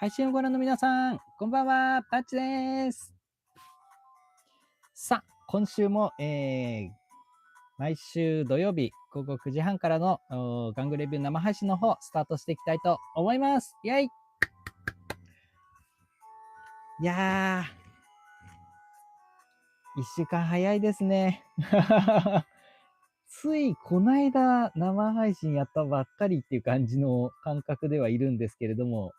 配信をご覧の皆さん、こんばんは、パッチです。さあ、今週も、毎週土曜日午後9時半からの玩具レビュー生配信の方、スタートしていきたいと思います。イェイ。いやー、1週間早いですね。ついこないだ生配信やったばっかりっていう感じの感覚ではいるんですけれども、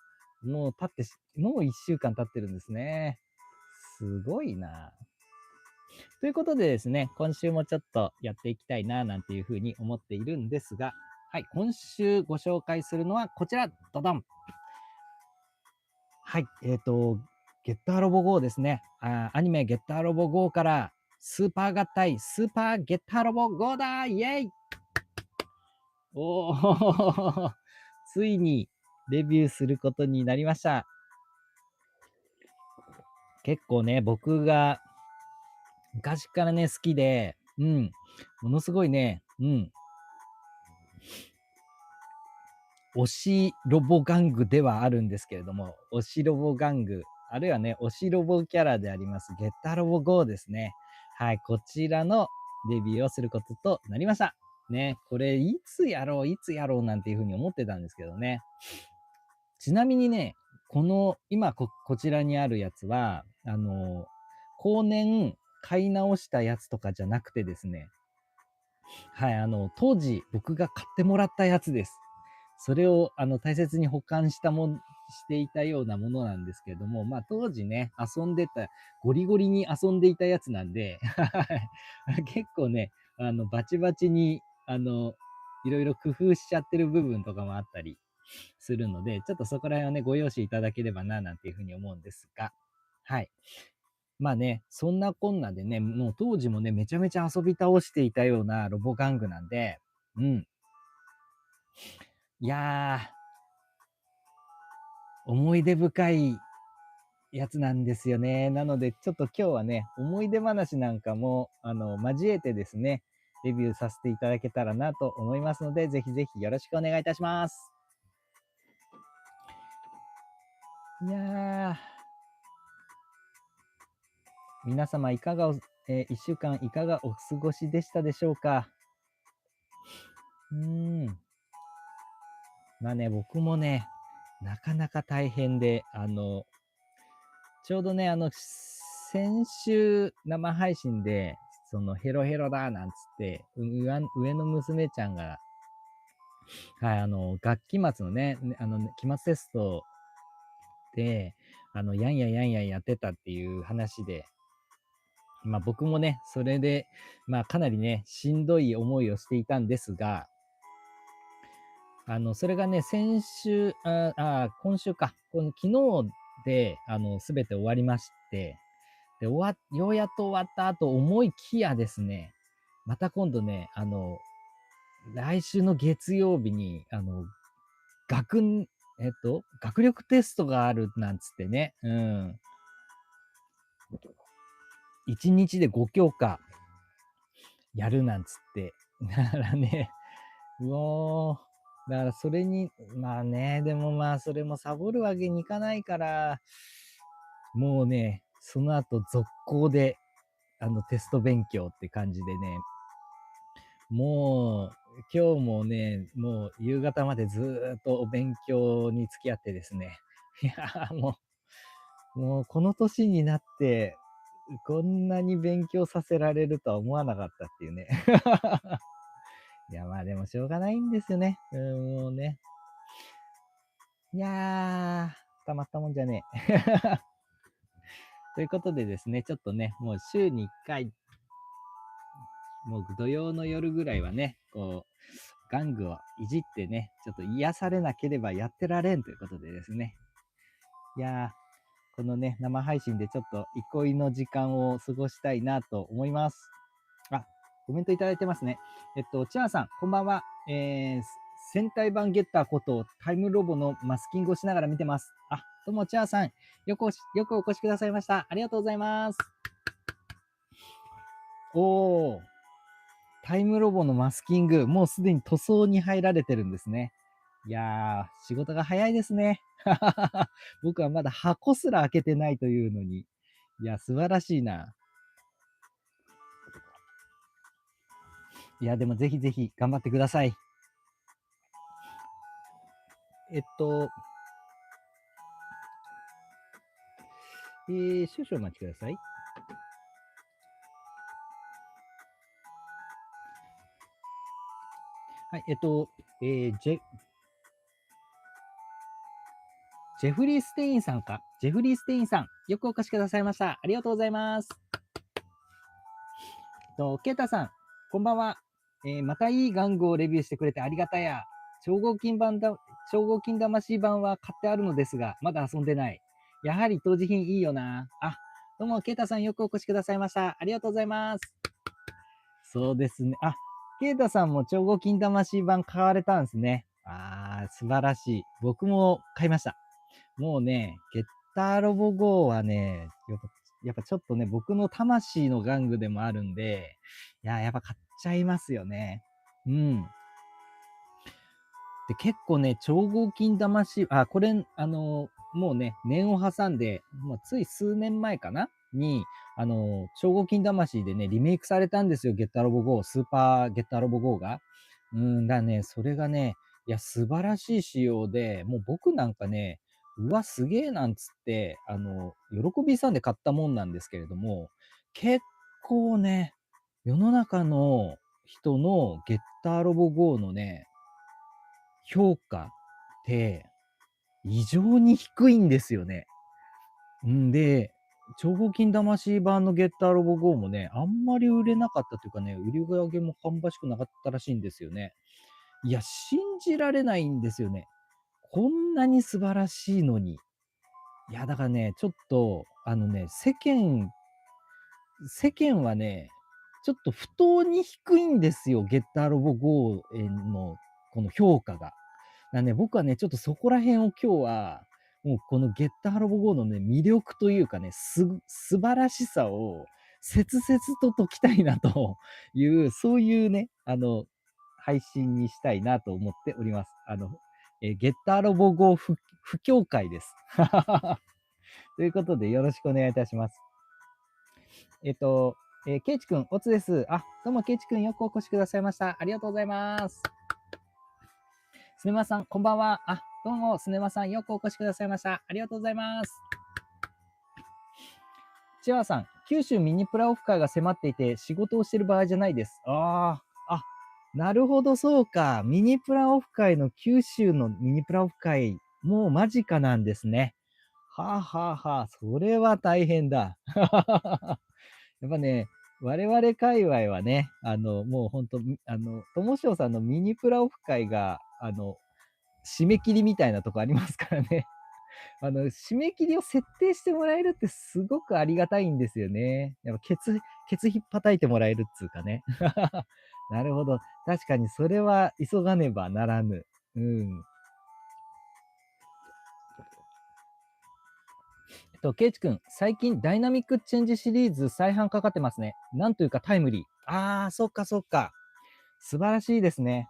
もう1週間経ってるんですね。すごいな。ということでですね、今週もちょっとやっていきたいななんていうふうに思っているんですが、はい、今週ご紹介するのはこちら、ドドン。はい、ゲッターロボ GO ですね。アニメゲッターロボ GO からスーパー合体、スーパーゲッターロボ GO だイェイ。おーついにデビューすることになりました。結構ね、僕が昔からね、好きで、ものすごいね、推しロボ玩具ではあるんですけれども、推しロボ玩具、あるいはね、推しロボキャラであります、ゲッタロボ GO ですね。はい、こちらのデビューをすることとなりました。ね、これ、いつやろうなんていうふうに思ってたんですけどね。ちなみにね、今こちらにあるやつは、後年買い直したやつとかじゃなくてですね、はい、当時僕が買ってもらったやつです。それを大切に保管していたようなものなんですけれども、まあ当時ね、ゴリゴリに遊んでいたやつなんで、結構ね、バチバチに、いろいろ工夫しちゃってる部分とかもあったりするので、ちょっとそこら辺をね、ご容赦いただければな、なんていうふうに思うんですが、はい。まあね、そんなこんなでね、もう当時もね、めちゃめちゃ遊び倒していたようなロボ玩具なんで、いやー、思い出深いやつなんですよね。なので、ちょっと今日はね、思い出話なんかも、交えてですね、レビューさせていただけたらなと思いますので、ぜひぜひよろしくお願いいたします。いやー、皆様1週間いかがお過ごしでしたでしょうか。まあね、僕もね、なかなか大変で、ちょうどね、先週生配信で、ヘロヘロだなんつって、上の娘ちゃんが、はい、学期末のね、期末テストで、やんややんややってたっていう話で、まあ僕もね、それで、まあかなりね、しんどい思いをしていたんですが、それがね、今週か、昨日で、すべて終わりまして、で、ようやっと終わった後、思いきやですね、また今度ね、来週の月曜日に、学学力テストがあるなんつってね、1日で5教科やるなんつって、だからね、だからそれに、まあね、でもまあそれもサボるわけにいかないから、もうね、その後続行で、テスト勉強って感じでね、もう、今日もね、もう夕方までずーっとお勉強に付き合ってですね、いやーもうこの年になって、こんなに勉強させられるとは思わなかったっていうね。いや、まあでもしょうがないんですよね。もうね。いやー、たまったもんじゃねえ。ということでですね、ちょっとね、もう週に1回、もう土曜の夜ぐらいはね、こう、玩具をいじってね、ちょっと癒されなければやってられんということでですね。いやー、このね、生配信でちょっと憩いの時間を過ごしたいなと思います。あ、コメントいただいてますね。チアさん、こんばんは。戦隊版ゲッターことタイムロボのマスキングをしながら見てます。あ、どうも、チアさん、よくお越しくださいました。ありがとうございます。おー、タイムロボのマスキング、もうすでに塗装に入られてるんですね。いやー、仕事が早いですね。僕はまだ箱すら開けてないというのに。いや、素晴らしいな。いや、でもぜひぜひ頑張ってください。少々お待ちください。はい、ジェフリー・ステインさんか。ジェフリー・ステインさん、よくお越しくださいました。ありがとうございます。ケイタさん、こんばんは。またいい玩具をレビューしてくれてありがたや。超合金魂版は買ってあるのですが、まだ遊んでない。やはり当時品いいよな。あ、どうも、ケイタさんよくお越しくださいました。ありがとうございます。そうですね。あ、ケイタさんも超合金魂版買われたんですね。素晴らしい。僕も買いました。もうね、ゲッターロボ GO はね、やっぱちょっとね、僕の魂の玩具でもあるんで、やっぱ買っちゃいますよね。うん。で、結構ね、超合金魂、これ、もうね、念を挟んで、つい数年前かなに、超合金魂でね、リメイクされたんですよ、ゲッターロボ GO、スーパーゲッターロボ GO が。だね、それがね、いや、素晴らしい仕様で、もう僕なんかね、うわ、すげえなんつって、喜びさんで買ったもんなんですけれども、結構ね、世の中の人のゲッターロボ GO のね、評価って異常に低いんですよね。んで、超合金魂版のゲッターロボ GO もね、あんまり売れなかったというかね、売り上げも芳しくなかったらしいんですよね。いや、信じられないんですよね。こんなに素晴らしいのに。いや、だからね、ちょっと、世間はね、ちょっと不当に低いんですよ、ゲッターロボ GO へのこの評価が。ね、僕はね、ちょっとそこら辺を今日は、もうこのゲッターロボ GO のね、魅力というかね、素晴らしさを切々と解きたいなという、そういうね、配信にしたいなと思っております。ゲッターロボ GO 不協会です。ということで、よろしくお願いいたします。ケイチくん、おつです。どうも、ケイチくん、よくお越しくださいました。ありがとうございます。すねまさん、こんばんは。どうも、すねまさん、よくお越しくださいました。ありがとうございます。チワさん、九州ミニプラオフ会が迫っていて、仕事をしている場合じゃないです。なるほど、そうか。ミニプラオフ会の九州のミニプラオフ会、もう間近なんですね。はあはあはあ、それは大変だ。やっぱね、我々界隈はね、もう本当、ともしょうさんのミニプラオフ会が、締め切りみたいなとこありますからね。締め切りを設定してもらえるってすごくありがたいんですよね。やっぱケツひっ叩いてもらえるっつうかね。なるほど。確かにそれは急がねばならぬ。うん。ケイチ君、最近ダイナミックチェンジシリーズ再販かかってますね。なんというかタイムリー。そっかそっか。素晴らしいですね。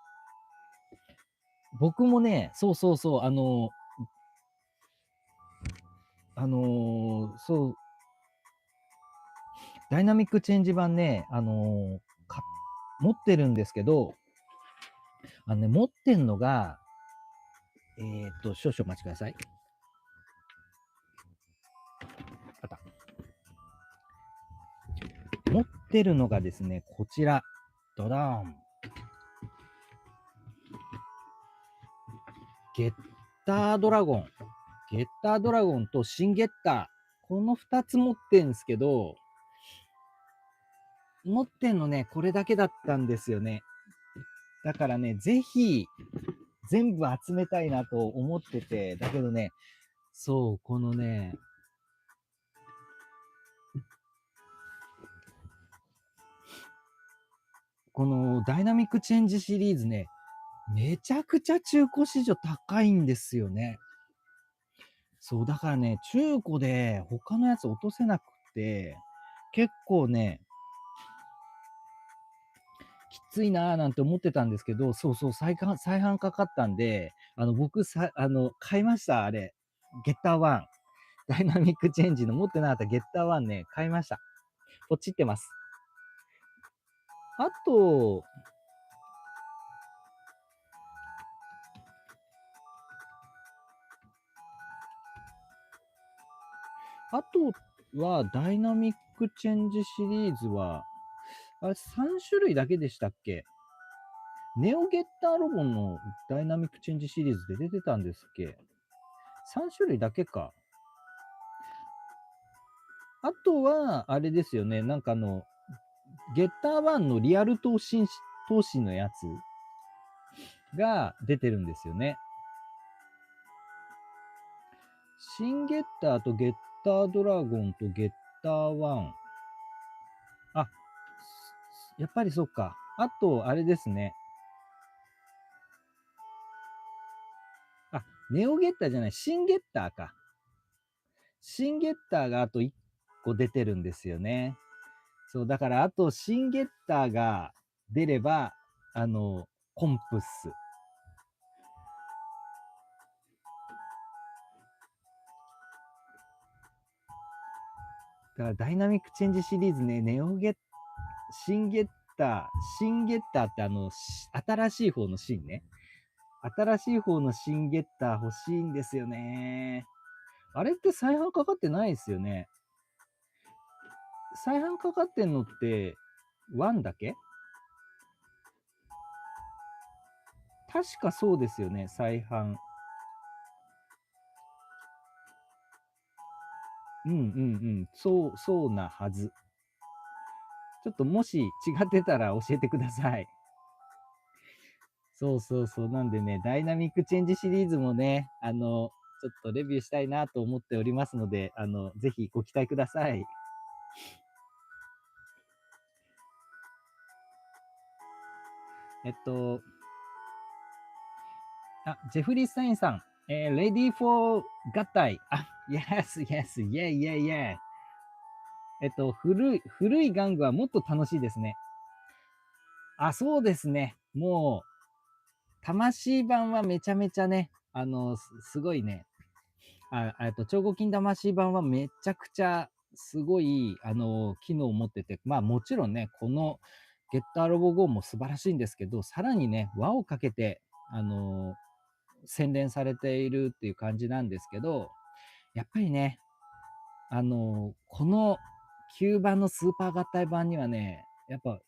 僕もね、そうそうそう、そう、ダイナミックチェンジ版ね、持ってるんですけど、持ってんのが、少々お待ちください。あった。持ってるのがですね、こちら。ドダーン。ゲッタードラゴン。ゲッタードラゴンとシンゲッター。この2つ持ってんですけど、持ってんのね、これだけだったんですよね。だからね、ぜひ、全部集めたいなと思ってて、だけどね、そう、このね、このダイナミックチェンジシリーズね、めちゃくちゃ中古市場高いんですよね。そう、だからね、中古で他のやつ落とせなくて、結構ね、きついなーなんて思ってたんですけど、そうそう、再販かかったんで、僕買いました、あれ。ゲッター1。ダイナミックチェンジの持ってなかったゲッター1ね、買いました。ポチってます。あと、は、ダイナミックチェンジシリーズは、あれ、3種類だけでしたっけ？ネオゲッターロボのダイナミックチェンジシリーズで出てたんですっけ？ 3 種類だけか。あとは、あれですよね、なんかゲッター1のリアル投資のやつが出てるんですよね。シンゲッターとゲッタードラゴンとゲッター1。あ、やっぱりそっか。あと、あれですね。あ、ネオゲッターじゃない、シンゲッターか。シンゲッターがあと1個出てるんですよね。そう、だからあとシンゲッターが出れば、コンプス。だからダイナミックチェンジシリーズね、シンゲッシンゲッターって新しい方のシンね。新しい方のシンゲッター欲しいんですよね。あれって再販かかってないですよね。再販かかってんのって、1だけ？確かそうですよね、再販。うんうんうん。そうなはず。ちょっともし違ってたら教えてください。そうそうそう。なんでね、ダイナミックチェンジシリーズもね、ちょっとレビューしたいなと思っておりますので、ぜひご期待ください。ジェフリー・スタインさん、Ready for 合体。Yes, yes, yeah, yeah, yeah. 古い玩具はもっと楽しいですね。そうですね。もう、魂版はめちゃめちゃね、すごいね。超合金魂版はめちゃくちゃすごい、機能を持ってて、まあもちろんね、このゲッターロボ GO も素晴らしいんですけど、さらにね、輪をかけて、洗練されているっていう感じなんですけど、やっぱりね、この9番のスーパー合体版にはね、やっぱ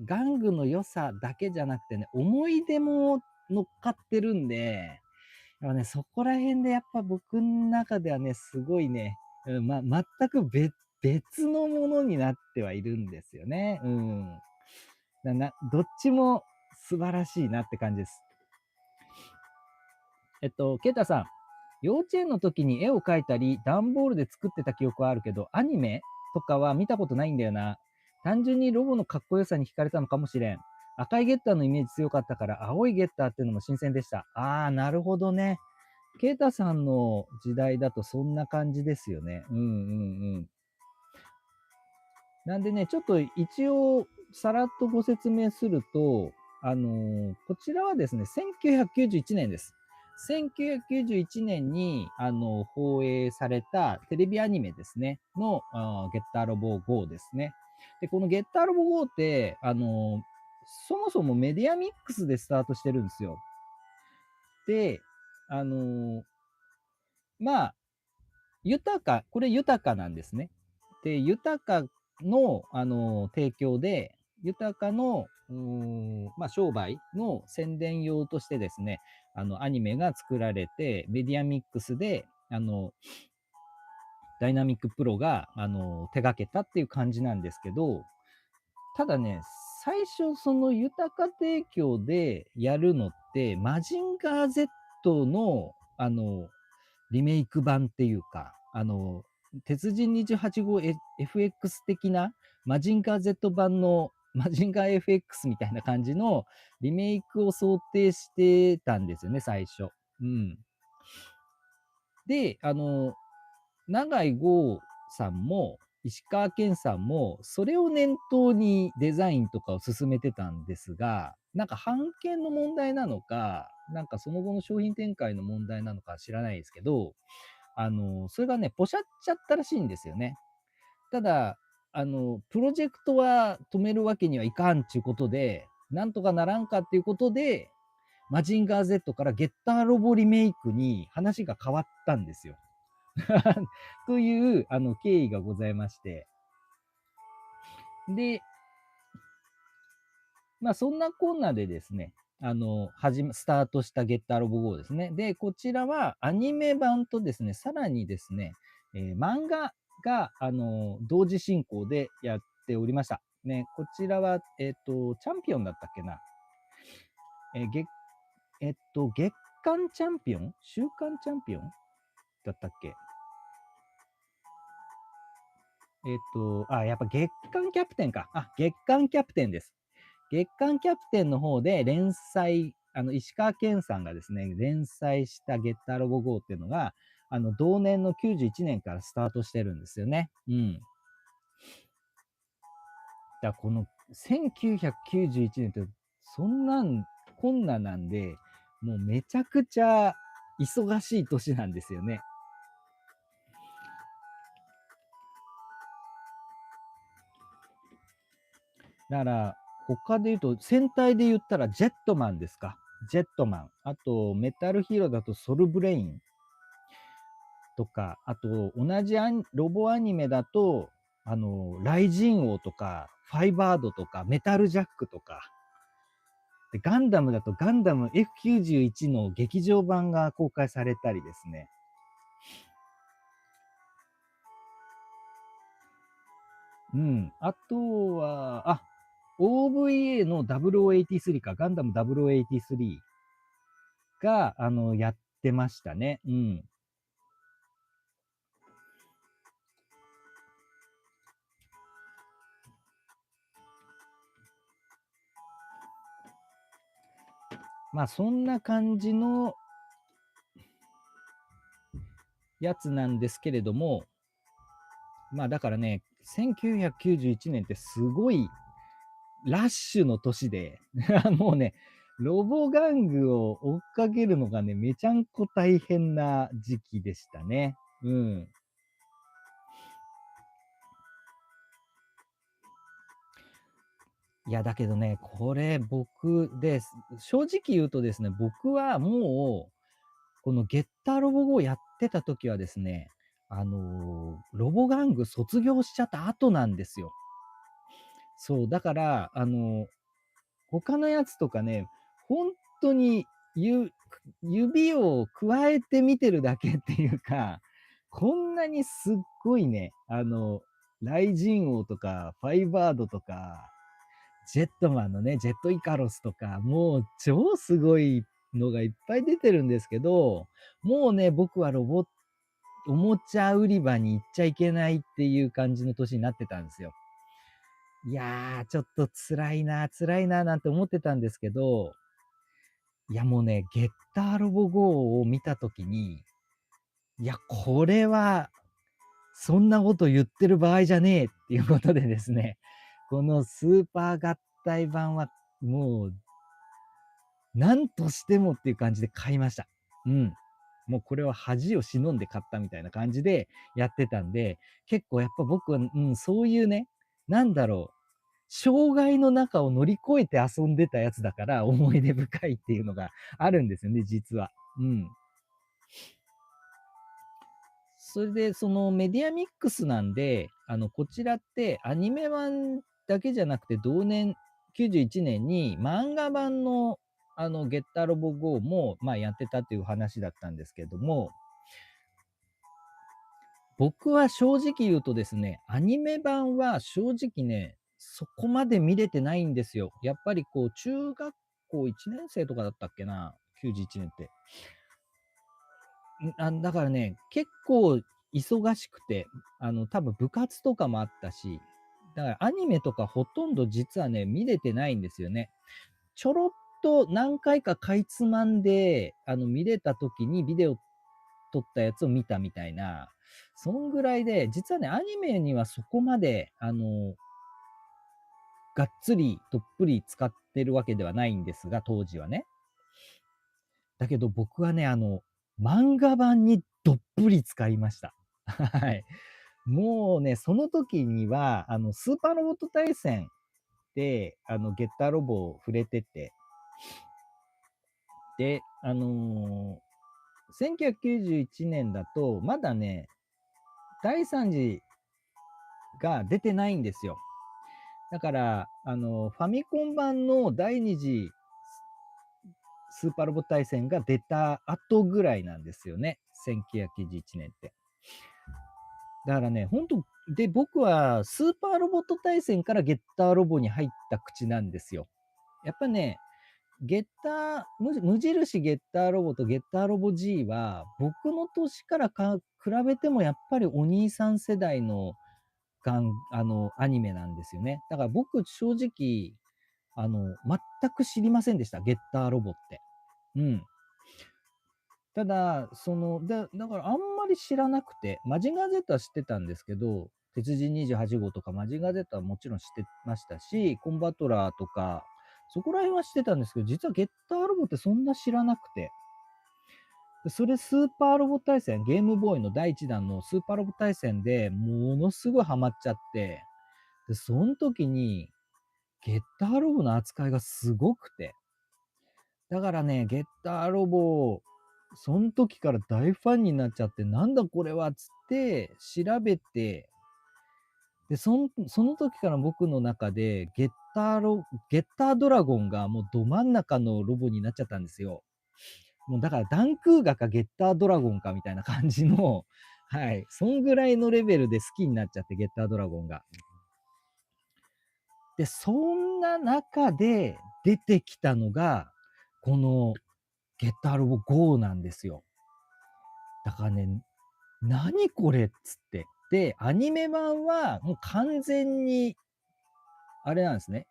玩具の良さだけじゃなくてね、思い出も乗っかってるんで、そこら辺でやっぱ僕の中ではね、すごいね、全く別のものになってはいるんですよね。うん。どっちも素晴らしいなって感じです。ケイタさん、幼稚園の時に絵を描いたり、段ボールで作ってた記憶はあるけど、アニメとかは見たことないんだよな。単純にロボのかっこよさに惹かれたのかもしれん。赤いゲッターのイメージ強かったから、青いゲッターっていうのも新鮮でした。なるほどね。ケイタさんの時代だとそんな感じですよね。うんうんうん。なんでね、ちょっと一応、さらっとご説明すると、こちらはですね、1991年です。1991年に放映されたテレビアニメですね、のゲッターロボ GO ですね。で、このゲッターロボ GO って、そもそもメディアミックスでスタートしてるんですよ。で、あのまあ、これ豊かなんですね。で、豊かの、提供で、豊かの、商売の宣伝用としてですね、アニメが作られて、メディアミックスで、ダイナミックプロが、手掛けたっていう感じなんですけど、ただね、最初その豊か提供でやるのって、マジンガー Z の、リメイク版っていうか、鉄人28号 FX 的なマジンガー Z 版のマジンガー FX みたいな感じのリメイクを想定してたんですよね、最初。うん。で、永井豪さんも、石川県さんもそれを念頭にデザインとかを進めてたんですが、なんか版権の問題なのか、なんかその後の商品展開の問題なのか知らないですけど、それがね、ポシャっちゃったらしいんですよね。ただ、プロジェクトは止めるわけにはいかんっていうことで、なんとかならんかっていうことで、マジンガー Z からゲッターロボリメイクに話が変わったんですよ。という経緯がございまして。で、まあそんなこんなでですね、スタートしたゲッターロボ GO ですね。で、こちらはアニメ版とですね、さらにですね、漫画が、同時進行でやっておりました。ね、こちらは、チャンピオンだったっけな。月間チャンピオン週間チャンピオンだったっけ。やっぱ月間キャプテンか。月間キャプテンです。月刊キャプテンの方で連載、石川健さんがですね、連載したゲッターロボ GO っていうのが、同年の91年からスタートしてるんですよね。うん。だからこの1991年って、そんなんこんななんで、もうめちゃくちゃ忙しい年なんですよね。だから、他で言うと、戦隊で言ったらジェットマンですか。ジェットマン。あと、メタルヒーローだとソルブレインとか、あと、同じロボアニメだと、ライジン王とか、ファイバードとか、メタルジャックとか、でガンダムだとガンダム F91 の劇場版が公開されたりですね。うん。あとは、OVA の0083か、ガンダム0083が、やってましたね。うん。まあ、そんな感じのやつなんですけれども、まあ、だからね、1991年ってすごいラッシュの年で、もうね、ロボ玩具を追っかけるのがね、めちゃんこ大変な時期でしたね。うん。いや、だけどね、これ僕です。正直言うとですね、僕はもう、このゲッターロボをやってた時はですね、ロボ玩具卒業しちゃった後なんですよ。そう、だから、他のやつとかね、本当に指を加えて見てるだけっていうか、こんなにすっごいね、ライジン王とか、ファイバードとか、ジェットマンのね、ジェットイカロスとか、もう超すごいのがいっぱい出てるんですけど、もうね、僕はおもちゃ売り場に行っちゃいけないっていう感じの年になってたんですよ。いやー、ちょっと辛いな、なんて思ってたんですけど、いやもうね、ゲッターロボ GO を見たときに、いや、これは、そんなこと言ってる場合じゃねえっていうことでですね、このスーパー合体版は、もう、なんとしてもっていう感じで買いました。うん。もうこれは恥を忍んで買ったみたいな感じでやってたんで、結構やっぱ僕は、そういうね、なんだろう、障害の中を乗り越えて遊んでたやつだから思い出深いっていうのがあるんですよね、実は。うん。それで、そのメディアミックスなんで、こちらってアニメ版だけじゃなくて、同年91年に漫画版のゲッターロボ GO も、まあ、やってたという話だったんですけども、僕は正直言うとですね、アニメ版は正直ね、そこまで見れてないんですよ。やっぱりこう、中学校1年生とかだったっけな、91年って。だからね、結構忙しくて、多分部活とかもあったし、だからアニメとかほとんど実はね、見れてないんですよね。ちょろっと何回かかいつまんで、見れた時にビデオ撮ったやつを見たみたいな、そんぐらいで、実はね、アニメにはそこまで、がっつりどっぷり使ってるわけではないんですが、当時はね。だけど僕はね、漫画版にどっぷり使いました。はい。もうね、その時には、スーパーロボット対戦で、ゲッターロボを触れてて、で、1991年だと、まだね、第3次が出てないんですよ。だから、ファミコン版の第2次スーパーロボット対戦が出た後ぐらいなんですよね。1991年って。だからね、本当で、僕はスーパーロボット対戦からゲッターロボに入った口なんですよ。やっぱね、ゲッター、無印ゲッターロボとゲッターロボ G は、僕の年から比べてもやっぱりお兄さん世代のアニメなんですよね。だから僕、正直、全く知りませんでした、ゲッターロボって。うん。ただ、だからあんまり知らなくて、マジンガー Z は知ってたんですけど、鉄人28号とかマジンガー Z はもちろん知ってましたし、コンバトラーとか、そこら辺は知ってたんですけど、実はゲッターロボってそんな知らなくて、それスーパーロボ対戦、ゲームボーイの第1弾のスーパーロボ対戦でものすごいハマっちゃって、で、その時にゲッターロボの扱いがすごくて、だからね、ゲッターロボ、その時から大ファンになっちゃって、なんだこれはっつって調べて、で、その時から僕の中でゲッタードラゴンがもうど真ん中のロボになっちゃったんですよ。もうだからダンクーガかゲッタードラゴンかみたいな感じの、はい、そんぐらいのレベルで好きになっちゃって、ゲッタードラゴンが。で、そんな中で出てきたのが、このゲッターロボ GO なんですよ。だからね、何これっつって。で、アニメ版はもう完全に、あれなんですね。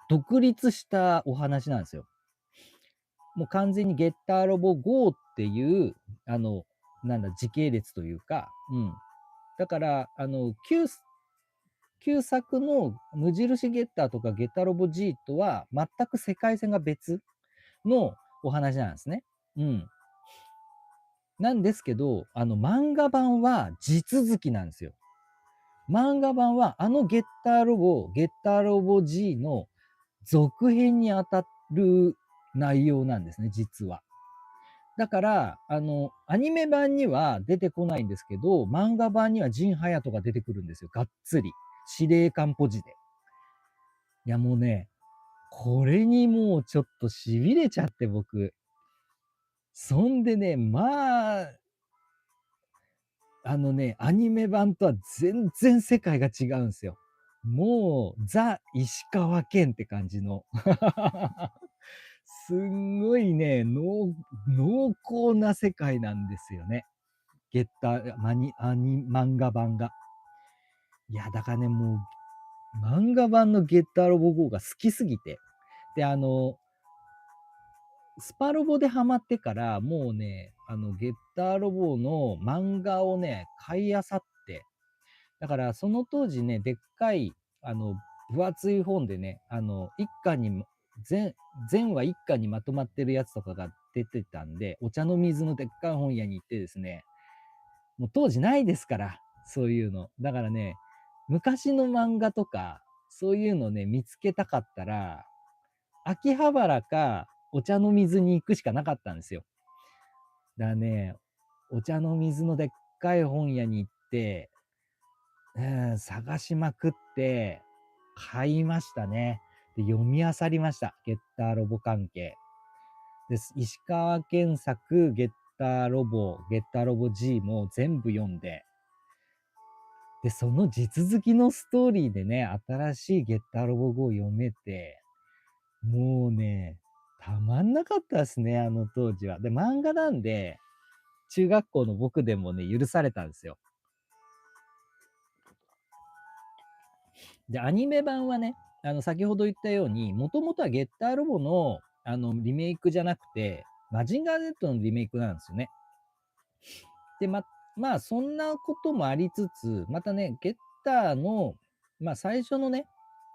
独立したお話なんですよ。もう完全にゲッターロボ GO っていう、時系列というか、うん。だから、旧作の無印ゲッターとかゲッターロボ G とは全く世界線が別のお話なんですね。うん。なんですけど、漫画版は地続きなんですよ。漫画版はゲッターロボ G の続編にあたる内容なんですね、実は。だから、アニメ版には出てこないんですけど、漫画版にはジン・ハヤトが出てくるんですよ。がっつり。司令官ポジで。いや、もうね、これにもうちょっと痺れちゃって僕。そんでね、まあ、アニメ版とは全然世界が違うんですよ。もう、ザ・石川県って感じの。すんごいね、濃厚な世界なんですよね。ゲッター、漫画版が。いや、だからね、もう、漫画版のゲッターロボ GO が好きすぎて。で、スパロボでハマってから、もうね、ゲッターロボの漫画をね、買い漁って、だからその当時ね、でっかい、分厚い本でね、一巻に、全話一巻にまとまってるやつとかが出てたんで、お茶の水のでっかい本屋に行ってですね、もう当時ないですから、そういうの。だからね、昔の漫画とか、そういうのね、見つけたかったら、秋葉原かお茶の水に行くしかなかったんですよ。だからね、お茶の水のでっかい本屋に行って、探しまくって、買いましたね。で、読み漁りました。ゲッターロボ関係。です。石川県作、ゲッターロボ、ゲッターロボ G も全部読んで、で、その地続きのストーリーでね、新しいゲッターロボ GO を読めて、もうね、たまんなかったですね、あの当時は。で、漫画なんで、中学校の僕でもね、許されたんですよ。で、アニメ版はね、先ほど言ったように、もともとはゲッターロボの、リメイクじゃなくて、マジンガー Z のリメイクなんですよね。で、まあ、そんなこともありつつ、またね、ゲッターの、まあ、最初のね、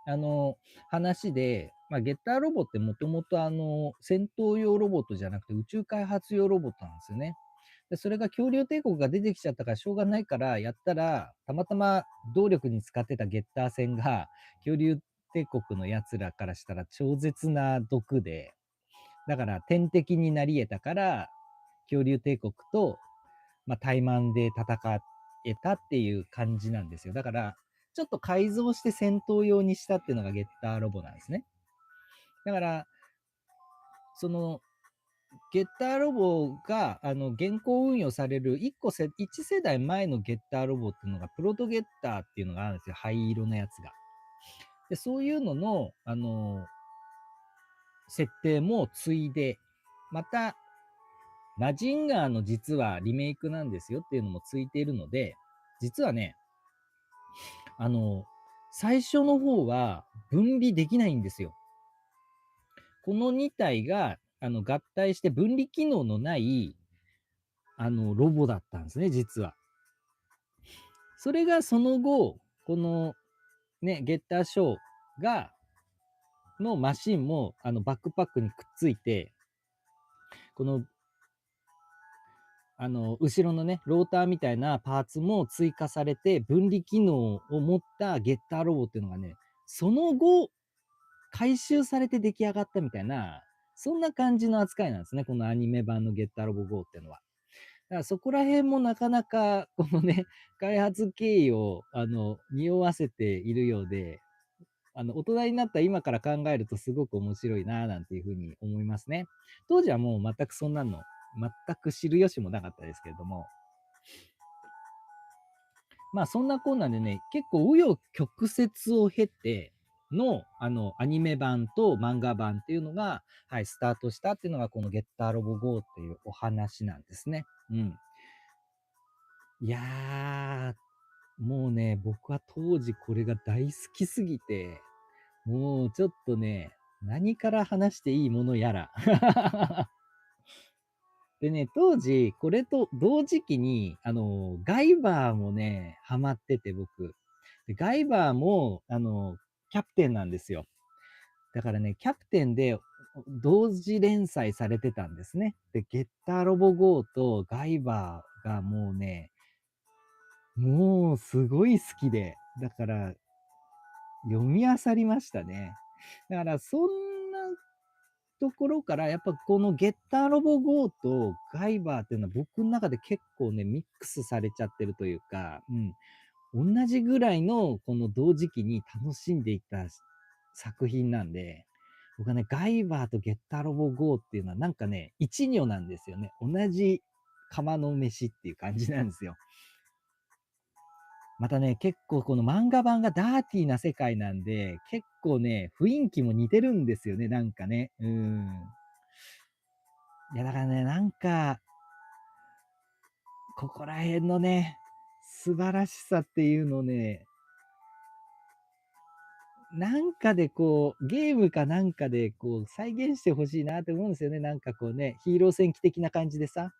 あの、話で、まあ、ゲッターロボってもともと戦闘用ロボットじゃなくて宇宙開発用ロボットなんですよね。で、それが恐竜帝国が出てきちゃったからしょうがないからやったら、たまたま動力に使ってたゲッター船が恐竜帝国のやつらからしたら超絶な毒で、だから天敵になり得たから、恐竜帝国と、まあ、対マンで戦えたっていう感じなんですよ。だから、ちょっと改造して戦闘用にしたっていうのがゲッターロボなんですね。だから、その、ゲッターロボが現行運用される1世代前のゲッターロボっていうのがプロトゲッターっていうのがあるんですよ。灰色のやつが。で、そういうのの、設定も継いで、また、マジンガーの実はリメイクなんですよっていうのもついているので、実はね、最初の方は分離できないんですよ。この2体が合体して分離機能のないロボだったんですね、実は。それがその後、このね、ゲッターショーのマシンもバックパックにくっついて、この後ろのね、ローターみたいなパーツも追加されて、分離機能を持ったゲッターロボっていうのがね、その後、回収されて出来上がったみたいな、そんな感じの扱いなんですね、このアニメ版のゲッターロボ GO っていうのは。だからそこら辺もなかなか、このね、開発経緯を、匂わせているようで、大人になった今から考えるとすごく面白いなぁなんていうふうに思いますね。当時はもう全くそんなの、全く知る由もなかったですけれども、まあそんなこんなんでね、結構紆余曲折を経ての、アニメ版と漫画版っていうのが、はい、スタートしたっていうのがこのゲッターロボ GO っていうお話なんですね。うん。いやー、もうね、僕は当時これが大好きすぎて、もうちょっとね、何から話していいものやら。でね、当時、これと同時期に、ガイバーもね、ハマってて僕。でガイバーも、キャプテンなんですよ。だからね、キャプテンで同時連載されてたんですね。で、ゲッターロボ GO とガイバーがもうね、もうすごい好きで、だから読み漁りましたね。だからそんなところから、やっぱこのゲッターロボ GO とガイバーっていうのは僕の中で結構ね、ミックスされちゃってるというか、うん、同じぐらいのこの同時期に楽しんでいた作品なんで、僕はね、ガイバーとゲッターロボ GO っていうのはなんかね、一女なんですよね。同じ釜の飯っていう感じなんですよ。またね、結構この漫画版がダーティーな世界なんで、結構ね、雰囲気も似てるんですよね、なんかね。いや、だからね、なんか、ここら辺のね、素晴らしさっていうのをね、なんかでこう、ゲームかなんかでこう、再現してほしいなって思うんですよね。なんかこうね、ヒーロー戦記的な感じでさ、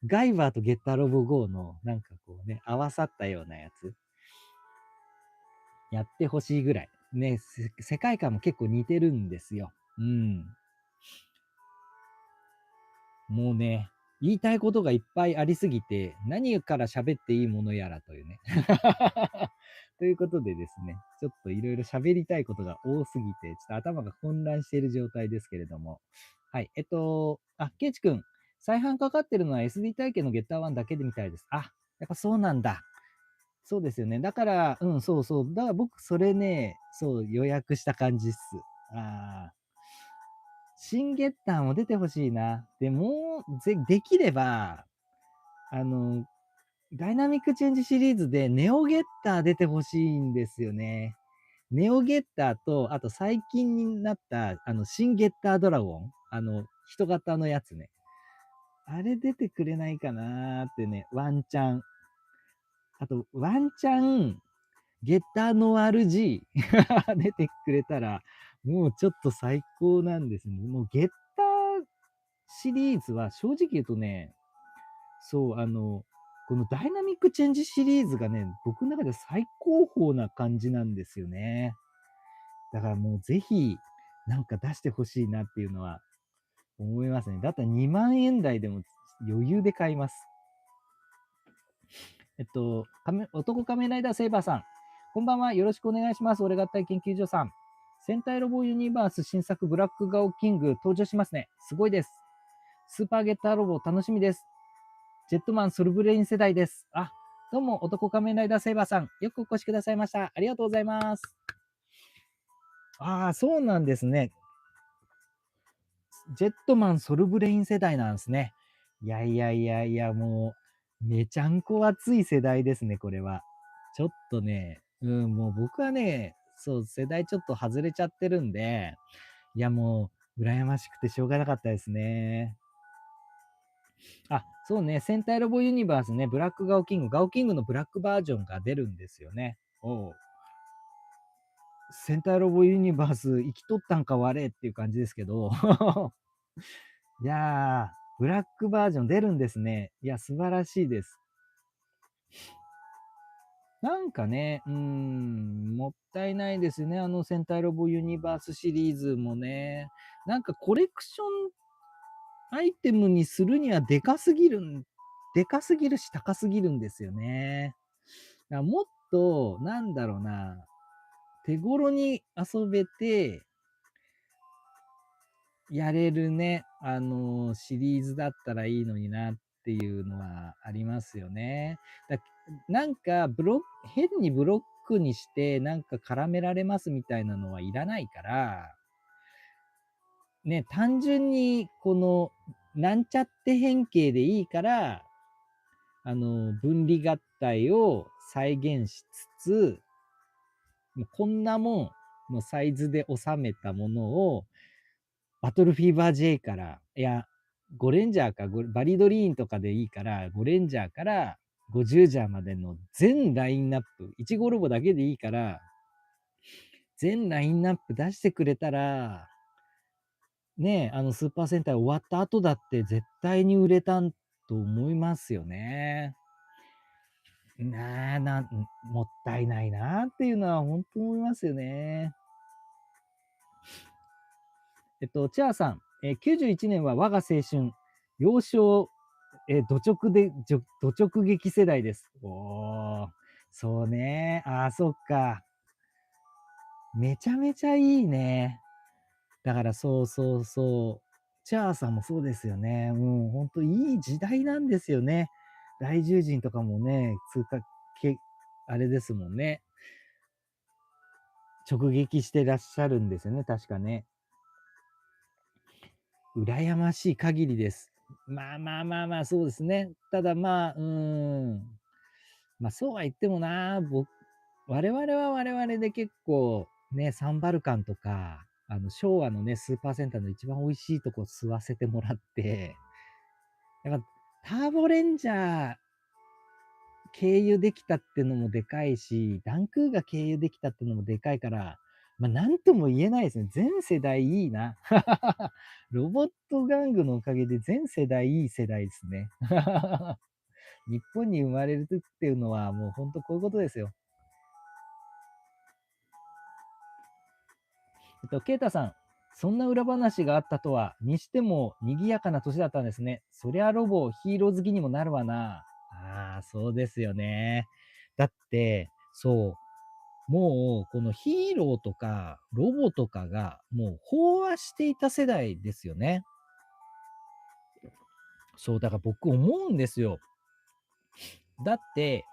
ガイバーとゲッターロボ GO のなんかこうね、合わさったようなやつ、やってほしいぐらい。ね、世界観も結構似てるんですよ。うん。もうね、言いたいことがいっぱいありすぎて、何から喋っていいものやらというね。ということでですね、ちょっといろいろ喋りたいことが多すぎて、ちょっと頭が混乱している状態ですけれども。はい。ケイチ君、再販かかってるのは SD 体験のゲッター1だけでみたいです。あ、やっぱそうなんだ。そうですよね。だから、そうそう。だから僕、それね、そう、予約した感じっす。ああ。シンゲッターも出てほしいな。でもできれば、あの、ダイナミックチェンジシリーズでネオゲッター出てほしいんですよね。ネオゲッターと、あと最近になった、シンゲッタードラゴン。人型のやつね。あれ出てくれないかなーってね、ワンチャン。あと、ワンチャン、ゲッターノワール G 出てくれたら、もうちょっと最高なんですね。もうゲッターシリーズは正直言うとね、そう、このダイナミックチェンジシリーズがね、僕の中で最高峰な感じなんですよね。だからもうぜひ、なんか出してほしいなっていうのは思いますね。だったら2万円台でも余裕で買います。男仮面ライダーセイバーさん。こんばんは。よろしくお願いします。俺合体研究所さん。戦隊ロボユニバース新作ブラックガオキング登場しますね。すごいです。スーパーゲッターロボ楽しみです。ジェットマンソルブレイン世代です。あ、どうも男仮面ライダーセイバーさん。よくお越しくださいました。ありがとうございます。ああ、そうなんですね。ジェットマンソルブレイン世代なんですね。いやいやいやいや、もう、めちゃんこ熱い世代ですね、これは。ちょっとね、もう僕はね、そう、世代ちょっと外れちゃってるんで、いやもう、羨ましくてしょうがなかったですね。あ、そうね、戦隊ロボユニバースね、ブラックガオキング、ガオキングのブラックバージョンが出るんですよね。おう。戦隊ロボユニバース生きとったんか悪いっていう感じですけど、いやー、ブラックバージョン出るんですね。いや、素晴らしいです。なんかね、もったいないですね。あの戦隊ロボユニバースシリーズもね。なんかコレクションアイテムにするにはでかすぎるし高すぎるんですよね。だからもっと、なんだろうな、手頃に遊べて、やれるね、シリーズだったらいいのになっていうのはありますよね。だなんか変にブロックにしてなんか絡められますみたいなのはいらないから、ね、単純にこのなんちゃって変形でいいから、分離合体を再現しつつ、もうこんなもんのサイズで収めたものをバトルフィーバー J から、いや、ゴレンジャーか、バリドリーンとかでいいから、ゴレンジャーから50ジャーまでの全ラインナップ、1号ロボだけでいいから、全ラインナップ出してくれたら、ねえ、スーパー戦隊終わった後だって絶対に売れたと思いますよね。もったいないなっていうのは本当思いますよね。チャーさん、91年は我が青春、幼少、土直撃世代です。おー、そうね。あー、そっか。めちゃめちゃいいね。だからそうそうそう。チャーさんもそうですよね。ほんといい時代なんですよね。大獣人とかもね、あれですもんね。直撃してらっしゃるんですよね、確かね。羨ましい限りです。まあまあまあまあ、そうですね。ただまあ、まあそうは言ってもな、我々は我々で結構ね、サンバルカンとか、昭和のね、スーパーセンターの一番美味しいとこ吸わせてもらって、やっぱターボレンジャー経由できたってのもでかいし、ダンクーが経由できたってのもでかいから、まあなんとも言えないですね。全世代いいな。ロボット玩具のおかげで全世代いい世代ですね。日本に生まれるっていうのはもう本当こういうことですよ。ケイタさん、そんな裏話があったとは、にしても賑やかな年だったんですね。そりゃロボ、ヒーロー好きにもなるわな。ああ、そうですよね。だって、そう、もうこのヒーローとかロボとかがもう飽和していた世代ですよね。そう、だから僕思うんですよ。だって、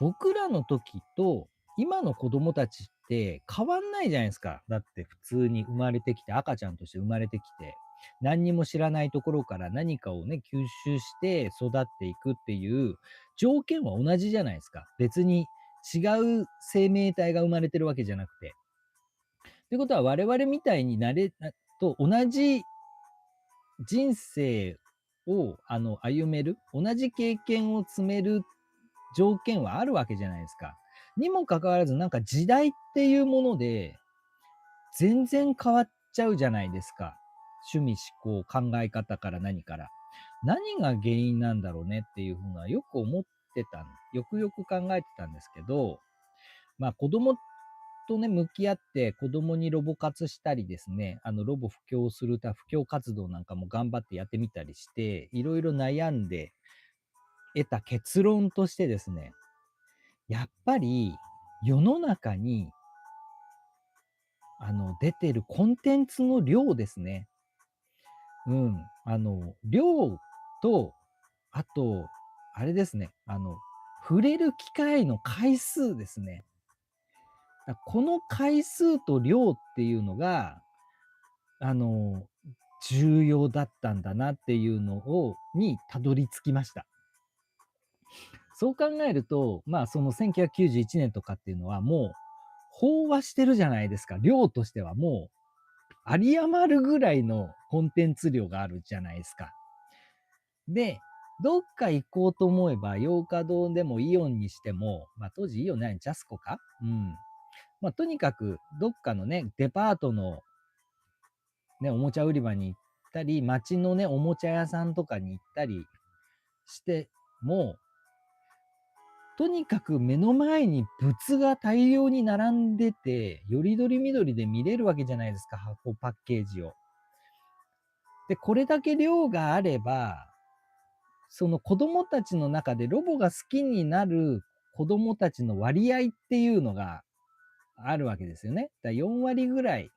僕らの時と今の子供たちって変わんないじゃないですか。だって普通に生まれてきて、赤ちゃんとして生まれてきて、何にも知らないところから何かをね、吸収して育っていくっていう条件は同じじゃないですか。別に違う生命体が生まれてるわけじゃなくて。ということは我々みたいにと同じ人生を歩める、同じ経験を積める条件はあるわけじゃないですか。にもかかわらず、なんか時代っていうもので、全然変わっちゃうじゃないですか。趣味、思考、考え方から何から。何が原因なんだろうねっていうふうな、よく思ってたよくよく考えてたんですけど、まあ子供とね、向き合って子供にロボ活したりですね、ロボ布教活動なんかも頑張ってやってみたりして、いろいろ悩んで得た結論としてですね、やっぱり世の中に出てるコンテンツの量ですね。うん。量と、あと、あれですね、触れる機会の回数ですね。この回数と量っていうのが、あの、重要だったんだなっていうのにたどり着きました。そう考えると、まあ、その1991年とかっていうのはもう飽和してるじゃないですか。量としてはもう有り余るぐらいのコンテンツ量があるじゃないですか。で、どっか行こうと思えば、洋華堂でもイオンにしても、まあ当時イオン何ジャスコかうん。まあとにかく、どっかのね、デパートのね、おもちゃ売り場に行ったり、街のね、おもちゃ屋さんとかに行ったりしても、とにかく目の前に物が大量に並んでて、よりどりみどりで見れるわけじゃないですか、箱パッケージを。で、これだけ量があれば、その子供たちの中でロボが好きになる子供たちの割合っていうのがあるわけですよね。だ4割ぐらい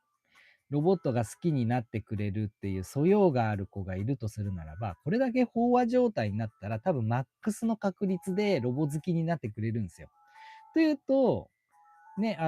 ロボットが好きになってくれるっていう素養がある子がいるとするならば、これだけ飽和状態になったら多分マックスの確率でロボ好きになってくれるんですよ。というと、ね、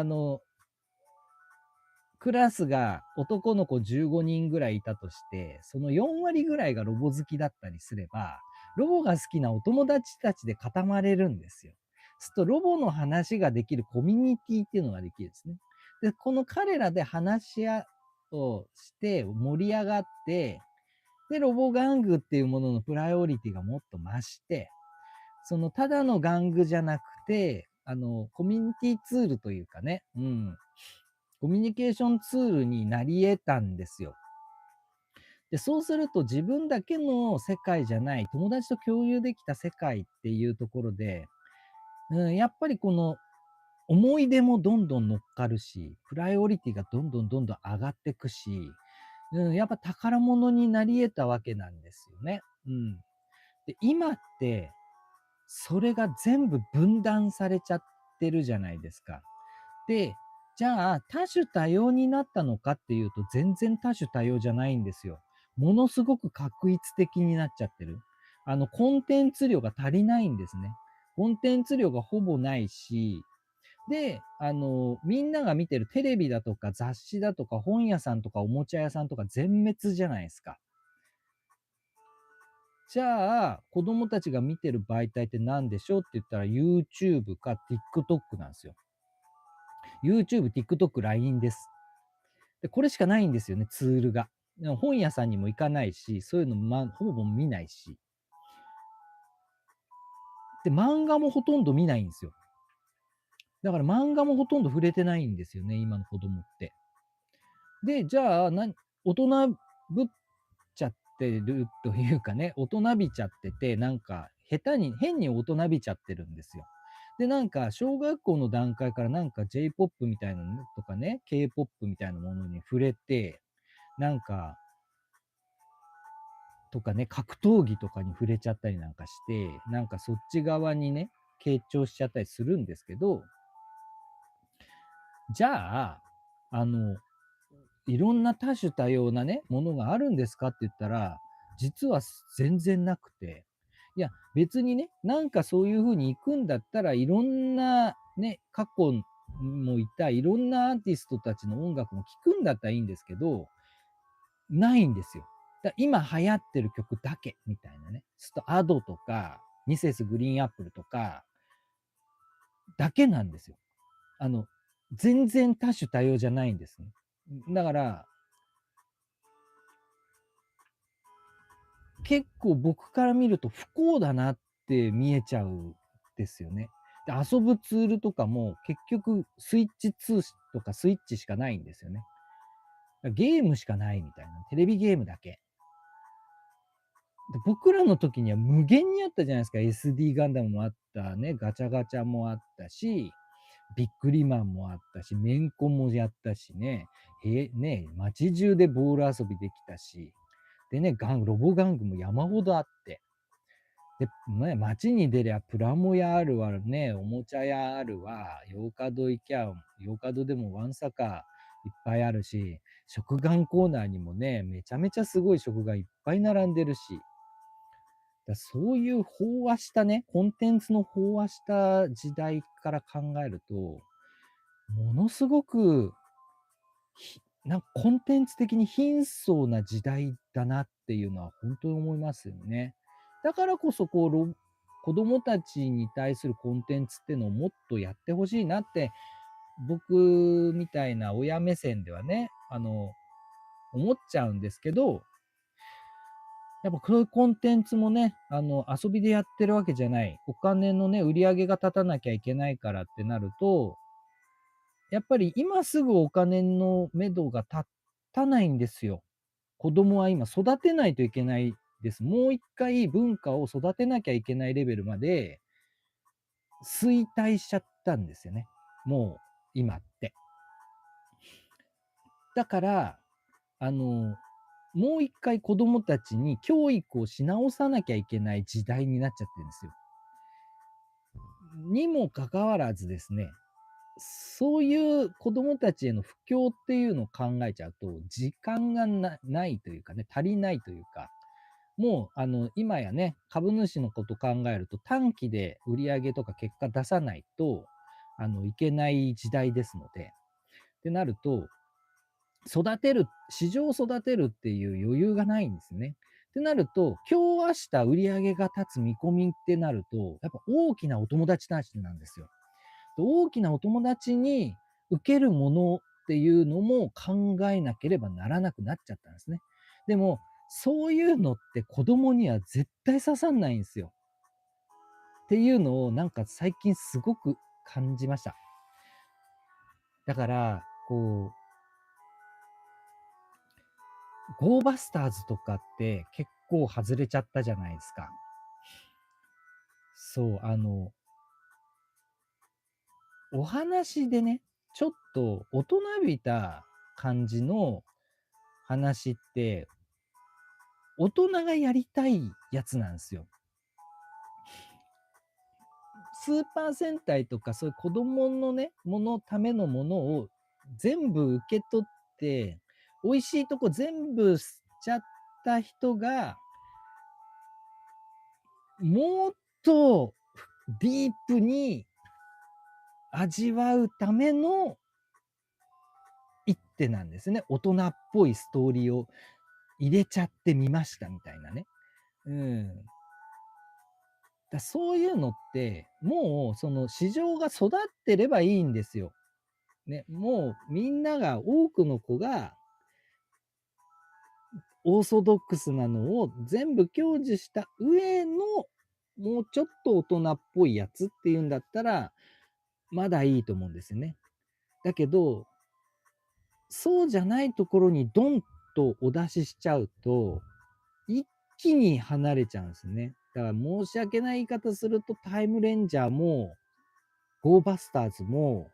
クラスが男の子15人ぐらいいたとして、その4割ぐらいがロボ好きだったりすれば、ロボが好きなお友達たちで固まれるんですよ。すると、ロボの話ができるコミュニティっていうのができるんですね。で、この彼らで話し合をして盛り上がって、で、ロボ玩具っていうもののプライオリティがもっと増して、そのただの玩具じゃなくて、コミュニティツールというかね、うん、コミュニケーションツールになり得たんですよ。で、そうすると自分だけの世界じゃない、友達と共有できた世界っていうところで、やっぱりこの思い出もどんどん乗っかるし、プライオリティがどんどんどんどん上がってくし、やっぱ宝物になり得たわけなんですよね。うん。で、今って、それが全部分断されちゃってるじゃないですか。で、じゃあ、多種多様になったのかっていうと、全然多種多様じゃないんですよ。ものすごく画一的になっちゃってる。コンテンツ量が足りないんですね。コンテンツ量がほぼないし、で、みんなが見てるテレビだとか雑誌だとか本屋さんとかおもちゃ屋さんとか全滅じゃないですか。じゃあ、子供たちが見てる媒体って何でしょうって言ったら YouTube か TikTok なんですよ。YouTube、TikTok、LINE です。で、これしかないんですよね、ツールが。でも本屋さんにも行かないし、そういうの、ほぼ見ないし。で、漫画もほとんど見ないんですよ。だから漫画もほとんど触れてないんですよね、今の子供って。で、じゃあ、大人ぶっちゃってるというかね、大人びちゃってて、なんか、変に大人びちゃってるんですよ。で、なんか、小学校の段階からなんか J-POP みたいなのとかね、K-POP みたいなものに触れて、なんか、とかね、格闘技とかに触れちゃったりなんかして、なんかそっち側にね、傾聴しちゃったりするんですけど、じゃあ、あの、いろんな多種多様なね、ものがあるんですかって言ったら、実は全然なくて、いや、別にね、なんかそういう風に行くんだったら、いろんなね、過去もいたいろんなアーティストたちの音楽も聴くんだったらいいんですけど、ないんですよ。今流行ってる曲だけみたいなね。アドとか、ミセスグリーンアップルとか、だけなんですよ。あの、全然多種多様じゃないんですね。だから、結構僕から見ると不幸だなって見えちゃうんですよね。で、遊ぶツールとかも結局スイッチ2とかスイッチしかないんですよね。ゲームしかないみたいな。テレビゲームだけ。で、僕らの時には無限にあったじゃないですか。SD ガンダムもあったね、ガチャガチャもあったし、ビックリマンもあったし、メンコもやったしね、ね、街中でボール遊びできたし、でね、ロボ玩具も山ほどあって、で、ね、街に出りゃプラモ屋あるわね、おもちゃ屋あるわ、洋華堂行きゃ、洋華堂でもワンサカいっぱいあるし、食玩コーナーにもね、めちゃめちゃすごい食玩いっぱい並んでるし、そういう飽和したね、コンテンツの飽和した時代から考えると、ものすごく、なんかコンテンツ的に貧相な時代だなっていうのは本当に思いますよね。だからこそ、子供たちに対するコンテンツっていうのをもっとやってほしいなって、僕みたいな親目線ではね、思っちゃうんですけど、やっぱそういうコンテンツもね、遊びでやってるわけじゃない。お金のね、売り上げが立たなきゃいけないからってなると、やっぱり今すぐお金の目処が立たないんですよ。子供は今育てないといけないです。もう一回文化を育てなきゃいけないレベルまで衰退しちゃったんですよね。もう今って。だから、もう一回子供たちに教育をし直さなきゃいけない時代になっちゃってるんですよ。にもかかわらずですね、そういう子供たちへの布教っていうのを考えちゃうと、時間がないというかね、足りないというか、もう今やね、株主のこと考えると短期で売り上げとか結果出さないと、いけない時代ですので、ってなると、市場を育てるっていう余裕がないんですね。ってなると、今日明日売り上げが立つ見込みってなると、やっぱ大きなお友達たちなんですよ。大きなお友達に受けるものっていうのも考えなければならなくなっちゃったんですね。でも、そういうのって子供には絶対刺さんないんですよ。っていうのをなんか最近すごく感じました。だから、ゴーバスターズとかって結構外れちゃったじゃないですか。そう、お話でね、ちょっと大人びた感じの話って、大人がやりたいやつなんですよ。スーパー戦隊とかそういう子供のね、ためのものを全部受け取って、美味しいとこ全部吸っちゃった人が、もっとディープに味わうための一手なんですね。大人っぽいストーリーを入れちゃってみましたみたいなね。うん。そういうのって、もうその市場が育ってればいいんですよ。ね、もうみんなが、多くの子がオーソドックスなのを全部享受した上の、もうちょっと大人っぽいやつっていうんだったら、まだいいと思うんですよね。だけど、そうじゃないところにドンとお出ししちゃうと、一気に離れちゃうんですね。だから申し訳ない言い方すると、タイムレンジャーも、ゴーバスターズも、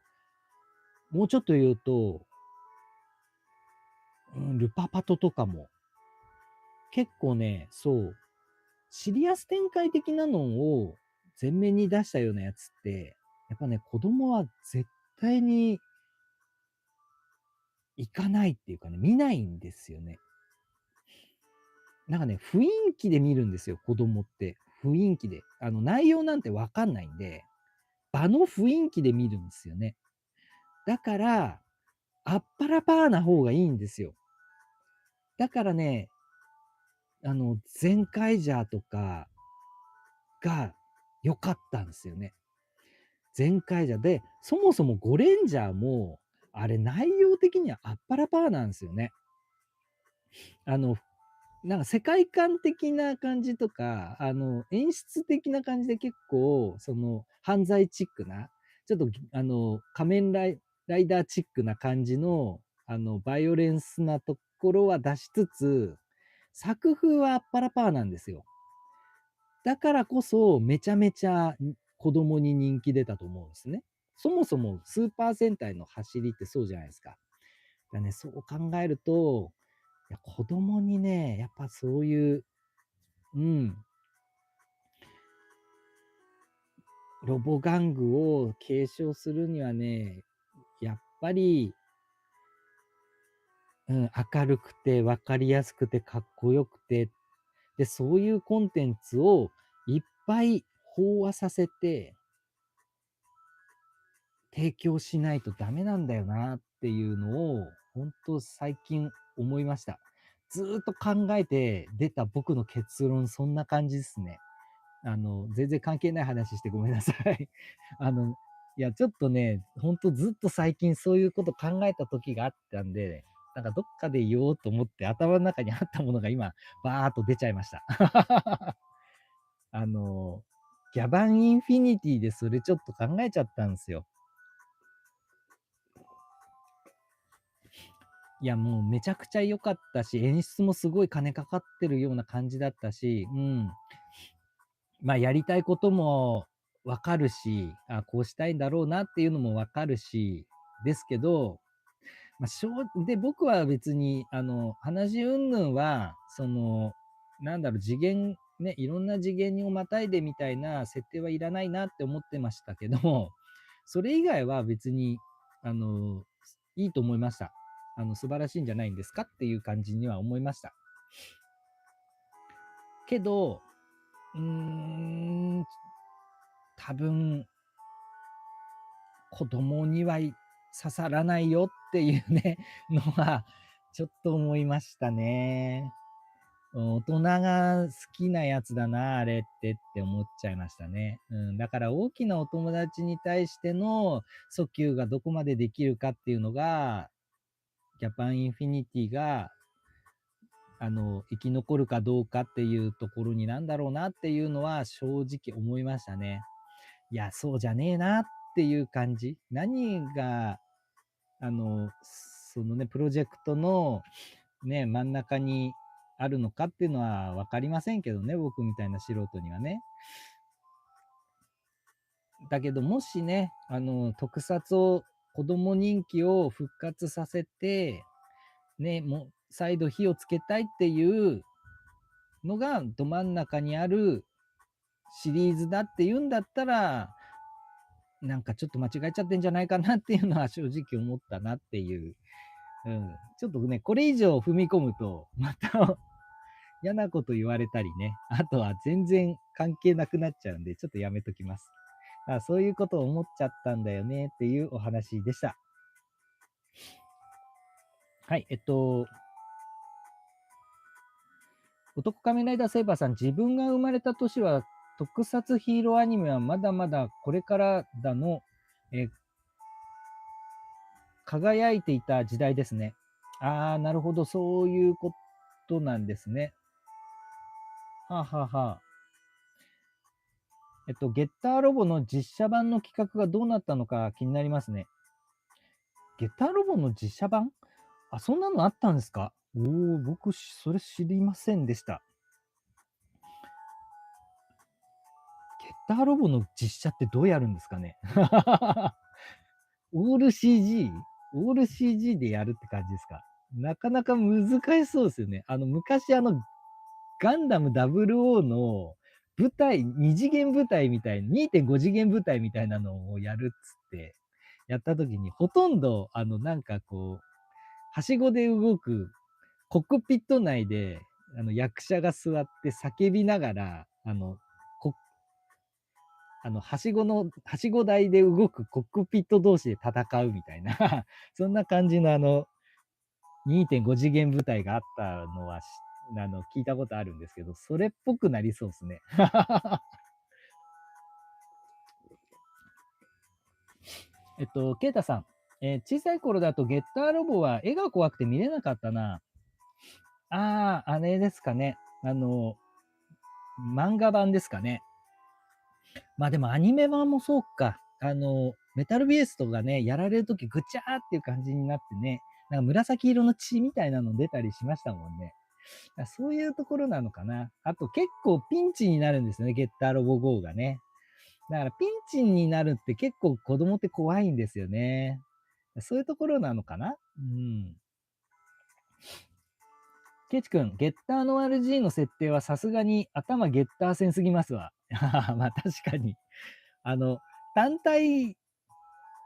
もうちょっと言うと、ルパパトとかも、結構ね、そう、シリアス展開的なのを前面に出したようなやつって、やっぱね、子供は絶対に行かないっていうかね、見ないんですよね。なんかね、雰囲気で見るんですよ、子供って。雰囲気で。内容なんてわかんないんで、場の雰囲気で見るんですよね。だから、あっぱらぱーな方がいいんですよ。だからね、ゼンカイジャーとかが良かったんですよね。全開じゃ。で、そもそもゴレンジャーも、あれ内容的にはあっぱらパーなんですよね。あの、なんか世界観的な感じとか、演出的な感じで結構、犯罪チックな、ちょっと、仮面ライダーチックな感じの、バイオレンスなところは出しつつ、作風はあっぱらパーなんですよ。だからこそ、めちゃめちゃ子供に人気出たと思うんですね。そもそもスーパー戦隊の走りってそうじゃないですか。だね、そう考えると、いや子供にね、やっぱそういう、うん、ロボ玩具を継承するにはね、やっぱり、明るくて分かりやすくてかっこよくて、で、そういうコンテンツをいっぱい飽和させて提供しないとダメなんだよなっていうのを、本当最近思いました。ずーっと考えて出た僕の結論、そんな感じですね。全然関係ない話してごめんなさい。あの、いや、ちょっとね、ほんとずっと最近そういうこと考えた時があったんで、なんかどっかで言おうと思って頭の中にあったものが今、バーっと出ちゃいました。あの、ギャバンインフィニティでそれちょっと考えちゃったんですよ。いや、もうめちゃくちゃ良かったし、演出もすごい金かかってるような感じだったし、うん。まあ、やりたいこともわかるし、あ、こうしたいんだろうなっていうのもわかるし、ですけど、まあ、で、僕は別に、話云々は、なんだろう、次元、ね、いろんな次元をまたいでみたいな設定はいらないなって思ってましたけど、それ以外は別に、あの、いいと思いました。素晴らしいんじゃないんですかっていう感じには思いました。けど、うーん、多分、子供には刺さらないよっていうね、のは、ちょっと思いましたね。大人が好きなやつだな、あれって思っちゃいましたね。だから大きなお友達に対しての訴求がどこまでできるかっていうのが、ジャパンインフィニティが、生き残るかどうかっていうところになんだろうなっていうのは正直思いましたね。いや、そうじゃねえなっていう感じ。何が、そのね、プロジェクトのね、真ん中にあるのかっていうのは分かりませんけどね、僕みたいな素人にはね。だけど、もしね、特撮を、子供人気を復活させて、ね、もう再度火をつけたいっていうのがど真ん中にあるシリーズだっていうんだったら、なんかちょっと間違えちゃってんじゃないかなっていうのは正直思ったなっていう。ちょっとね、これ以上踏み込むと、また嫌なこと言われたりね、あとは全然関係なくなっちゃうんで、ちょっとやめときます。そういうことを思っちゃったんだよねっていうお話でした。はい、男仮面ライダーセイバーさん、自分が生まれた年は特撮ヒーローアニメはまだまだこれからだの、輝いていた時代ですね。なるほど、そういうことなんですね。はあ、はあはあ、ゲッターロボの実写版の企画がどうなったのか気になりますね。ゲッターロボの実写版、そんなのあったんですか？僕、それ知りませんでした。ゲッターロボの実写ってどうやるんですかね？オール CG？ オール CG でやるって感じですか？なかなか難しそうですよね。昔ガンダム00の舞台、二次元舞台みたい、2.5次元舞台みたいなのをやるっつって、やった時に、ほとんど、なんかこう、はしごで動く、コックピット内で、役者が座って叫びながら、こはしご台で動くコックピット同士で戦うみたいなそんな感じの2.5次元舞台があったのは聞いたことあるんですけど、それっぽくなりそうですね。ケイタさん、小さい頃だとゲッターロボは絵が怖くて見れなかったな。あれですかね。漫画版ですかね。まあでもアニメ版もそうか。メタルビーストがね、やられるときぐちゃーっていう感じになってね、なんか紫色の血みたいなの出たりしましたもんね。そういうところなのかな。あと結構ピンチになるんですよね、ゲッターロボ GO がね。だからピンチになるって結構子供って怖いんですよね。そういうところなのかな。うん。ケイチ君、ゲッターの RG の設定はさすがに頭ゲッター線すぎますわ。まあ確かに。あの、単体、ゲ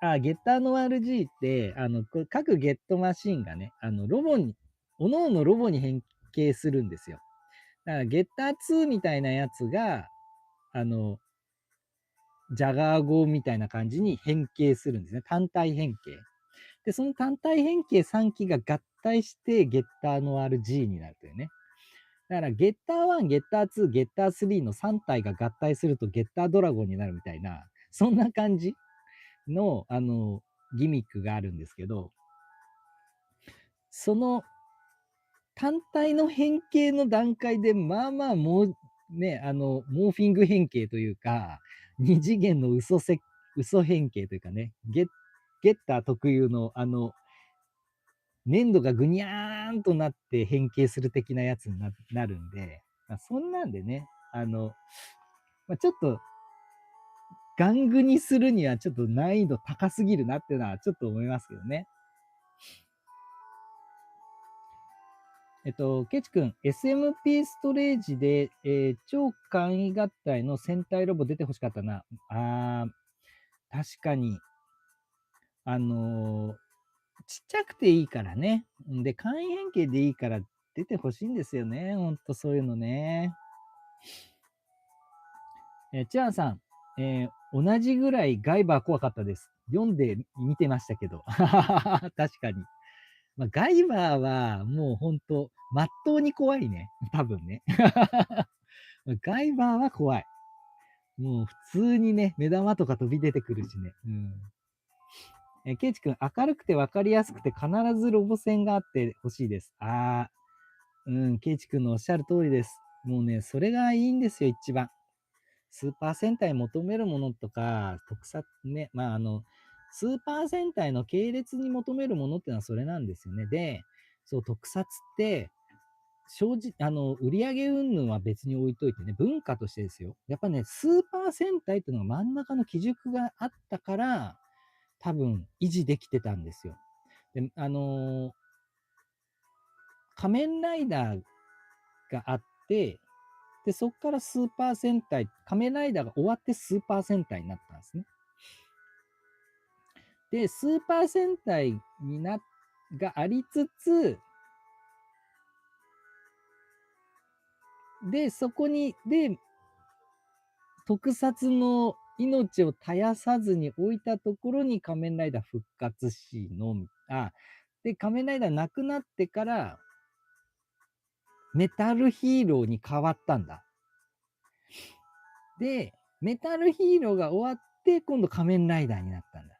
ッターの RG って、これ各ゲットマシンがね、ロボに、各々ロボに変形するんですよ。だからゲッター2みたいなやつが、あの、ジャガー号みたいな感じに変形するんですね。単体変形。で、その単体変形3機が合体してゲッターの RG になるというね。だからゲッター1、ゲッター2、ゲッター3の3体が合体するとゲッタードラゴンになるみたいな、そんな感じの、ギミックがあるんですけど、その単体の変形の段階で、まあまあもうね、モーフィング変形というか、二次元の嘘変形というかね、ゲッター特有の粘土がぐにゃーんとなって変形する的なやつになるんで、まあ、そんなんでね、まあ、ちょっと、玩具にするにはちょっと難易度高すぎるなっていうのはちょっと思いますけどね。ケチ君、SMP ストレージで、超簡易合体の戦隊ロボ出てほしかったな。確かに。ちっちゃくていいからね。で、簡易変形でいいから出てほしいんですよね。ほんとそういうのね。チアンさん、同じぐらいガイバー怖かったです。読んで見てましたけど。確かに。まあ、ガイバーはもうほんと、まっとうに怖いね。多分ね。ガイバーは怖い。もう普通にね、目玉とか飛び出てくるしね。うん。ケイチ君、明るくて分かりやすくて必ずロボ戦があってほしいです。ケイチ君のおっしゃる通りです。もうね、それがいいんですよ、一番。スーパー戦隊求めるものとか、特撮ね、スーパー戦隊の系列に求めるものっていうのはそれなんですよね。で、そう、特撮って、正直、売上云々は別に置いといてね、文化としてですよ。やっぱね、スーパー戦隊っていうのが真ん中の基軸があったから、多分維持できてたんですよ。で、仮面ライダーがあって、で、そこからスーパー戦隊、仮面ライダーが終わってスーパー戦隊になったんですね。で、スーパー戦隊がありつつ、で、そこに、で、特撮の命を絶やさずに置いたところに仮面ライダー復活しの、で、仮面ライダーなくなってから、メタルヒーローに変わったんだ。で、メタルヒーローが終わって、今度仮面ライダーになったんだ。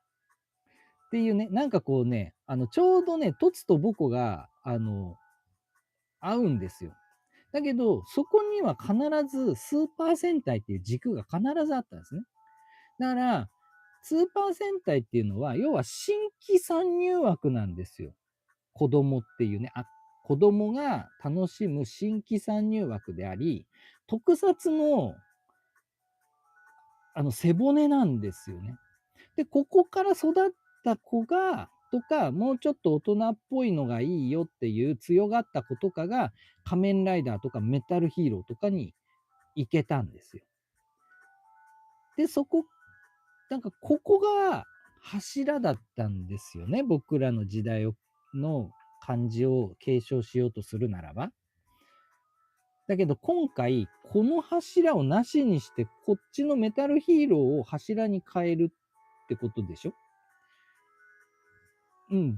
っていうね、なんかこうね、ちょうどね、トツとボコが、合うんですよ。だけど、そこには必ずスーパー戦隊っていう軸が必ずあったんですね。だから、スーパー戦隊っていうのは、要は新規参入枠なんですよ。子供っていうね、子供が楽しむ新規参入枠であり、特撮の、背骨なんですよね。で、ここから育った子が、とか、もうちょっと大人っぽいのがいいよっていう強がった子とかが、仮面ライダーとかメタルヒーローとかに行けたんですよ。で、なんかここが柱だったんですよね。僕らの時代の感じを継承しようとするならば。だけど今回、この柱をなしにして、こっちのメタルヒーローを柱に変えるってことでしょ。うん、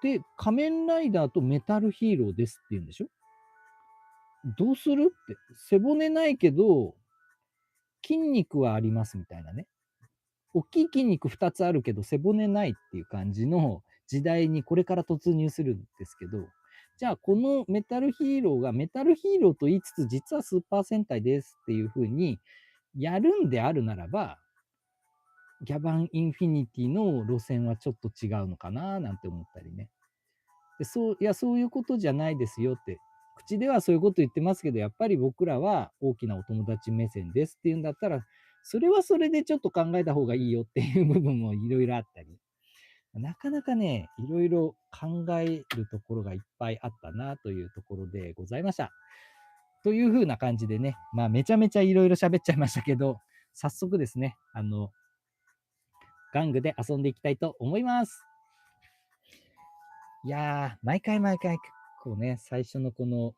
で、仮面ライダーとメタルヒーローですって言うんでしょ。どうするって。背骨ないけど、筋肉はありますみたいなね。大きい筋肉2つあるけど背骨ないっていう感じの時代にこれから突入するんですけど、じゃあこのメタルヒーローがメタルヒーローと言いつつ実はスーパー戦隊ですっていう風にやるんであるならば、ギャバンインフィニティの路線はちょっと違うのかななんて思ったりね。そういうことじゃないですよって。口ではそういうこと言ってますけど、やっぱり僕らは大きなお友達目線ですっていうんだったら、それはそれでちょっと考えた方がいいよっていう部分もいろいろあったり、なかなかね、いろいろ考えるところがいっぱいあったなというところでございました。という風な感じでね、まあめちゃめちゃいろいろ喋っちゃいましたけど、早速ですね、玩具で遊んでいきたいと思います。いやー、毎回結構ね、最初のこの、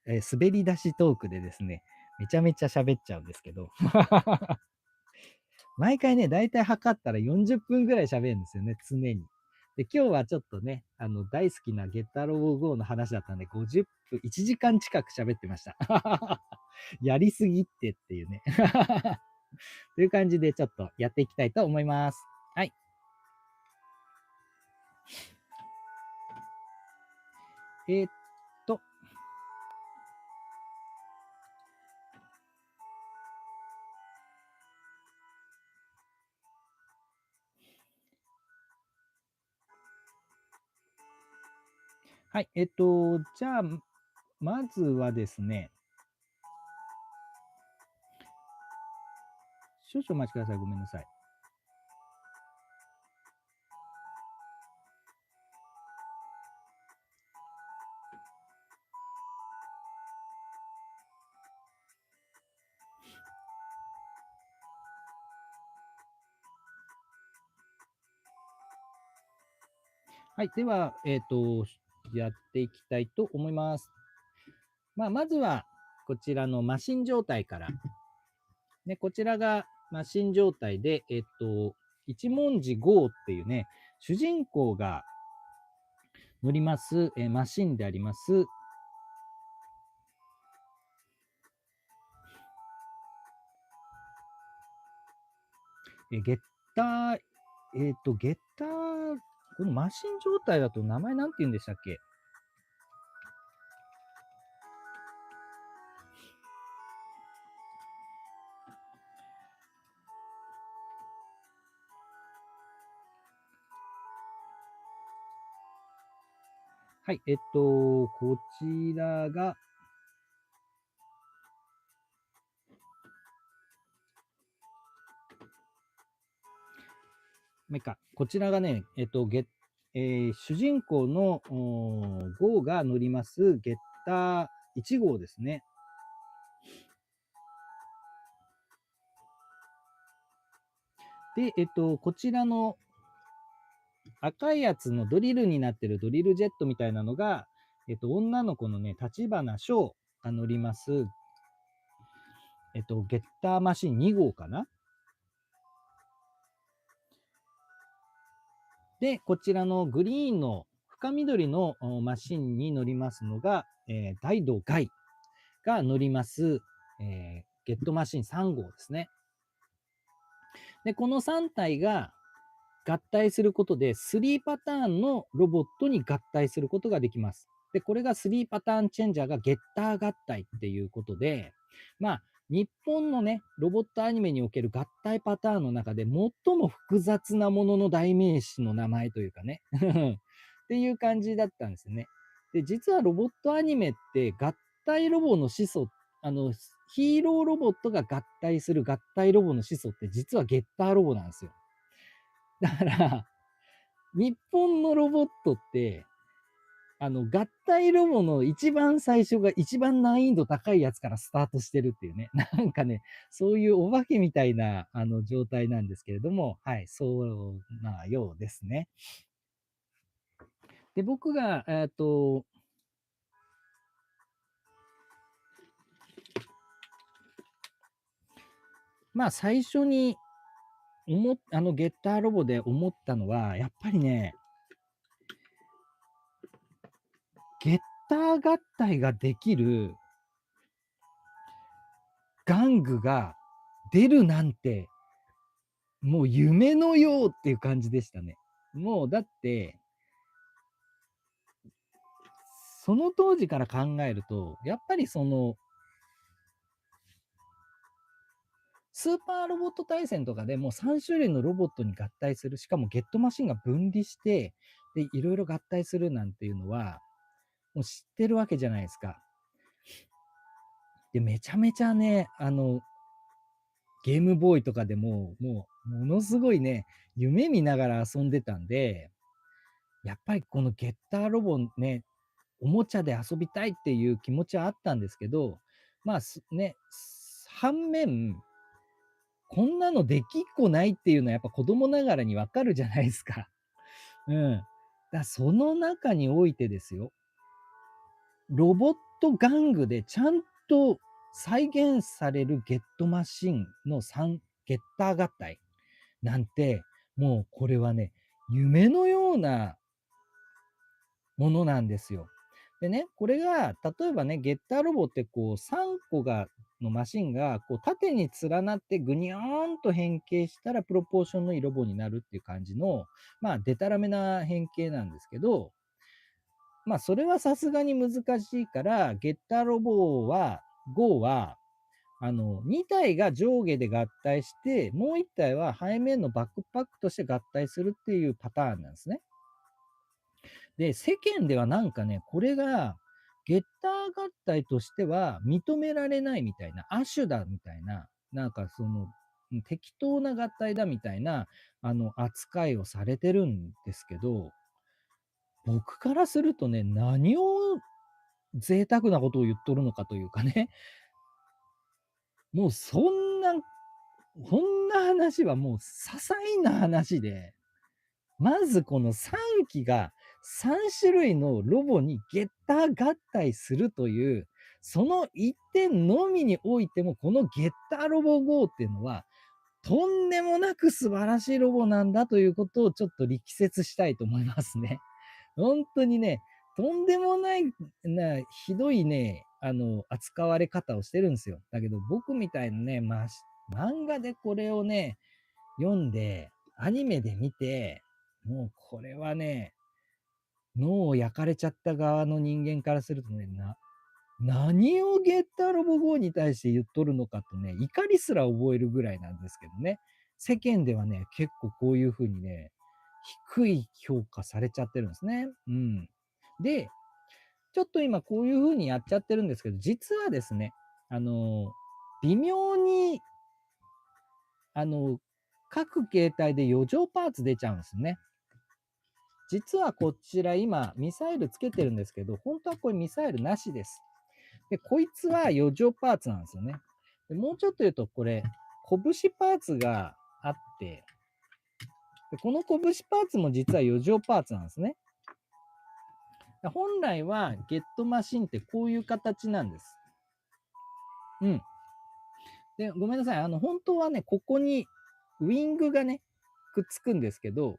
滑り出しトークでですね、めちゃめちゃ喋っちゃうんですけど、毎回ね、だいたい測ったら40分ぐらい喋るんですよね、常に。で、今日はちょっとね、大好きなゲッタロボ GO の話だったんで、50分、1時間近く喋ってました。やりすぎってっていうね。という感じでちょっとやっていきたいと思います。はい。えーっと、はい。じゃあ、まずはですね、少々お待ちください。ごめんなさい。はい。では、やっていきたいと思います。まずは、こちらのマシン状態から。ね、こちらがマシン状態で、一文字 GO っていうね、主人公が乗ります、マシンであります。ゲッター、ゲッター、このマシン状態だと名前なんて言うんでしたっけ？はい、こちらが、こちらがね、主人公のGO が乗りますゲッター1号ですね。で、こちらの赤いやつのドリルになってるドリルジェットみたいなのが、女の子のね、立花翔が乗ります、ゲッターマシン2号かな。で、こちらのグリーンの深緑のマシンに乗りますのが、大道ガイが乗ります、ゲットマシン3号ですね。で、この3体が合体することで3パターンのロボットに合体することができます。で、これが3パターンチェンジャーがゲッター合体っていうことで、まあ、日本のね、ロボットアニメにおける合体パターンの中で最も複雑なものの代名詞の名前というかねっていう感じだったんですよね。で、実はロボットアニメって合体ロボの始祖、ヒーローロボットが合体する合体ロボの始祖って実はゲッターロボなんですよ。だから、日本のロボットって、合体ロボの一番最初が一番難易度高いやつからスタートしてるっていうね、なんかね、そういうお化けみたいな、状態なんですけれども、はい、そうなようですね。で、僕が、まあ、最初にゲッターロボで思ったのは、やっぱりね、ゲッター合体ができる玩具が出るなんて、もう夢のようっていう感じでしたね。もうだって、その当時から考えると、やっぱりその、スーパーロボット対戦とかでもう3種類のロボットに合体する、しかもゲットマシンが分離して、で、いろいろ合体するなんていうのは、もう知ってるわけじゃないですか。で、めちゃめちゃね、ゲームボーイとかでも、もう、ものすごいね、夢見ながら遊んでたんで、やっぱりこのゲッターロボね、おもちゃで遊びたいっていう気持ちはあったんですけど、まあ、ね、反面、こんなのできっこないっていうのはやっぱ子供ながらにわかるじゃないですか。うん。その中においてですよ、ロボット玩具でちゃんと再現されるゲットマシンのゲッター合体なんて、もうこれはね、夢のようなものなんですよ。でね、これが例えばね、ゲッターロボってこう3個のマシンがこう縦に連なってぐにゃーんと変形したらプロポーションのいいロボになるっていう感じの、まあ、でたらめな変形なんですけど、まあ、それはさすがに難しいから、ゲッターロボGO は、2体が上下で合体して、もう1体は背面のバックパックとして合体するっていうパターンなんですね。で、世間ではなんかね、これが、ゲッター合体としては認められないみたいな、亜種だみたいな、なんか適当な合体だみたいな、扱いをされてるんですけど、僕からするとね、何を贅沢なことを言っとるのかというかね、もうこんな話はもう些細な話で、まずこの3機が3種類のロボにゲッター合体するという、その一点のみにおいても、このゲッターロボ GO っていうのは、とんでもなく素晴らしいロボなんだということをちょっと力説したいと思いますね。本当にね、とんでもないひどいね、扱われ方をしてるんですよ。だけど僕みたいなね、漫画でこれをね、読んで、アニメで見て、もうこれはね、脳を焼かれちゃった側の人間からするとね、何をゲッターロボ GO に対して言っとるのかとね、怒りすら覚えるぐらいなんですけどね。世間ではね、結構こういう風にね、低い評価されちゃってるんですね。うん。で、ちょっと今こういう風にやっちゃってるんですけど、実はですね、微妙に、各形態で余剰パーツ出ちゃうんですね。実はこちら今、ミサイルつけてるんですけど、本当はこれミサイルなしです。で、こいつは余剰パーツなんですよね。でもうちょっと言うと、これ、拳パーツがあって、でこの拳パーツも実は余剰パーツなんですね。本来はゲットマシンってこういう形なんです。うん。で、ごめんなさい。本当はね、ここにウィングがね、くっつくんですけど、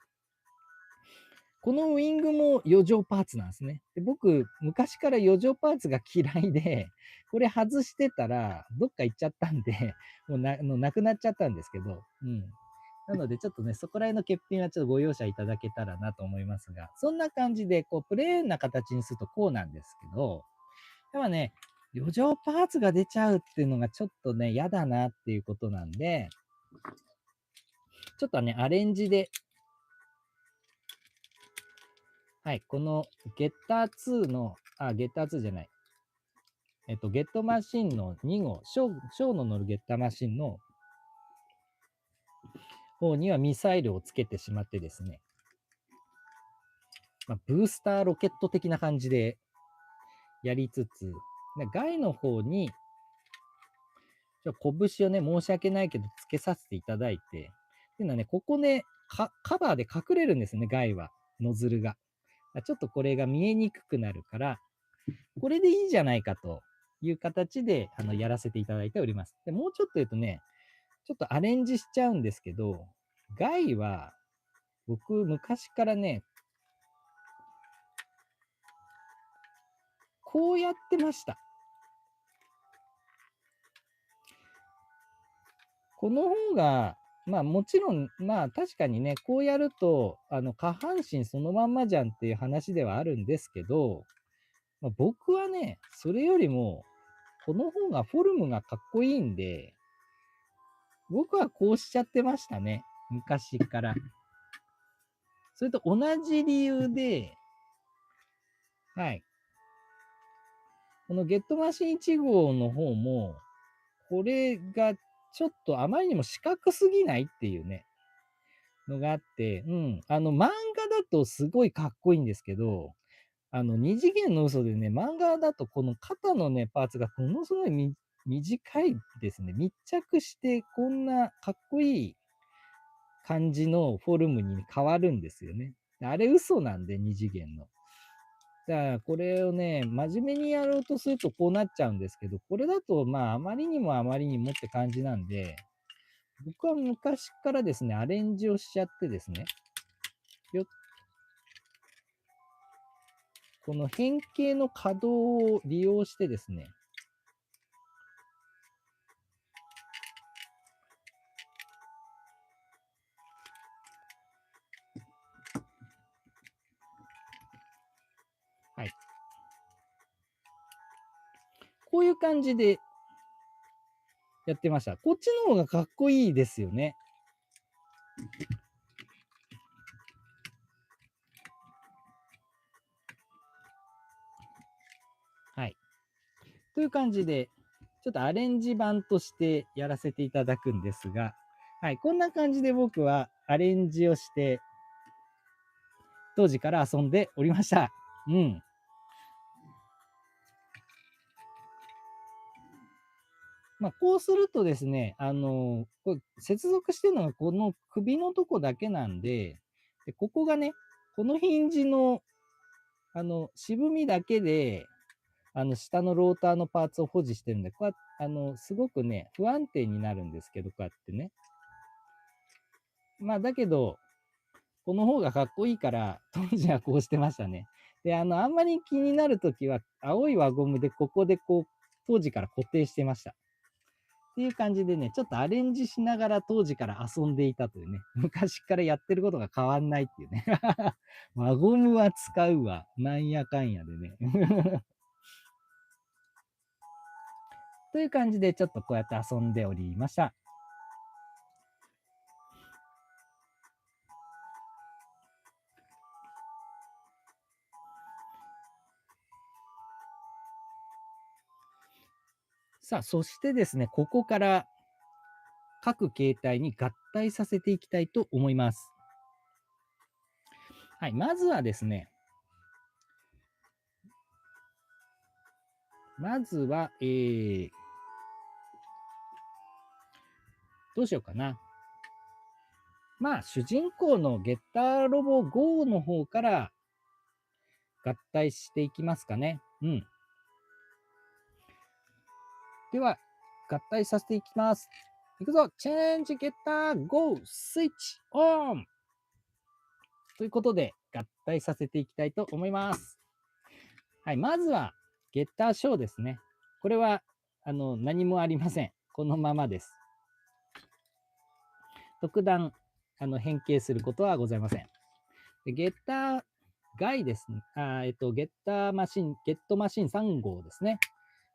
このウィングも余剰パーツなんですね。で僕、昔から余剰パーツが嫌いで、これ外してたら、どっか行っちゃったんで、もうなくなっちゃったんですけど、うん。なので、ちょっとね、そこら辺の欠品はちょっとご容赦いただけたらなと思いますが、そんな感じで、こう、プレーンな形にするとこうなんですけど、でもね、余剰パーツが出ちゃうっていうのがちょっとね、嫌だなっていうことなんで、ちょっとね、アレンジで、はい、このゲッター2の、ゲッター2じゃない、ゲットマシンの2号、ショーの乗るゲッターマシンの方にはミサイルをつけてしまってですね、ブースターロケット的な感じでやりつつ、外の方に、拳をね、申し訳ないけど、つけさせていただいて、っていうのはね、ここね、カバーで隠れるんですね、外は。ノズルが。ちょっとこれが見えにくくなるから、これでいいじゃないかという形で、やらせていただいております。で、もうちょっと言うとね、ちょっとアレンジしちゃうんですけど、外は、僕、昔からね、こうやってました。この方が、もちろん、確かにね、こうやると、下半身そのまんまじゃんっていう話ではあるんですけど、僕はね、それよりも、この方がフォルムがかっこいいんで、僕はこうしちゃってましたね。昔から。それと同じ理由で、はい。このゲットマシン1号の方も、これがちょっとあまりにも四角すぎないっていうね、のがあって、漫画だとすごいかっこいいんですけど、二次元の嘘でね、漫画だとこの肩のね、パーツがものすごい短いですね。密着して、こんなかっこいい感じのフォルムに変わるんですよね。あれ嘘なんで、二次元の。だからこれをね、真面目にやろうとするとこうなっちゃうんですけど、これだとまあ、あまりにもあまりにもって感じなんで、僕は昔からですね、アレンジをしちゃってですね、よこの変形の可動を利用してですね、はい。こういう感じでやってました。こっちの方がかっこいいですよね。はい。という感じで、ちょっとアレンジ版としてやらせていただくんですが、はい。こんな感じで僕はアレンジをして、当時から遊んでおりました。うん。まあ、こうするとですね、これ接続してるのがこの首のとこだけなんで、ここがね、このヒンジの、渋みだけで、下のローターのパーツを保持してるんで、こうやってすごくね、不安定になるんですけど、こうやってね。まあ、だけど、この方がかっこいいから、当時はこうしてましたね。で、あんまり気になるときは、青い輪ゴムでここでこう、当時から固定してました。っていう感じでね、ちょっとアレンジしながら当時から遊んでいたというね、昔からやってることが変わんないっていうね。輪ゴムは使うわ。なんやかんやでね。という感じで、ちょっとこうやって遊んでおりました。さあ、そしてですね、ここから各形態に合体させていきたいと思います。はい、まずはですね、どうしようかな。まあ、主人公のゲッターロボ GO の方から合体していきますかね。うん。では、合体させていきます。いくぞチェンジゲッター GO! スイッチオンということで、合体させていきたいと思います。はい、まずは、ゲッターショーですね。これは、何もありません。このままです。特段、変形することはございません。でゲッター外ですね。ゲットマシン3号ですね。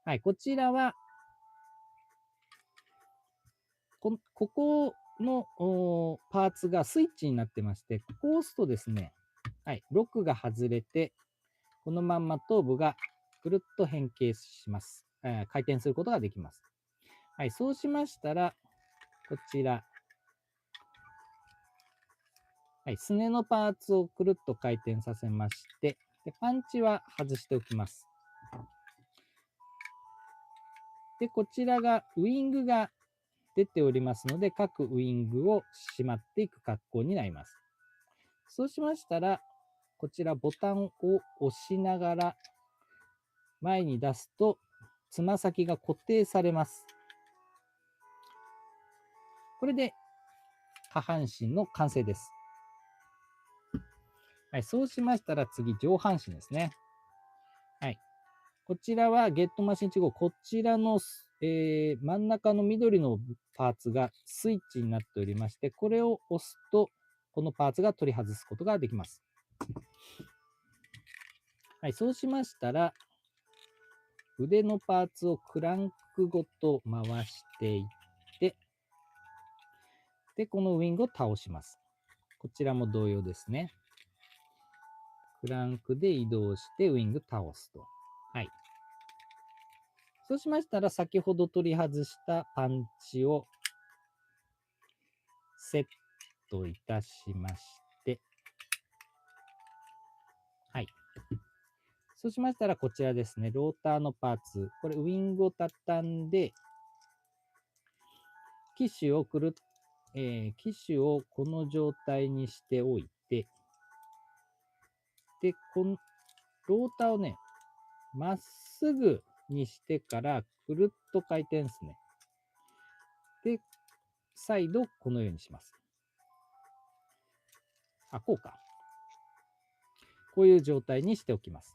はい、こちらは、ここのパーツがスイッチになってまして、ここを押すとですね、はい、ロックが外れて、このまんま頭部がぐるっと変形します。回転することができます。はい、そうしましたら、こちら、はい、すねのパーツをくるっと回転させまして、でパンチは外しておきます。で、こちらがウイングが出ておりますので、各ウイングをしまっていく格好になります。そうしましたら、こちらボタンを押しながら前に出すと、つま先が固定されます。これで下半身の完成です。はい、そうしましたら次、上半身ですね。はい。こちらはゲットマシン1号、こちらの、真ん中の緑のパーツがスイッチになっておりまして、これを押すと、このパーツが取り外すことができます。はい、そうしましたら、腕のパーツをクランクごと回していって、で、このウィングを倒します。こちらも同様ですね。クランクで移動してウィング倒すと。はい。そうしましたら、先ほど取り外したパンチをセットいたしまして、はい。そうしましたら、こちらですね、ローターのパーツ。これ、ウィングを畳んで、機種を機種をこの状態にしておいて、で、ローターをね、まっすぐにしてから、くるっと回転ですね。で、再度、このようにします。あ、こうか。こういう状態にしておきます。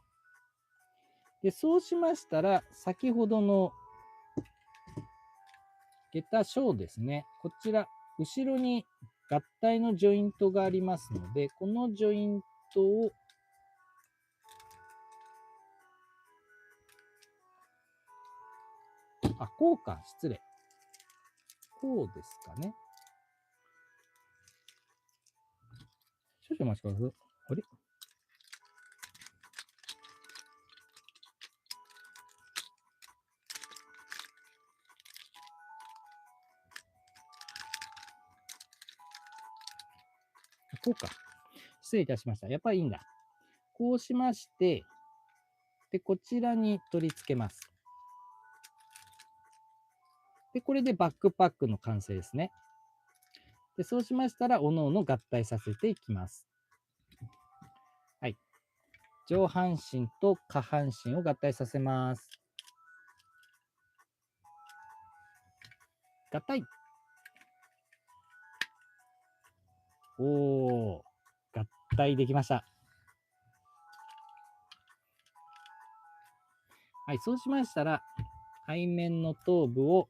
で、そうしましたら、先ほどの下駄小ですね。こちら、後ろに合体のジョイントがありますので、このジョイントをこうか、失礼。こうですかね。少々お待ちください。あれこうか。失礼いたしました。やっぱりいいんだ。こうしまして、で、こちらに取り付けます。で、これでバックパックの完成ですね。で、そうしましたら、おのおの合体させていきます。はい。上半身と下半身を合体させます。合体。おー、合体できました。はい、そうしましたら、背面の頭部を、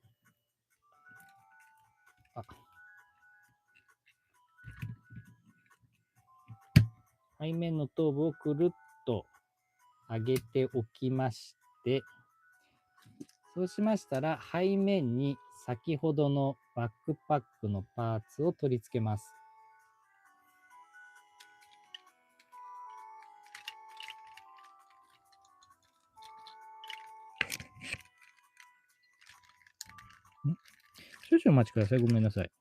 背面の頭部をくるっと上げておきまして、そうしましたら、背面に先ほどのバックパックのパーツを取り付けます。少々お待ちください。ごめんなさい。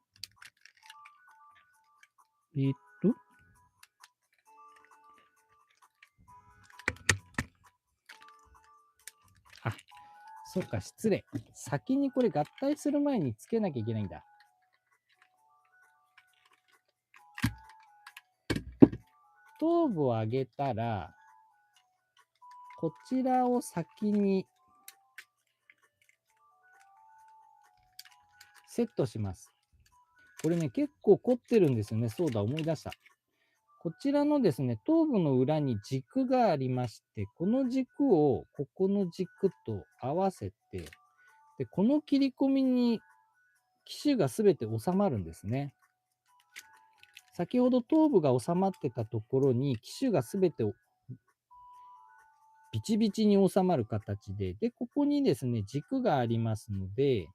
そうか、失礼。先にこれ合体する前につけなきゃいけないんだ。頭部を上げたら、こちらを先にセットします。これね、結構凝ってるんですよね。そうだ、思い出した。こちらのですね、頭部の裏に軸がありまして、この軸をここの軸と合わせて、で、この切り込みに機種がすべて収まるんですね。先ほど頭部が収まってたところに機種がすべてビチビチに収まる形で、で、ここにですね、軸がありますので、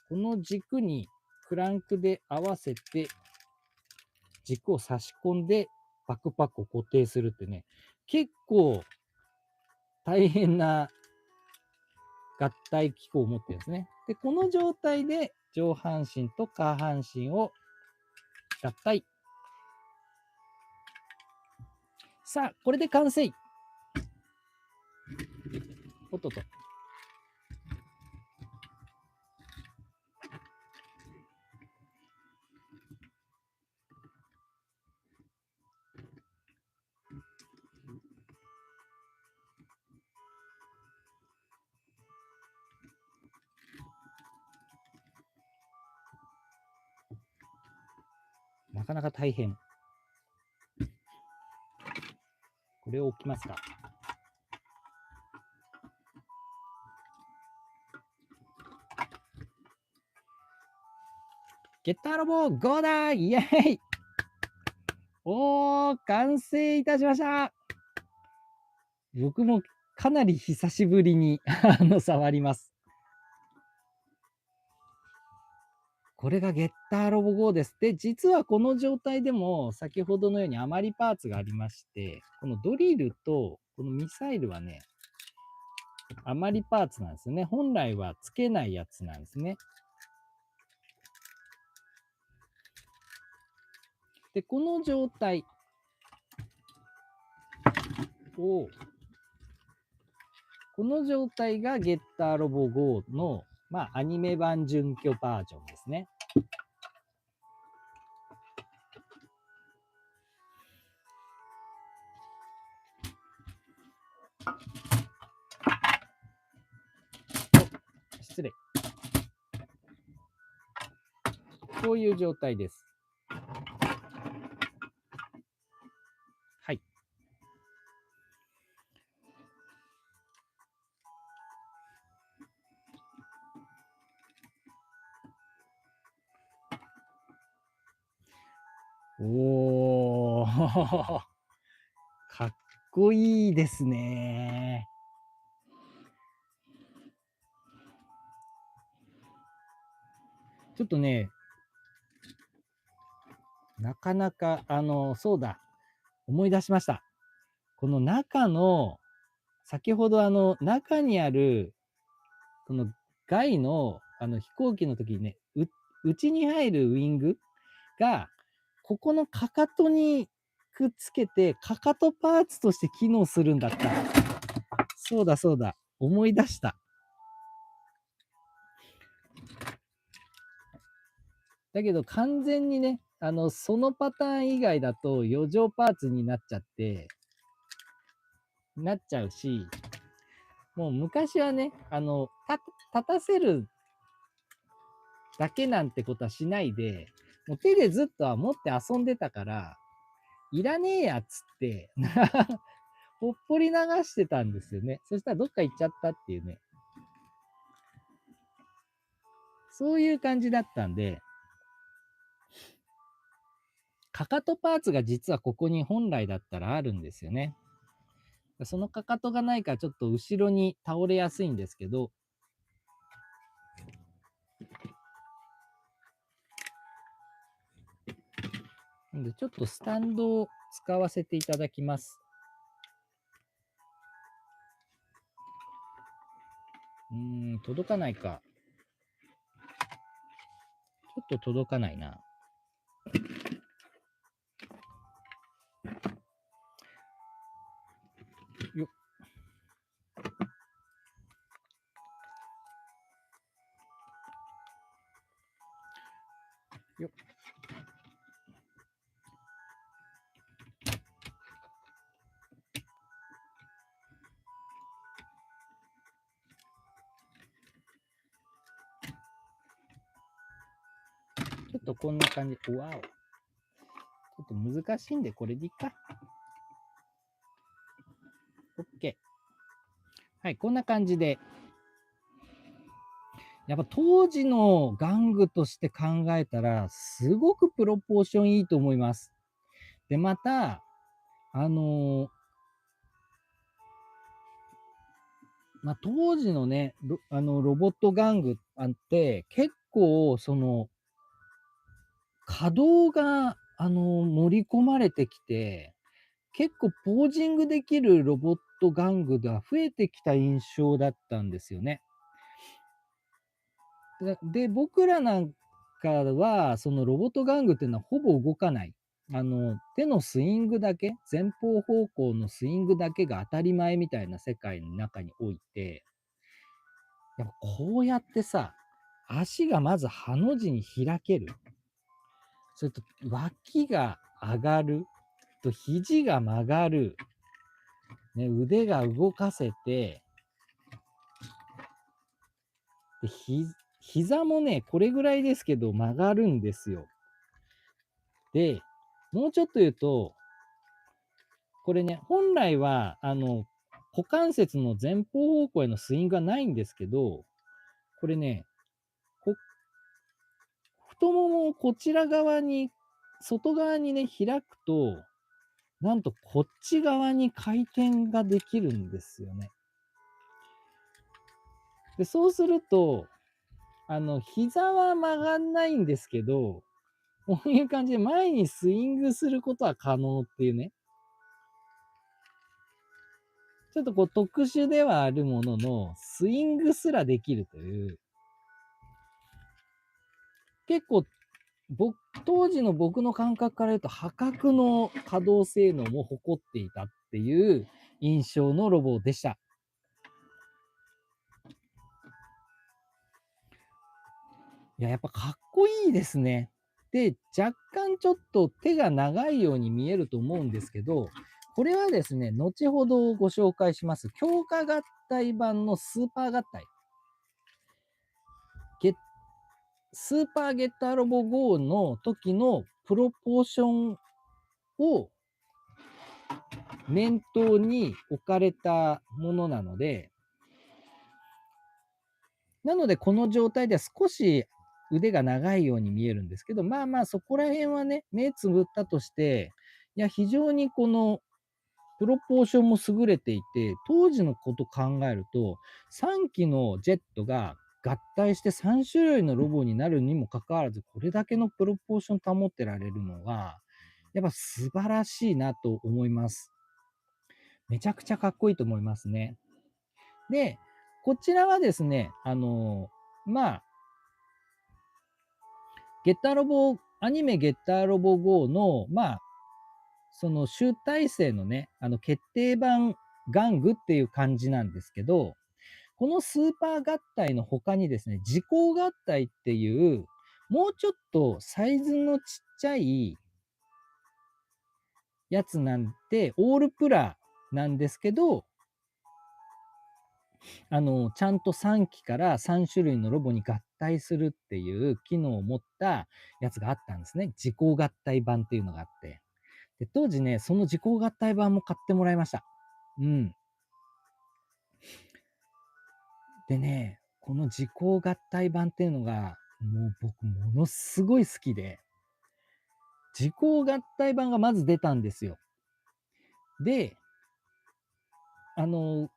この軸にクランクで合わせて、軸を差し込んでバックパックを固定するってね、結構大変な合体機構を持ってるんですね。で、この状態で上半身と下半身を合体。さあ、これで完成。おっとっと。なかなか大変。これを置きますか。ゲッターロボ5だイエーイおー、完成いたしました。僕もかなり久しぶりに触ります。これがゲッターロボ5です。で、実はこの状態でも先ほどのように余りパーツがありまして、このドリルとこのミサイルはね、余りパーツなんですよね。本来はつけないやつなんですね。で、この状態を、この状態がゲッターロボ GO の、アニメ版準拠バージョンですね。失礼。こういう状態です。はい。おー。かっこいいですね。ちょっとね、なかなか、そうだ、思い出しました。この中の、先ほど中にある、この外の、飛行機の時にね、内に入るウィングが、ここのかかとにくっつけて、かかとパーツとして機能するんだった。そうだそうだ。思い出した。だけど完全にね、そのパターン以外だと余剰パーツになっちゃって、なっちゃうし、もう昔はね、立たせるだけなんてことはしないで、もう手でずっとは持って遊んでたから、いらねえやっつって、ほっぽり流してたんですよね。そしたらどっか行っちゃったっていうね。そういう感じだったんで、かかとパーツが実はここに本来だったらあるんですよね。そのかかとがないからちょっと後ろに倒れやすいんですけど、なんでちょっとスタンドを使わせていただきます。届かないか。ちょっと届かないな。よっ。よっ。ちょっとこんな感じ。わお。ちょっと難しいんで、これでいいか。OK。はい、こんな感じで。やっぱ当時の玩具として考えたら、すごくプロポーションいいと思います。で、また、当時のね、ロボット玩具って、結構、稼働が、盛り込まれてきて、結構ポージングできるロボット玩具が増えてきた印象だったんですよね。で、僕らなんかは、そのロボット玩具っていうのはほぼ動かない。手のスイングだけ、前方方向のスイングだけが当たり前みたいな世界の中において、やっぱこうやってさ、足がまずハの字に開ける。それと脇が上がる。と肘が曲がる。ね、腕が動かせて、で膝もね、これぐらいですけど曲がるんですよ。で、もうちょっと言うと、これね、本来は、股関節の前方方向へのスイングがないんですけど、これね、太ももをこちら側に、外側にね、開くと、なんとこっち側に回転ができるんですよね。で、そうすると、膝は曲がんないんですけど、こういう感じで前にスイングすることは可能っていうね。ちょっとこう特殊ではあるものの、スイングすらできるという、結構、当時の僕の感覚から言うと破格の稼働性能も誇っていたっていう印象のロボでした。いや、やっぱかっこいいですね。で、若干ちょっと手が長いように見えると思うんですけど、これはですね、後ほどご紹介します。強化合体版のスーパー合体。スーパーゲッターロボ GO の時のプロポーションを念頭に置かれたものなので、この状態では少し腕が長いように見えるんですけど、まあまあそこら辺はね、目つぶったとして、いや、非常にこのプロポーションも優れていて、当時のこと考えると、3機のジェットが合体して3種類のロボになるにもかかわらず、これだけのプロポーション保ってられるのは、やっぱ素晴らしいなと思います。めちゃくちゃかっこいいと思いますね。で、こちらはですね、まあ、アニメゲッターロボ GO の、まあ、その集大成のね、決定版玩具っていう感じなんですけど、このスーパー合体の他にですね、時空合体っていう、もうちょっとサイズのちっちゃいやつなんで、オールプラなんですけど、ちゃんと3機から3種類のロボに合体するっていう機能を持ったやつがあったんですね。時空合体版っていうのがあって。で、当時ね、その時空合体版も買ってもらいました。うん。でね、この時空合体版っていうのが、もう僕ものすごい好きで、時空合体版がまず出たんですよ。で、あの、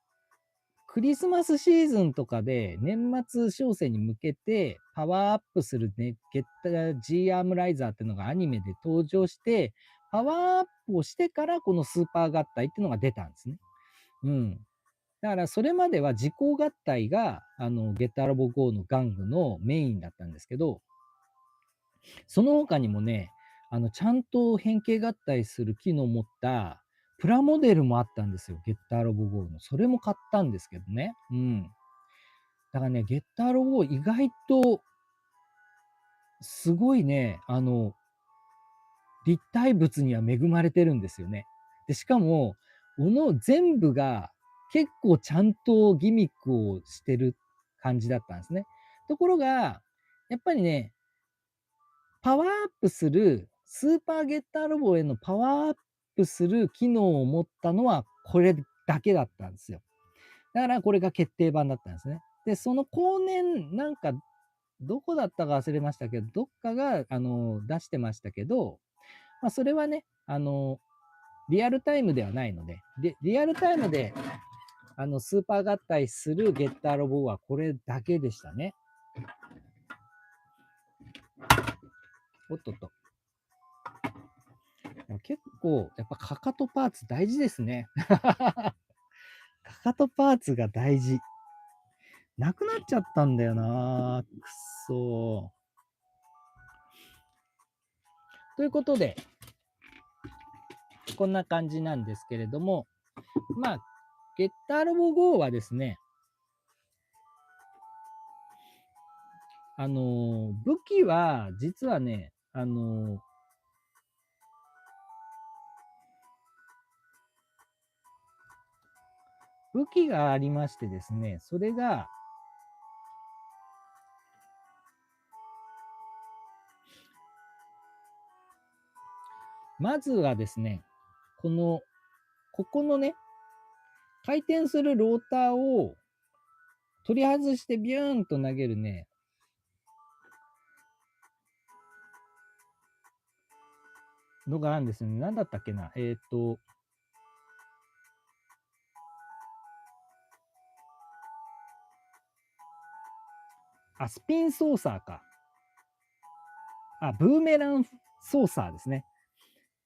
クリスマスシーズンとかで年末商戦に向けてパワーアップするね、ゲッター G アームライザーっていうのがアニメで登場して、パワーアップをしてからこのスーパー合体っていうのが出たんですね。うん。だからそれまでは時空合体が、ゲッターロボ GO の玩具のメインだったんですけど、その他にもね、ちゃんと変形合体する機能を持ったプラモデルもあったんですよ。ゲッターロボ GO の。それも買ったんですけどね。うん。だからね、ゲッターロボ意外とすごいね、立体物には恵まれてるんですよね。で、しかも、全部が結構ちゃんとギミックをしてる感じだったんですね。ところが、やっぱりね、パワーアップする、スーパーゲッターロボへのパワーアップする機能を持ったのはこれだけだったんですよ。だからこれが決定版だったんですね。で、その後年、なんか、どこだったか忘れましたけど、どっかが、出してましたけど、まあ、それはね、リアルタイムではないので、リアルタイムで、スーパー合体するゲッターロボはこれだけでしたね。おっとっと。結構、やっぱかかとパーツ大事ですね。かかとパーツが大事。なくなっちゃったんだよな。くっそー。ということで、こんな感じなんですけれども、まあ、ゲッターロボ GO はですね、武器は、実はね、武器がありましてですね、それが、まずはですね、ここのね、回転するローターを取り外してビューンと投げるね、のがあるんですよね。何だったっけな。スピン操作か。ブーメラン操作ですね。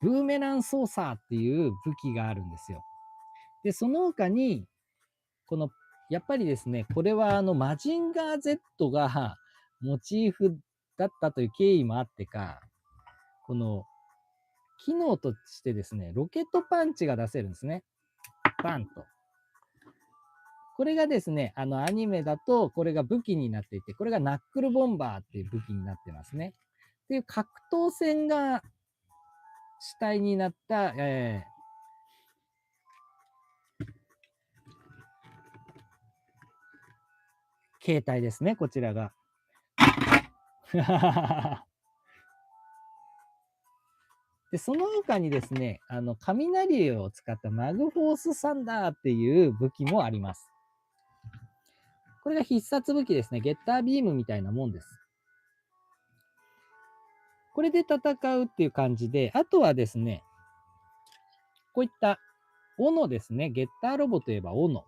ブーメラン操作っていう武器があるんですよ。で、その他に、やっぱりですね、これはマジンガー Z がモチーフだったという経緯もあってか、この機能としてですね、ロケットパンチが出せるんですね。パンと。これがですね、アニメだと、これが武器になっていて、これがナックルボンバーっていう武器になってますね。っていう格闘戦が主体になった、形態ですね、こちらが。で、その他にですね、雷を使ったマグフォースサンダーっていう武器もあります。これが必殺武器ですね。ゲッタービームみたいなもんです。これで戦うっていう感じで、あとはですね、こういった斧ですね。ゲッターロボといえば斧。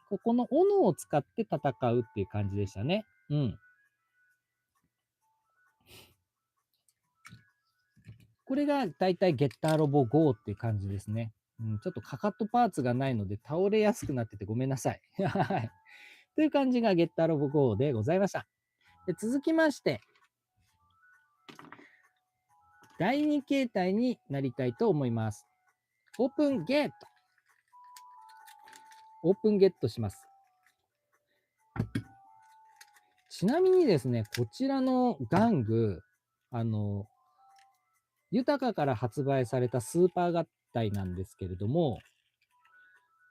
ここの斧を使って戦うっていう感じでしたね。うん。これがだいたいゲッターロボ GO っていう感じですね。うん、ちょっとかかとパーツがないので倒れやすくなっててごめんなさい。はい。という感じがゲッターロボ GO でございました。で、続きまして、第2形態になりたいと思います。オープンゲット。オープンゲットします。ちなみにですね、こちらの玩具、豊かから発売されたスーパー合体なんですけれども、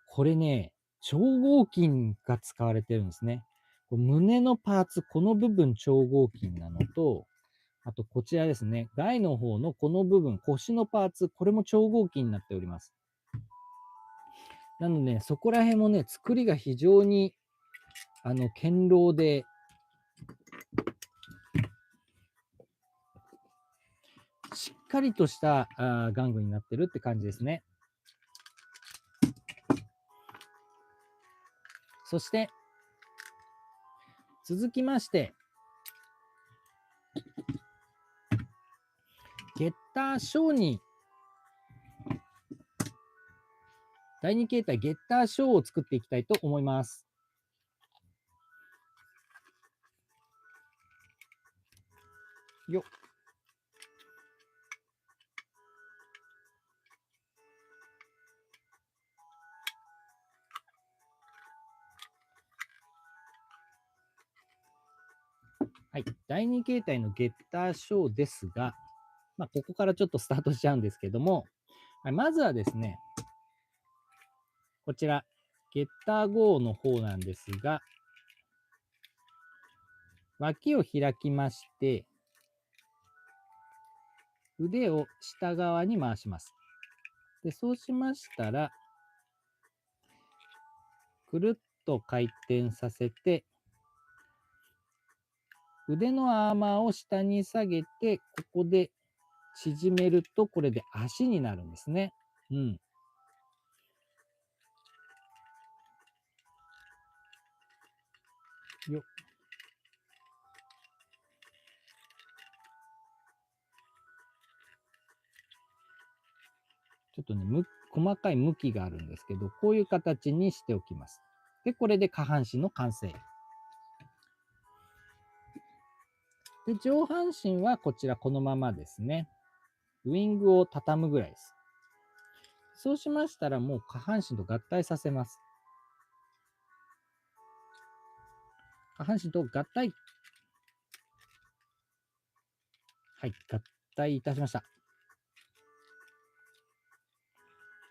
これね、超合金が使われてるんですね。胸のパーツ、この部分超合金なのと、あとこちらですね、台の方のこの部分、腰のパーツ、これも超合金になっております。なので、そこら辺もね、作りが非常に、堅牢で、しっかりとした玩具になってるって感じですね。そして、続きまして、ゲッターショーに、第2形態ゲッターショーを作っていきたいと思います。よっ。はい。第2形態のゲッターショーですが、ここからちょっとスタートしちゃうんですけども、まずはですね、こちら、ゲッター GO の方なんですが、脇を開きまして、腕を下側に回します。で、そうしましたら、くるっと回転させて、腕のアーマーを下に下げて、ここで縮めると、これで足になるんですね。うん。よちょっとね、細かい向きがあるんですけど、こういう形にしておきます。で、これで下半身の完成。で、上半身はこちらこのままですね。ウィングを畳むぐらいです。そうしましたらもう下半身と合体させます。下半身と合体。はい、合体いたしました。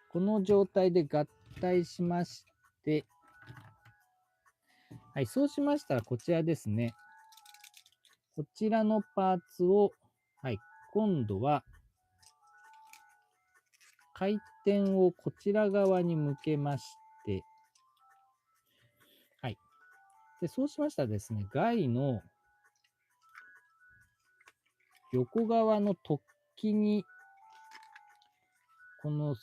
この状態で合体しまして、はい、そうしましたらこちらですね。こちらのパーツを、はい、今度は回転をこちら側に向けまして、はい。で、そうしましたらですね、外の横側の突起に、この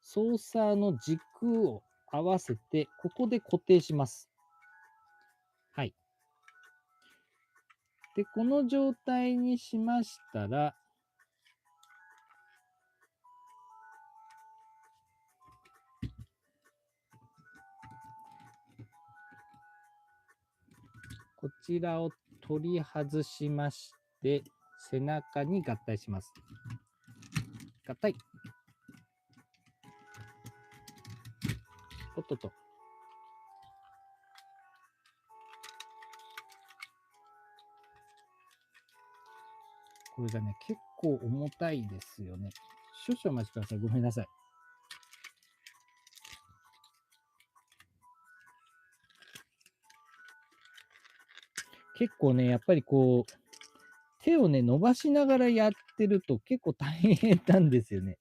操作の軸を合わせて、ここで固定します。はい。で、この状態にしましたら、こちらを取り外しまして、背中に合体します。合体。おっとっと。これがね、結構重たいですよね。少々お待ちください。ごめんなさい。結構ね、やっぱりこう、手をね、伸ばしながらやってると結構大変なんですよね。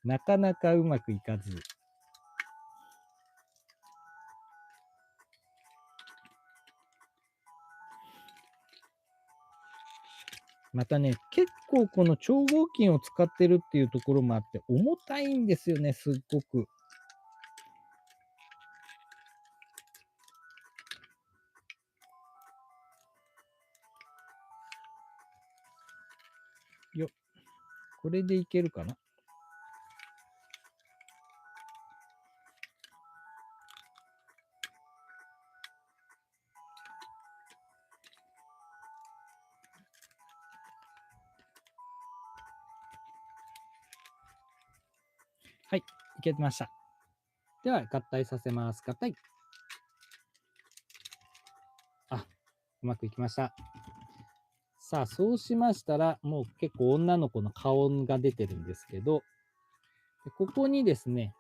なかなかうまくいかず。またね、結構この超合金を使ってるっていうところもあって、重たいんですよね、すっごく。よっ、これでいけるかな。はい、いけました。では、合体させます。合体。あ、うまくいきました。さあ、そうしましたら、もう結構女の子の顔が出てるんですけど、ここにですね、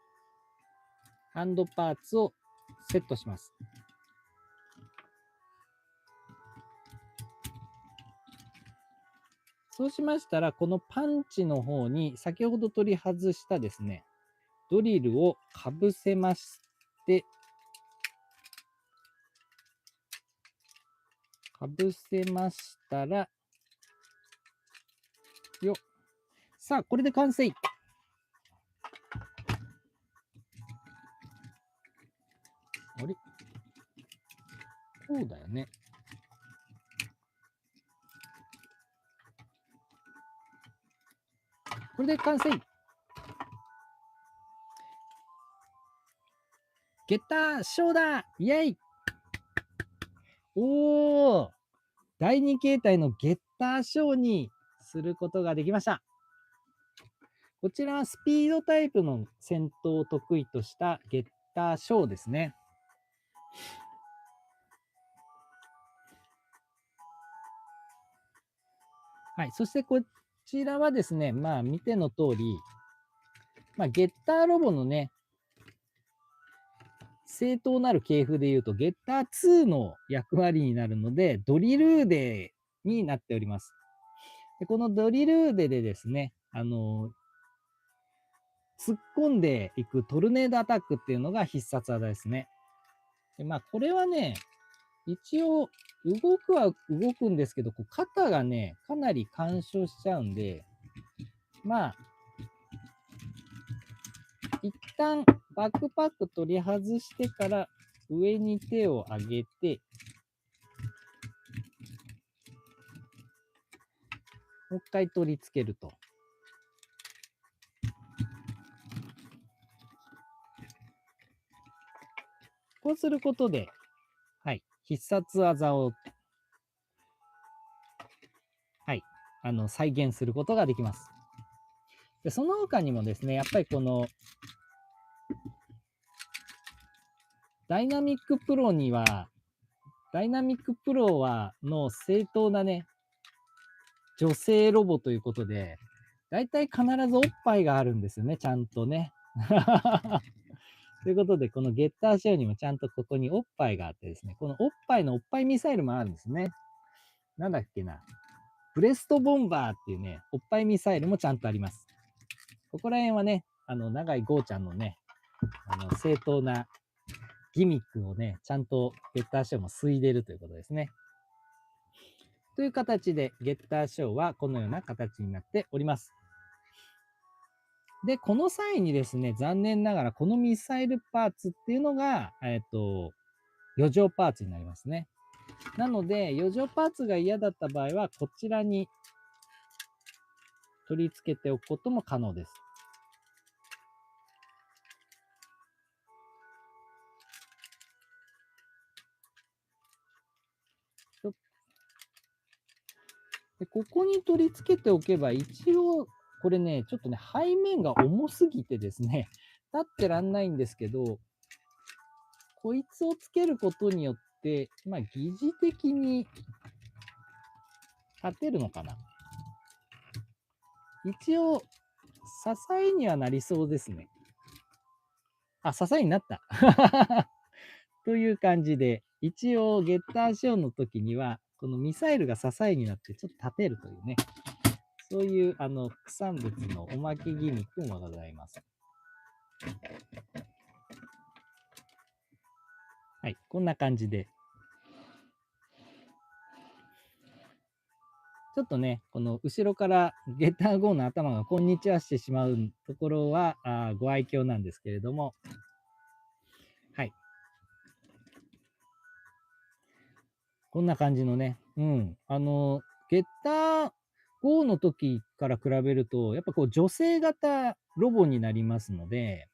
ハンドパーツをセットします。そうしましたら、このパンチの方に先ほど取り外したですね、ドリルをかぶせまして、かぶせましたら、よっ。さあ、これで完成。あれ、そうだよね。これで完成。ゲッターショーだイェイ。おー、第2形態のゲッターショーにすることができました。こちらはスピードタイプの戦闘を得意としたゲッターショーですね。はい。そしてこちらはですね、まあ見ての通り、まあ、ゲッターロボのね、正当なる系譜で言うと、ゲッター2の役割になるので、ドリルーデになっております。でこのドリルーデでですね、突っ込んでいくトルネードアタックっていうのが必殺技ですね。でまあ、これはね、一応、動くは動くんですけど、こう肩がね、かなり干渉しちゃうんで、まあ、一旦バックパック取り外してから上に手を上げて、もう一回取り付けると。こうすることで、はい、必殺技を、はい、再現することができます。でその他にもですね、やっぱりこのダイナミックプロには、ダイナミックプロはの正当なね、女性ロボということで、大体必ずおっぱいがあるんですよね、ちゃんとね。ということで、このゲッターショーにもちゃんとここにおっぱいがあってですね、このおっぱいのおっぱいミサイルもあるんですね。なんだっけな。ブレストボンバーっていうね、おっぱいミサイルもちゃんとあります。ここら辺はね、長井ゴーちゃんのね、正当なギミックをね、ちゃんとゲッターショーも継いでるということですね。という形で、ゲッターショーはこのような形になっております。で、この際にですね、残念ながらこのミサイルパーツっていうのが、余剰パーツになりますね。なので、余剰パーツが嫌だった場合は、こちらに取り付けておくことも可能です。で、ここに取り付けておけば、一応、これね、ちょっとね、背面が重すぎてですね、立ってらんないんですけど、こいつをつけることによって、まあ、疑似的に立てるのかな。一応、支えにはなりそうですね。あ、支えになった。という感じで、一応、ゲッターショーの時には、このミサイルが支えになって、ちょっと立てるというね、そういう、副産物のおまけギミックもございます。はい、こんな感じで。ちょっとね、この後ろからゲッター号の頭がこんにちはしてしまうところはご愛嬌なんですけれども、はい。こんな感じのね、ゲッター号の時から比べると、やっぱこう女性型ロボになりますので、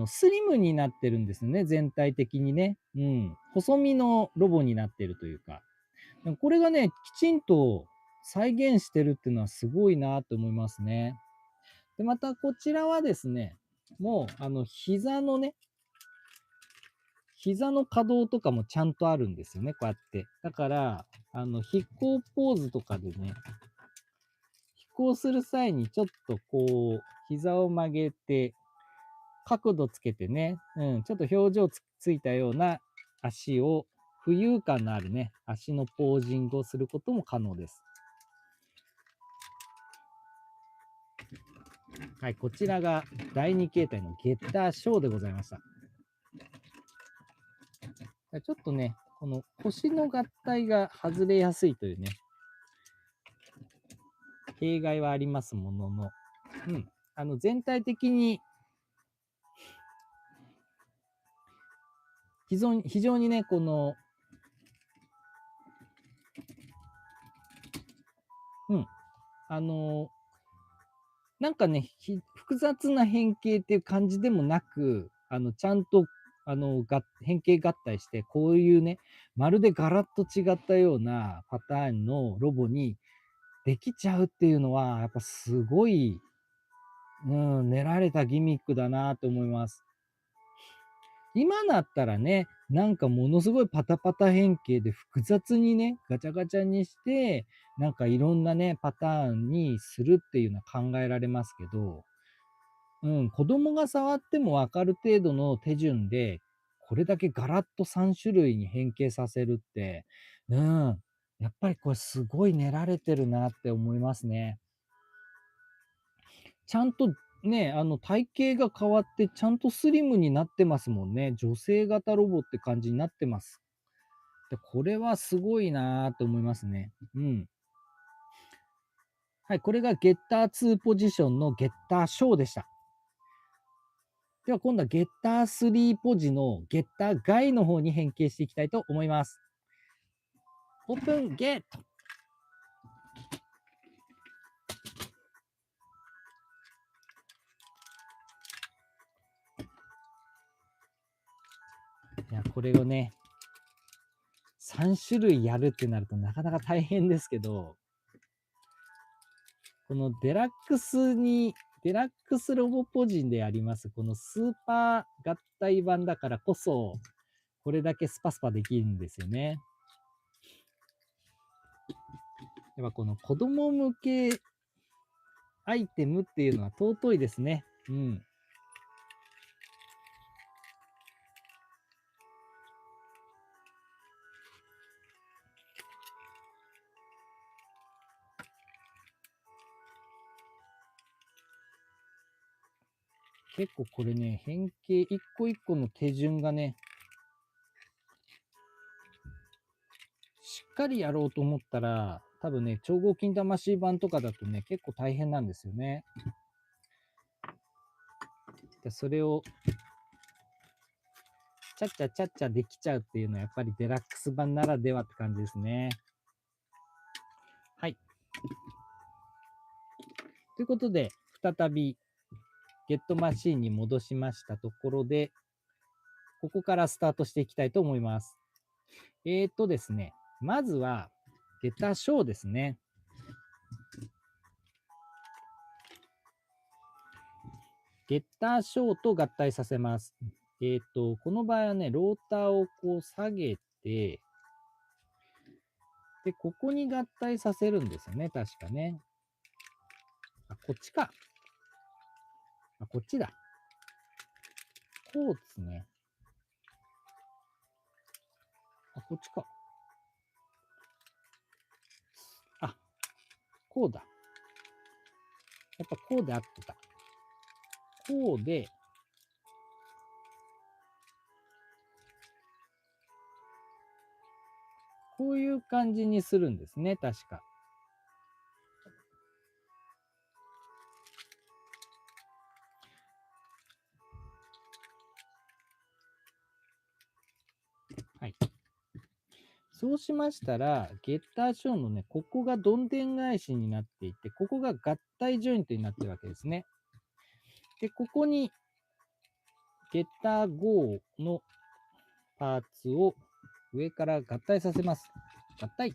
スリムになってるんですよね、全体的にね。細身のロボになってるというか。これがね、きちんと再現してるっていうのはすごいなと思いますね。で、またこちらはですね、もう、膝の可動とかもちゃんとあるんですよね、こうやって。だから、飛行ポーズとかでね、飛行する際にちょっとこう、膝を曲げて、角度つけてね、ちょっと表情ついたような足を、浮遊感のあるね、足のポージングをすることも可能です。はい、こちらが第2形態のゲッターショーでございました。ちょっとね、この腰の合体が外れやすいというね、弊害はありますものの、全体的に非常にね、この、なんかね、複雑な変形っていう感じでもなく、ちゃんと、変形合体して、こういうね、まるでガラッと違ったようなパターンのロボにできちゃうっていうのは、やっぱすごい、練られたギミックだなと思います。今だったらね、なんかものすごいパタパタ変形で複雑にね、ガチャガチャにして、なんかいろんなね、パターンにするっていうのは考えられますけど、子供が触っても分かる程度の手順で、これだけガラッと3種類に変形させるって、やっぱりこれすごい練られてるなって思いますね。ちゃんとね、体型が変わって、ちゃんとスリムになってますもんね。女性型ロボって感じになってます。で、これはすごいなと思いますね。はい、これがゲッター2ポジションのゲッターショーでした。では今度はゲッター3ポジのゲッター外の方に変形していきたいと思います。オープンゲット。いや、これをね、3種類やるってなるとなかなか大変ですけど、このデラックスロボポジンであります、このスーパー合体版だからこそ、これだけスパスパできるんですよね。やっぱこの子供向けアイテムっていうのは尊いですね。結構これね、変形一個一個の手順がね、しっかりやろうと思ったら、多分ね、超合金魂版とかだとね、結構大変なんですよね。でそれを、ちゃっちゃちゃっちゃできちゃうっていうのは、やっぱりデラックス版ならではって感じですね。はい。ということで、再び、ゲットマシーンに戻しましたところで、ここからスタートしていきたいと思います。ですね、まずは、ゲッターショーですね。ゲッターショーと合体させます。この場合はね、ローターをこう下げて、で、ここに合体させるんですよね、確かね。あ、こっちか。あ、こっちだ。こうですね。あ、こっちか。あ、こうだ。やっぱこうで合ってた。こうで、こういう感じにするんですね、確か。はい。そうしましたら、ゲッターショーのね、ここがどんでん返しになっていて、ここが合体ジョイントになってるわけですね。で、ここにゲッター5のパーツを上から合体させます。合体。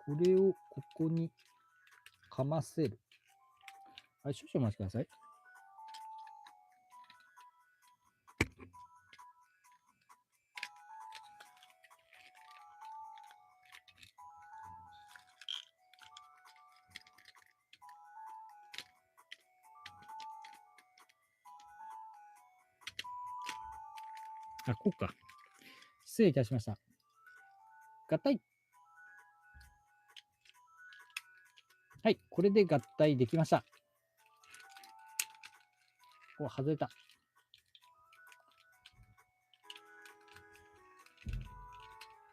これをここにかませる。はい、少々お待ちください。あ、こうか。失礼いたしました。合体。はい、これで合体できました。お、外れた。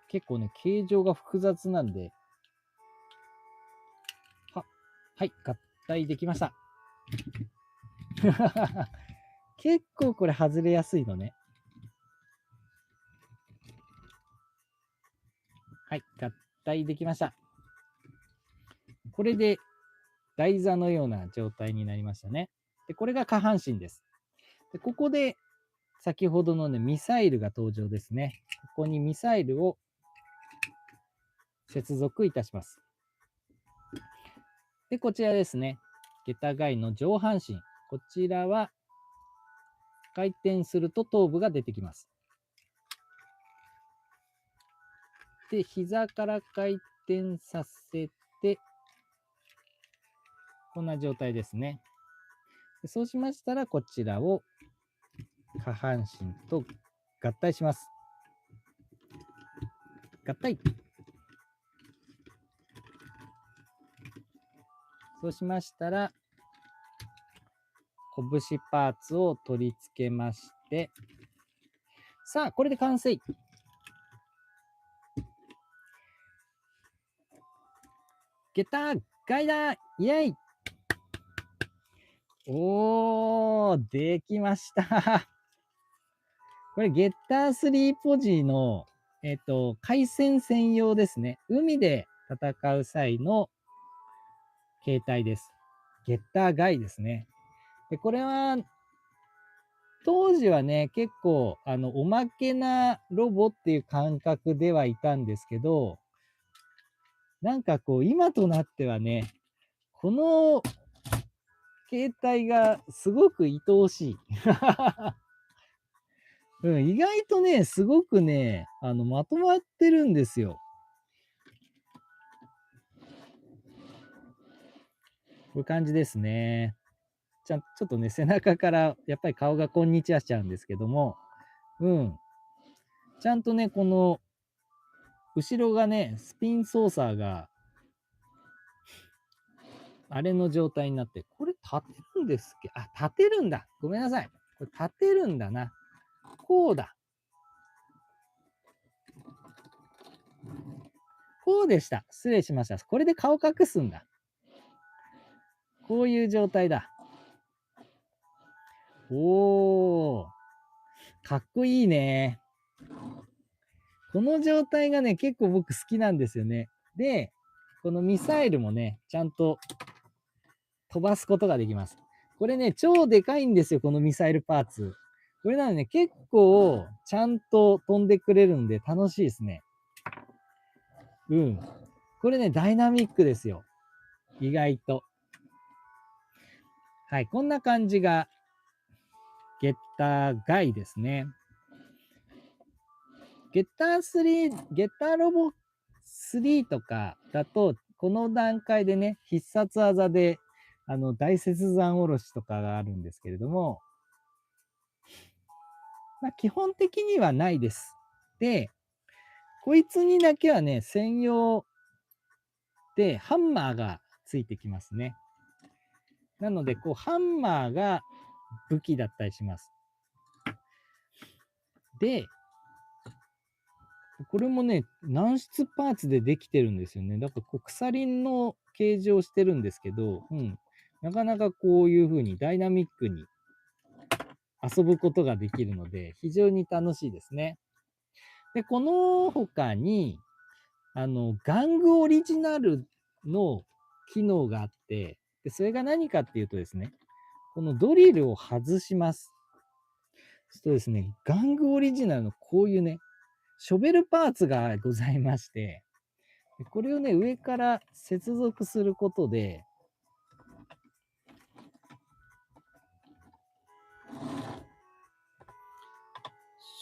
結構ね、形状が複雑なんで、はい、合体できました。結構これ外れやすいのね。はい、合体できました。これで台座のような状態になりましたね。で、これが下半身です。で、ここで先ほどのね、ミサイルが登場ですね。ここにミサイルを接続いたします。で、こちらですね。ゲタガイの上半身。こちらは回転すると頭部が出てきます。で、膝から回転させて、こんな状態ですね。でそうしましたら、こちらを下半身と合体します。合体。そうしましたら、拳パーツを取り付けまして、さあ、これで完成。ゲッターガイダーイェイ。おー、できました。これ、ゲッター3ポジの、回線専用ですね。海で戦う際の携帯です。ゲッターガイですね。で、これは、当時はね、結構、おまけなロボっていう感覚ではいたんですけど、なんかこう、今となってはね、この携帯がすごく愛おしい。うん、意外とね、すごくね、まとまってるんですよ。こういう感じですね。ちょっとね、背中からやっぱり顔がこんにちはしちゃうんですけども、うん。ちゃんとね、この、後ろがね、スピン操作が、あれの状態になって、これ立てるんですっけ？あ、立てるんだ。ごめんなさい。これ立てるんだな。こうだ。こうでした。失礼しました。これで顔隠すんだ。こういう状態だ。おー、かっこいいね。この状態がね、結構僕好きなんですよね。で、このミサイルもね、ちゃんと飛ばすことができます。これね、超でかいんですよ、このミサイルパーツ。これなのでね、結構ちゃんと飛んでくれるんで楽しいですね。うん。これね、ダイナミックですよ。意外と。はい、こんな感じがゲッターガイですね。ゲッター3、ゲッターロボ3とかだと、この段階でね、必殺技で、大雪山おろしとかがあるんですけれども、まあ、基本的にはないです。で、こいつにだけはね、専用でハンマーがついてきますね。なので、こう、ハンマーが武器だったりします。で、これもね、軟質パーツでできてるんですよね。だからこう鎖の形状をしてるんですけど、なかなかこういう風にダイナミックに遊ぶことができるので、非常に楽しいですね。で、この他に、玩具オリジナルの機能があって、でそれが何かっていうとですね、このドリルを外します。そうするとですね、玩具オリジナルのこういうね、ショベルパーツがございまして、これをね、上から接続することで、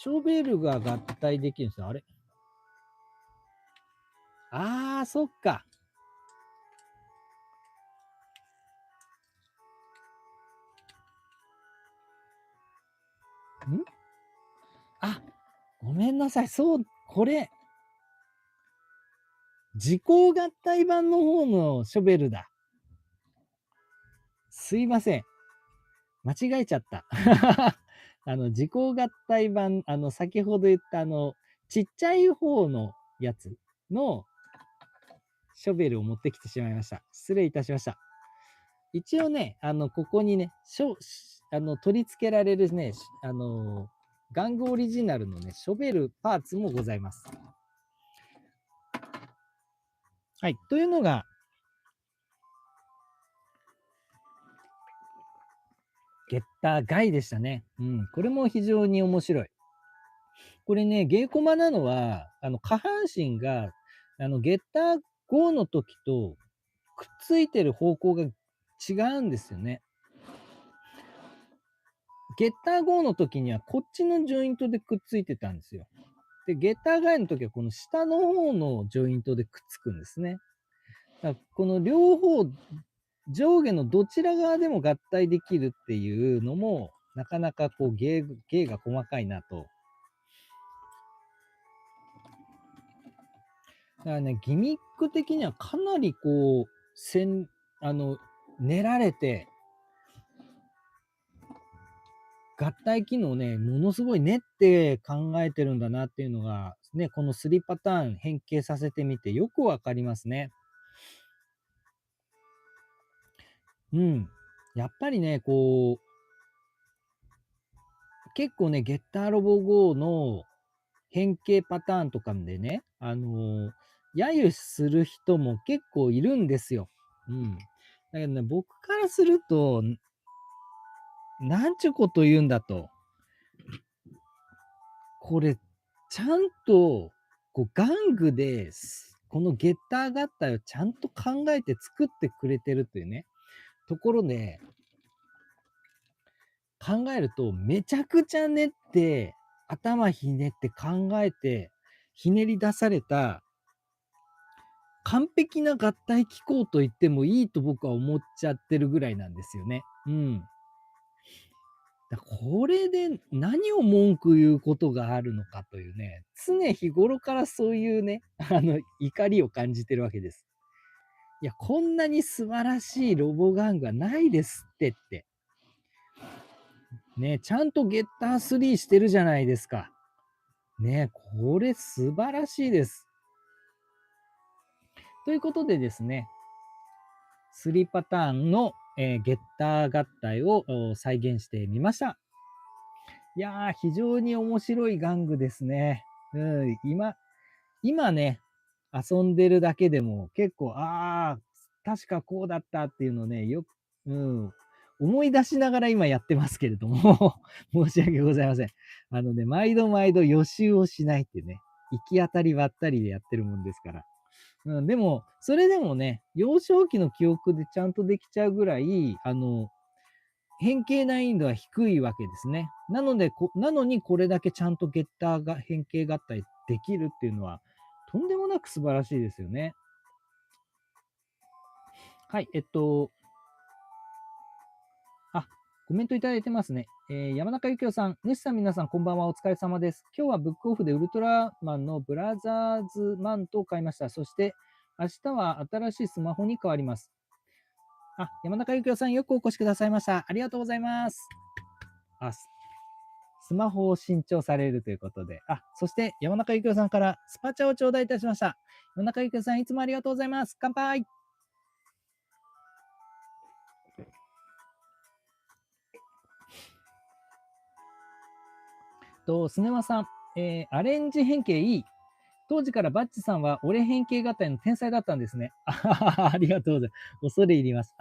ショベルが合体できるんですよ。あれそっか。んごめんなさい。そう、これ、時光合体版の方のショベルだ。すいません。間違えちゃった。時光合体版、先ほど言ったちっちゃい方のやつのショベルを持ってきてしまいました。失礼いたしました。一応ね、ここにね、取り付けられるね、玩具オリジナルのね、ショベルパーツもございます。はい。というのが、ゲッターガイでしたね。これも非常に面白い。これね、ゲーコマなのは、下半身が、ゲッター5の時とくっついてる方向が違うんですよね。ゲッター5の時にはこっちのジョイントでくっついてたんですよ。で、ゲッターガイの時はこの下の方のジョイントでくっつくんですね。だからこの両方、上下のどちら側でも合体できるっていうのも、なかなかこう芸が細かいなと。だからね、ギミック的にはかなりこう、練られて、合体機能ね、ものすごい練って考えてるんだなっていうのが、ね、この3パターン変形させてみてよくわかりますね。やっぱりね、こう、結構ね、ゲッターロボ GO の変形パターンとかでね、揶揄する人も結構いるんですよ。だけどね、僕からすると、なんちゅうこと言うんだと。これ、ちゃんと、こう、玩具で、このゲッター合体をちゃんと考えて作ってくれてるっていうね、ところで、考えると、めちゃくちゃ練って、頭ひねって考えて、ひねり出された、完璧な合体機構と言ってもいいと僕は思っちゃってるぐらいなんですよね。これで何を文句言うことがあるのかというね、常日頃からそういうね、怒りを感じてるわけです。いや、こんなに素晴らしいロボ玩具はないですってって。ね、ちゃんとゲッター3してるじゃないですか。ね、これ素晴らしいです。ということでですね、3パターンの、ゲッター合体を再現してみました。いやー、非常に面白い玩具ですね。今ね、遊んでるだけでも結構、確かこうだったっていうのね、うん、思い出しながら今やってますけれども、申し訳ございません。毎度毎度予習をしないっていうね、行き当たりばったりでやってるもんですから。うん、でも、それでもね、幼少期の記憶でちゃんとできちゃうぐらい、変形難易度は低いわけですね。なのにこれだけちゃんとゲッターが変形合体できるっていうのは、とんでもなく素晴らしいですよね。はい、コメントいただいてますね。山中幸雄さん、主さん、皆さん、こんばんは。お疲れ様です。今日はブックオフでウルトラマンのブラザーズマントを買いました。そして、明日は新しいスマホに変わります。山中幸雄さん、よくお越しくださいました。ありがとうございます。スマホを新調されるということで。そして山中幸雄さんからスパチャを頂戴いたしました。山中幸雄さん、いつもありがとうございます。乾杯。スネマさん、アレンジ変形いい。当時からバッチさんは俺変形合体の天才だったんですね。ありがとうございます。恐れ入ります。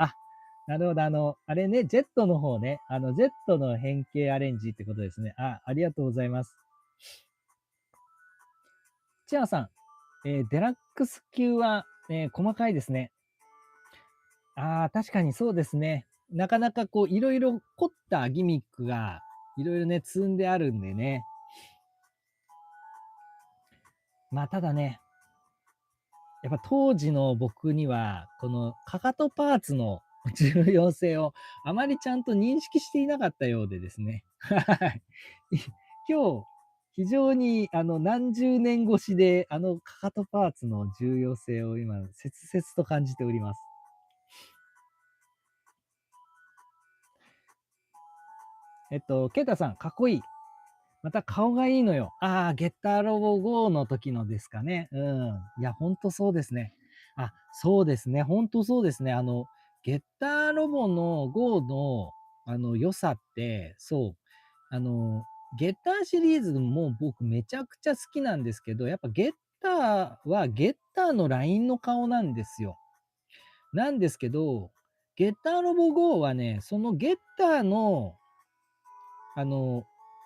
なるほど。あれね、ジェットの方ね。ジェットの変形アレンジってことですね。ありがとうございます。チアさん、デラックス級は、細かいですね。確かにそうですね。なかなかこう、いろいろ凝ったギミックが、いろいろね、積んであるんでね。ただね、やっぱ当時の僕には、このかかとパーツの重要性をあまりちゃんと認識していなかったようでですね。はい。今日、非常に何十年越しで、かかとパーツの重要性を今、切々と感じております。ケイタさん、かっこいい。また顔がいいのよ。ゲッターロボ GO の時のですかね。いや、ほんとそうですね。そうですね。ほんとそうですね。ゲッターロボの GO の、良さって、そう、ゲッターシリーズも僕めちゃくちゃ好きなんですけど、やっぱゲッターはゲッターのラインの顔なんですよ。なんですけど、ゲッターロボ GO はね、そのゲッターの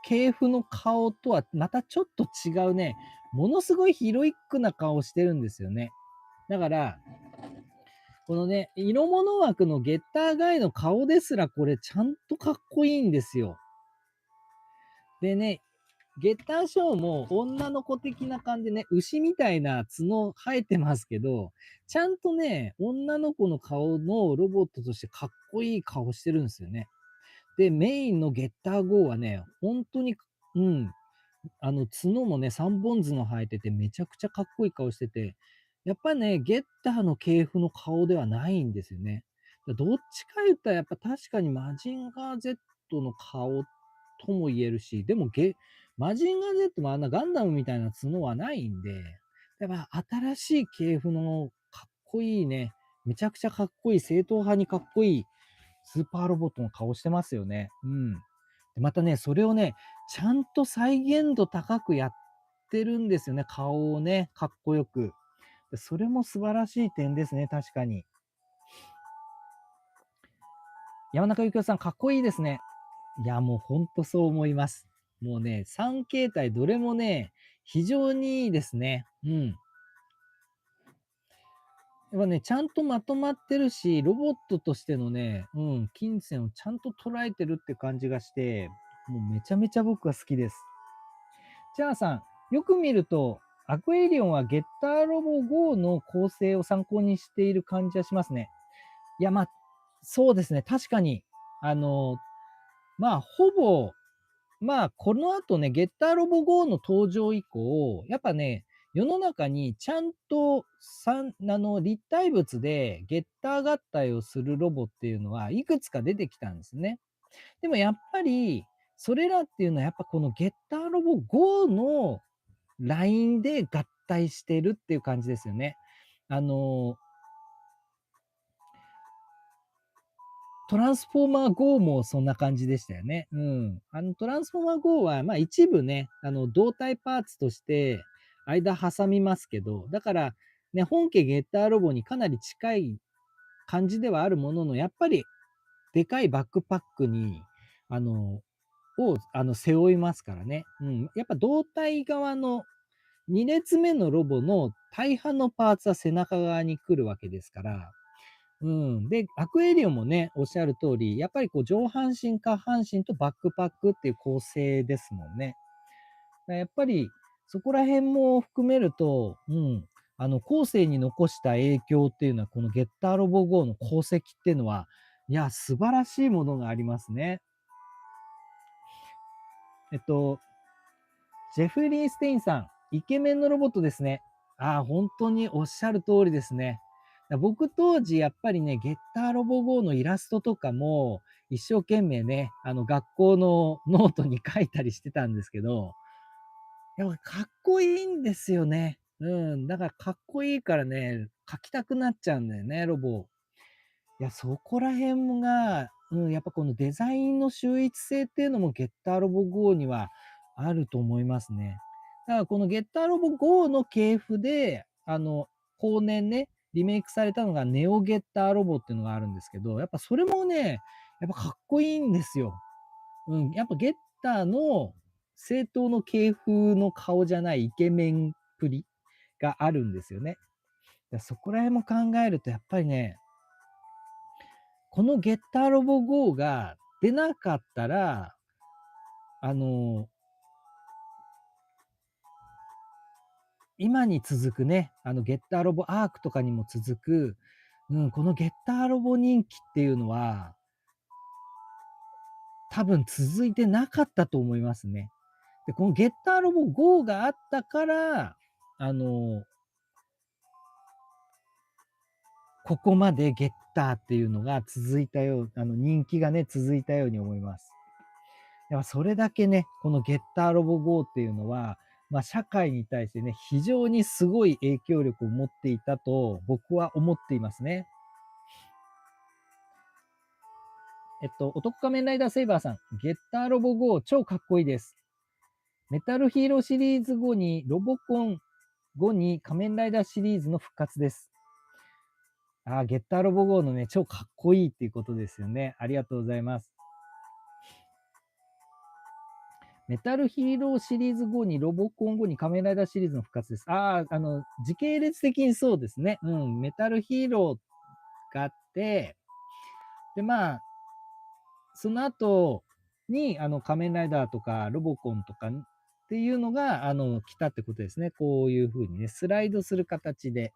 系譜の顔とはまたちょっと違うね、ものすごいヒロイックな顔してるんですよね。だから、このね、色物枠のゲッターガイの顔ですらこれちゃんとかっこいいんですよ。でね、ゲッターショーも女の子的な感じでね、牛みたいな角生えてますけど、ちゃんとね、女の子の顔のロボットとしてかっこいい顔してるんですよね。で、メインのゲッター GO はね、本当に、うん、角もね、3本角生えてて、めちゃくちゃかっこいい顔してて、やっぱね、ゲッターの系譜の顔ではないんですよね。どっちか言ったら、やっぱ確かにマジンガー Z の顔とも言えるし、でもマジンガー Z もあんなガンダムみたいな角はないんで、やっぱ新しい系譜のかっこいいね、めちゃくちゃかっこいい、正統派にかっこいいスーパーロボットの顔してますよね。うん。でまたね、それをね、ちゃんと再現度高くやってるんですよね、顔をね、かっこよく。それも素晴らしい点ですね、確かに。山中幸雄さん、かっこいいですね。いや、もうほんとそう思います。もうね、3形態どれもね、非常にいいですね。うん。やっぱね、ちゃんとまとまってるし、ロボットとしてのね、金銭をちゃんと捉えてるって感じがして、もうめちゃめちゃ僕は好きです。チャーさん、よく見ると、アクエリオンはゲッターロボ GO の構成を参考にしている感じはしますね。いや、そうですね。確かに、ほぼ、この後ね、ゲッターロボ GO の登場以降、やっぱね、世の中にちゃんと立体物でゲッター合体をするロボっていうのはいくつか出てきたんですね。でもやっぱり、それらっていうのはやっぱこのゲッターロボ GO のラインで合体してるっていう感じですよね。あの、トランスフォーマー GO もそんな感じでしたよね。トランスフォーマー GO は、一部ね、胴体パーツとして間挟みますけど、だから、ね、本家ゲッターロボにかなり近い感じではあるものの、やっぱりでかいバックパックに、背負いますからね。うん。やっぱ胴体側の2列目のロボの大半のパーツは背中側に来るわけですから、うん。で、アクエリオンもね、おっしゃる通り、やっぱりこう上半身、下半身とバックパックっていう構成ですもんね。やっぱりそこら辺も含めると、うん、後世に残した影響っていうのは、このゲッターロボ GO の功績っていうのは、いや、素晴らしいものがありますね。えっと、ジェフリー・ステインさん、イケメンのロボットですね。ああ、本当におっしゃる通りですね。僕当時やっぱりね、ゲッターロボ GO のイラストとかも一生懸命ね、学校のノートに書いたりしてたんですけど、やっぱかっこいいんですよね。うん。だからかっこいいからね、描きたくなっちゃうんだよね、ロボ。いや、そこら辺が、やっぱこのデザインの秀逸性っていうのもゲッターロボ GO にはあると思いますね。だからこのゲッターロボ GO の系譜で、後年ね、リメイクされたのがネオゲッターロボっていうのがあるんですけど、やっぱそれもね、やっぱかっこいいんですよ。やっぱゲッターの正統の系風の顔じゃないイケメンっぷりがあるんですよね。そこら辺も考えると、やっぱりね、このゲッターロボ GO が出なかったら、今に続くね、ゲッターロボアークとかにも続く、このゲッターロボ人気っていうのは、多分続いてなかったと思いますね。で、このゲッターロボ GO があったから、ここまでゲッターっていうのが続いたよう、人気がね、続いたように思います。やっぱそれだけね、このゲッターロボ GO っていうのは、社会に対してね、非常にすごい影響力を持っていたと僕は思っていますね。男仮面ライダーセイバーさん、ゲッターロボ GO 超かっこいいです。メタルヒーローシリーズ後にロボコン後に仮面ライダーシリーズの復活です。ゲッターロボ GO のね、超かっこいいっていうことですよね。ありがとうございます。メタルヒーローシリーズ後にロボコン後に仮面ライダーシリーズの復活です。時系列的にそうですね。メタルヒーローがあって、で、その後に、仮面ライダーとかロボコンとかっていうのが、来たってことですね。こういう風にね、スライドする形で。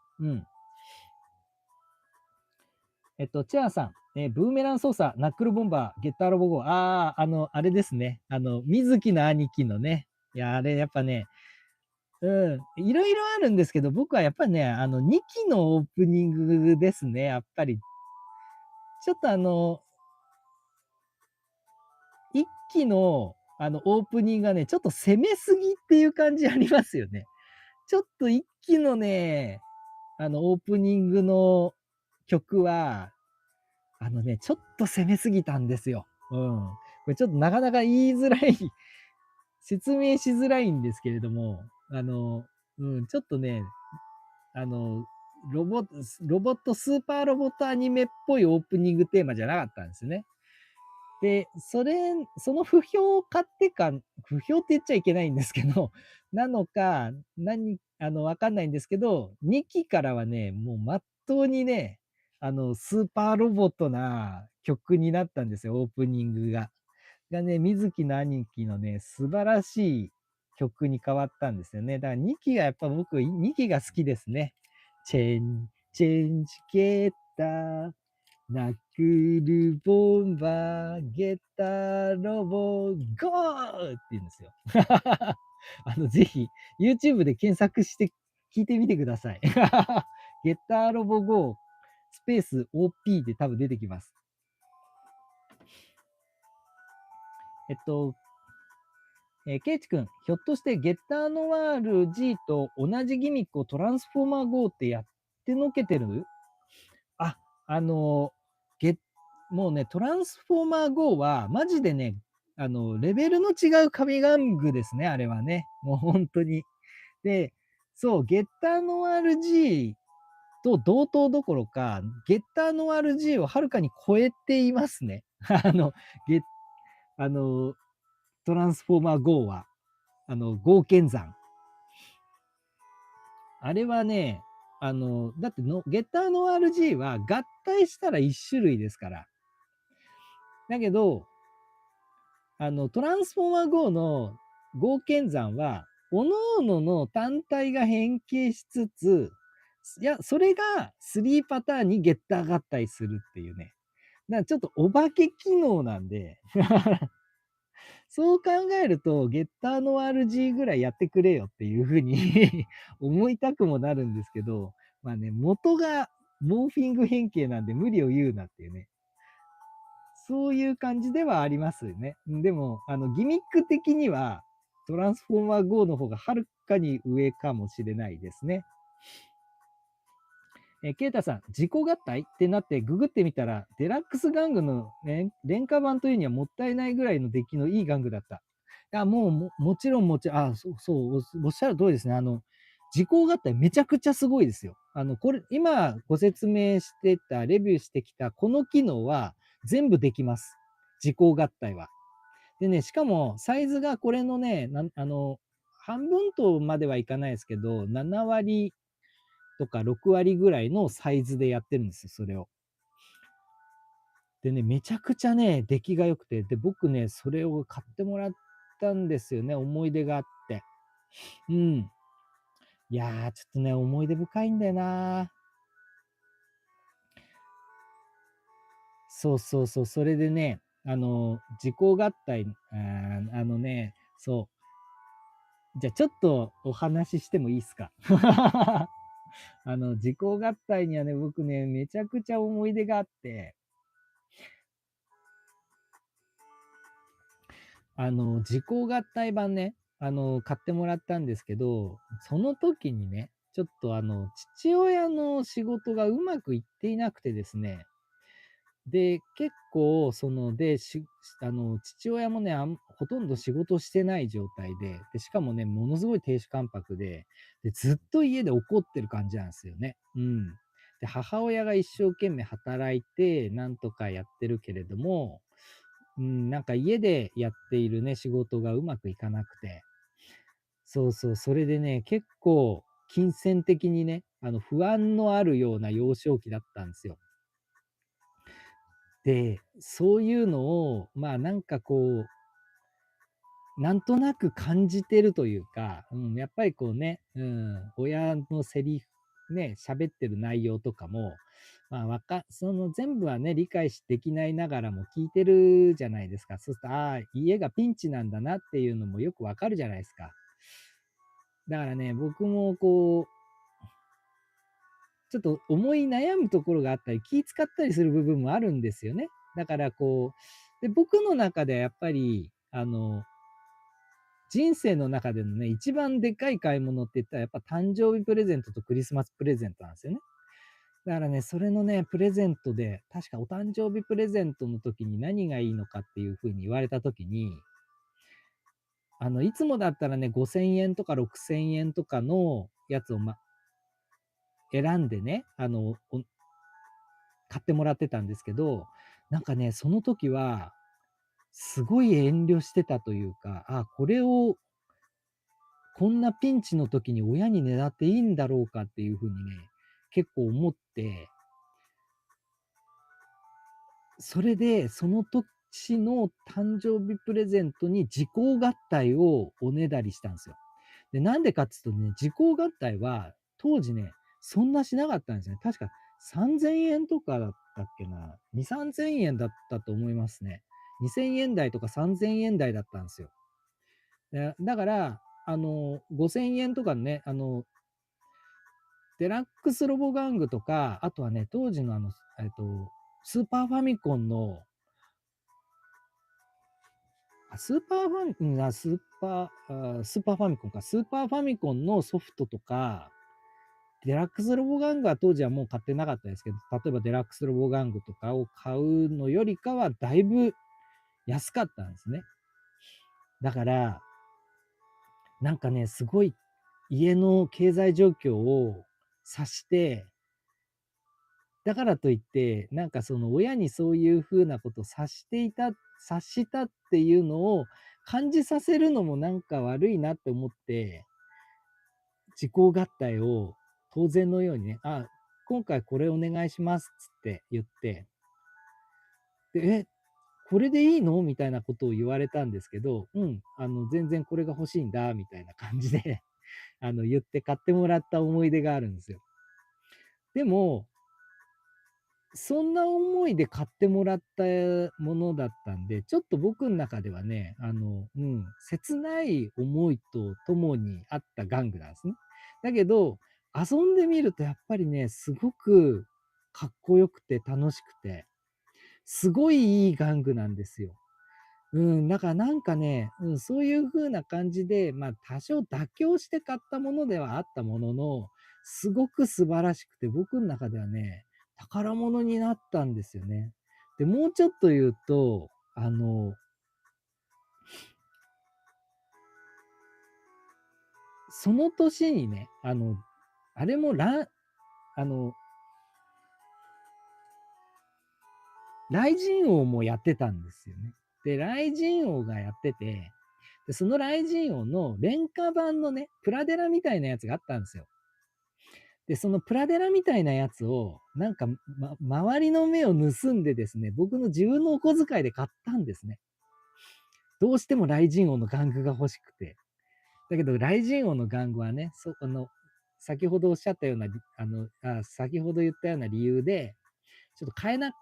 チェアさん、ブーメラン操作、ナックルボンバー、ゲッターロボ号。あれですね。水木の兄貴のね。いや、あれやっぱね、いろいろあるんですけど、僕はやっぱりね、2期のオープニングですね。やっぱり。ちょっと1期のオープニングがね、ちょっと攻めすぎっていう感じありますよね。ちょっと1期のね、オープニングの曲は、ちょっと攻めすぎたんですよ。これちょっとなかなか言いづらい、説明しづらいんですけれども、ちょっとね、あの、ロボット、スーパーロボットアニメっぽいオープニングテーマじゃなかったんですよね。で、その不評買ってか、不評って言っちゃいけないんですけど、なのか、わかんないんですけど、2期からはね、もうまっとうにね、スーパーロボットな曲になったんですよ、オープニングが。ね、水木の兄貴のね、素晴らしい曲に変わったんですよね。だから2期がやっぱ僕、2期が好きですね。チェンジゲッター、ナックルボンバー、ゲッターロボ、ゴーって言うんですよ。ぜひ、YouTube で検索して聞いてみてください。ゲッターロボゴー、スペース OP で多分出てきます。ケイチ君、ひょっとしてゲッターノワール G と同じギミックをトランスフォーマー GO ってやってのけてる？あ、あの、もうね、トランスフォーマー GO は、マジでね、レベルの違う神玩具ですね、あれはね。もう本当に。で、そう、ゲッターノワール G と同等どころか、ゲッターノワール G をはるかに超えていますね。あの、ゲあの、トランスフォーマー GO は、ゴーケンザン。あれはね、だってゲッターの RG は合体したら1種類ですから。だけど、トランスフォーマー GO の合剣山は、各々の単体が変形しつつ、いや、それが3パターンにゲッター合体するっていうね。だからちょっとお化け機能なんで、そう考えると、ゲッターの RG ぐらいやってくれよっていうふうに思いたくもなるんですけど、まあね、元がモーフィング変形なんで無理を言うなっていうね。そういう感じではありますよね。でも、ギミック的には、トランスフォーマー GO の方がはるかに上かもしれないですね。ケイタさん、自己合体ってなってググってみたら、デラックス玩具の、ね、廉価版というにはもったいないぐらいの出来のいい玩具だった。もちろん、おっしゃる通りですね。自己合体めちゃくちゃすごいですよ。これ、今ご説明してた、レビューしてきたこの機能は全部できます。自己合体は。でね、しかもサイズがこれのね、半分とまではいかないですけど、7割とか6割ぐらいのサイズでやってるんですよ、それを。でね、めちゃくちゃね、出来が良くて、で、僕ね、それを買ってもらったんですよね、思い出があって。うん。いやー、ちょっとね、思い出深いんだよな。そうそうそう、それでね、自己合体、そう。じゃあちょっとお話ししてもいいですか？自己合体にはね、僕ね、めちゃくちゃ思い出があって、自己合体版ね、買ってもらったんですけど、その時にね、ちょっと父親の仕事がうまくいっていなくてですね、で、結構、父親もね、ほとんど仕事してない状態で、しかもね、ものすごい亭主関白で、ずっと家で怒ってる感じなんですよね。うん。で、母親が一生懸命働いて、なんとかやってるけれども、うん、なんか家でやっているね、仕事がうまくいかなくて、そうそう、それでね、結構、金銭的にね、不安のあるような幼少期だったんですよ。で、そういうのを、まあ、なんかこう、なんとなく感じてるというか、やっぱりこうね、親のセリフ、ね、喋ってる内容とかも、まあ、その全部はね、理解できないながらも聞いてるじゃないですか。そうすると、ああ、家がピンチなんだなっていうのもよくわかるじゃないですか。だからね、僕もこう、ちょっと思い悩むところがあったり、気使ったりする部分もあるんですよね。だからこう、で、僕の中ではやっぱり、人生の中でのね、一番でかい買い物って言ったら、やっぱ誕生日プレゼントとクリスマスプレゼントなんですよね。だからね、それのね、プレゼントで、確かお誕生日プレゼントの時に何がいいのかっていうふうに言われた時に、いつもだったらね、5000円とか6000円とかのやつを、選んでね、買ってもらってたんですけど、なんかね、その時は、すごい遠慮してたというか、これをこんなピンチの時に親に狙っていいんだろうかっていう風にね、結構思って、それで、その年の誕生日プレゼントに時効合体をおねだりしたんですよ。で、なんでかっつうとね、時効合体は当時ね、そんなしなかったんですね。確か3000円とかだったっけな。2、3000円だったと思いますね。2000円台とか3000円台だったんですよ。だから、5000円とかね、デラックスロボ玩具とか、あとはね、当時のスーパーファミコンの、スーパーファミコン、スーパーファミコンか、スーパーファミコンのソフトとか、デラックスロボ玩具は当時はもう買ってなかったですけど、例えばデラックスロボ玩具とかを買うのよりかはだいぶ安かったんですね。だから、なんかね、すごい家の経済状況を察して、だからといって、なんかその親にそういう風なことを察したっていうのを感じさせるのもなんか悪いなって思って、時効合体を当然のようにね、あ、今回これお願いしますっつって言って、で、これでいいのみたいなことを言われたんですけど、うん、全然これが欲しいんだ、みたいな感じで言って買ってもらった思い出があるんですよ。でも、そんな思いで買ってもらったものだったんで、ちょっと僕の中ではね、切ない思いとともにあった玩具なんですね。だけど、遊んでみるとやっぱりね、すごくかっこよくて楽しくて、すごいいい玩具なんですよ。だからなんかね、そういう風な感じで、多少妥協して買ったものではあったものの、すごく素晴らしくて、僕の中ではね、宝物になったんですよね。で、もうちょっと言うと、その年にね、あれもあの、雷神王もやってたんですよね。で、雷神王がやってて、で、その雷神王の廉価版のね、プラデラみたいなやつがあったんですよ。で、そのプラデラみたいなやつを、なんか、周りの目を盗んでですね、僕の自分のお小遣いで買ったんですね。どうしても雷神王の玩具が欲しくて。だけど、雷神王の玩具はね、先ほどおっしゃったような、先ほど言ったような理由で、ちょっと買えな、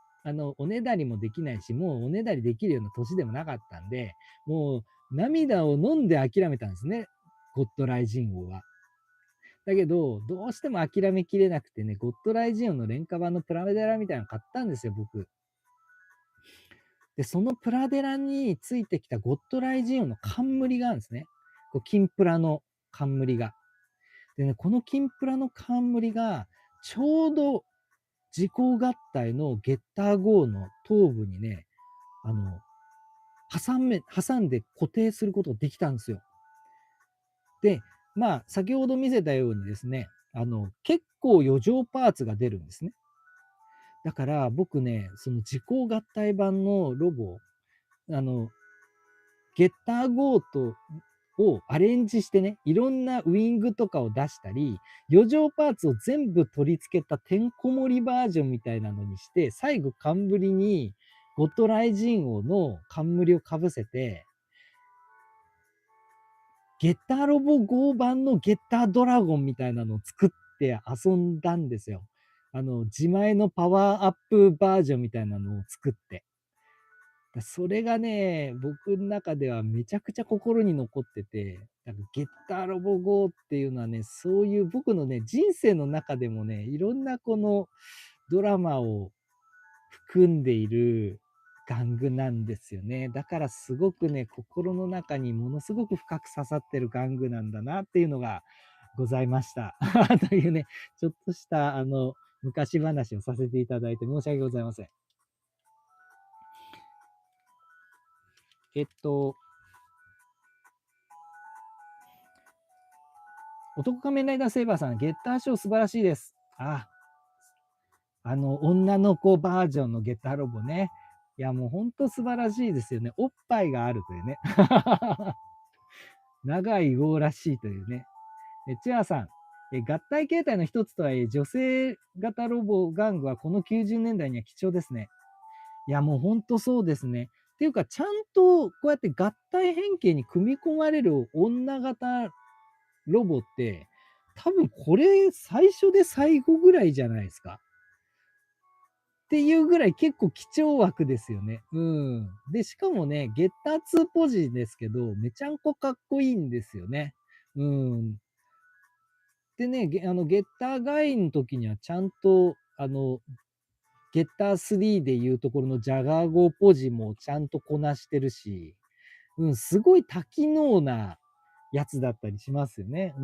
おねだりもできないし、もうおねだりできるような年でもなかったんで、もう涙を飲んで諦めたんですね。ゴッドライジン王は。だけど、どうしても諦めきれなくてね、ゴッドライジン王の廉価版のプラデラみたいなの買ったんですよ、僕。で、そのプラデラについてきたゴッドライジン王の冠があるんですね。こう金プラの冠が。でね、この金プラの冠が、ちょうど時効合体のゲッター GO の頭部にね、あの、挟んで固定することができたんですよ。で、先ほど見せたようにですね、結構余剰パーツが出るんですね。だから僕ね、その時効合体版のロボ、あの、ゲッター GO をアレンジしてね、いろんなウィングとかを出したり、余剰パーツを全部取り付けたてんこ盛りバージョンみたいなのにして、最後冠にゴッドライジン王の冠をかぶせて、ゲッターロボ5版のゲッタードラゴンみたいなのを作って遊んだんですよ。自前のパワーアップバージョンみたいなのを作って。それがね、僕の中ではめちゃくちゃ心に残ってて、なんかゲッターロボ GO っていうのはね、そういう僕のね、人生の中でもね、いろんなこのドラマを含んでいる玩具なんですよね。だからすごくね、心の中にものすごく深く刺さってる玩具なんだなっていうのがございました。というね、ちょっとした昔話をさせていただいて申し訳ございません。男仮面ライダーセイバーさん、ゲッターショー素晴らしいです。女の子バージョンのゲッターロボね。いや、もうほんと素晴らしいですよね。おっぱいがあるというね。長い号らしいというね。チアさん、合体形態の一つとはいえ、女性型ロボ玩具はこの90年代には貴重ですね。いや、もうほんとそうですね。っていうか、ちゃんとこうやって合体変形に組み込まれる女型ロボって、多分これ最初で最後ぐらいじゃないですか。っていうぐらい結構貴重枠ですよね。で、しかもね、ゲッター2ポジですけど、めちゃんこかっこいいんですよね。うん。でね、ゲッターガイの時にはちゃんと、ゲッター3でいうところのジャガー号ポジもちゃんとこなしてるし、すごい多機能なやつだったりしますよね。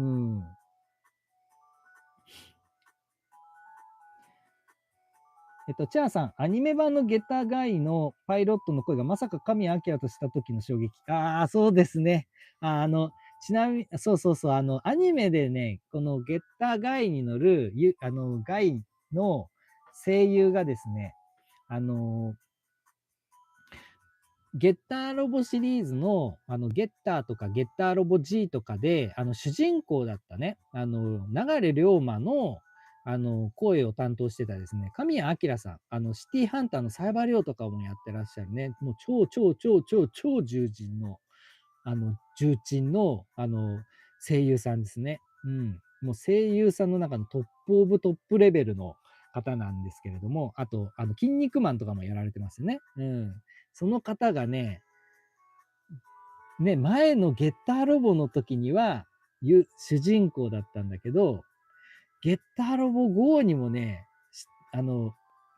チャーさん、アニメ版のゲッターガイのパイロットの声がまさか神谷明とした時の衝撃。ああ、そうですね。ちなみに、そうそうそう、アニメでね、このゲッターガイに乗る、ガイの声優がですね、ゲッターロボシリーズの、ゲッターとかゲッターロボ G とかで、主人公だったね、流龍馬の、声を担当してたですね、神谷明さん、シティハンターのサイバーリョウとかもやってらっしゃるね、もう超重鎮の、重鎮の、声優さんですね。うん。もう声優さんの中のトップオブトップレベルの方なんですけれども、あと、筋肉マンとかもやられてますよね。うん。その方がね、前のゲッターロボの時には、主人公だったんだけど、ゲッターロボ GO にもね、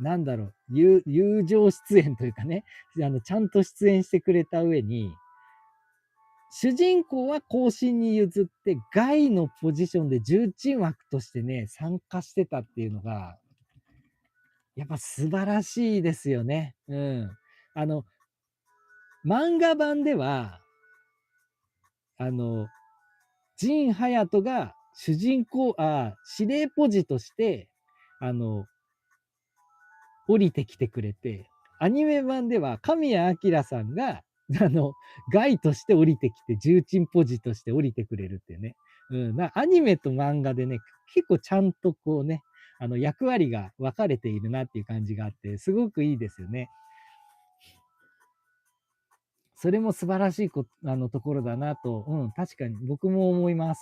なんだろう、友情出演というかね、ちゃんと出演してくれた上に、主人公は後進に譲って、外のポジションで重鎮枠としてね、参加してたっていうのが、やっぱ素晴らしいですよね。うん。漫画版では、ジン・ハヤトが主人公、司令ポジとして、降りてきてくれて、アニメ版では神谷明さんが、ガイとして降りてきて、重鎮ポジとして降りてくれるっていうね。うん、アニメと漫画でね、結構ちゃんとこうね、役割が分かれているなっていう感じがあって、すごくいいですよね。それも素晴らしいところだなと、うん、確かに僕も思います。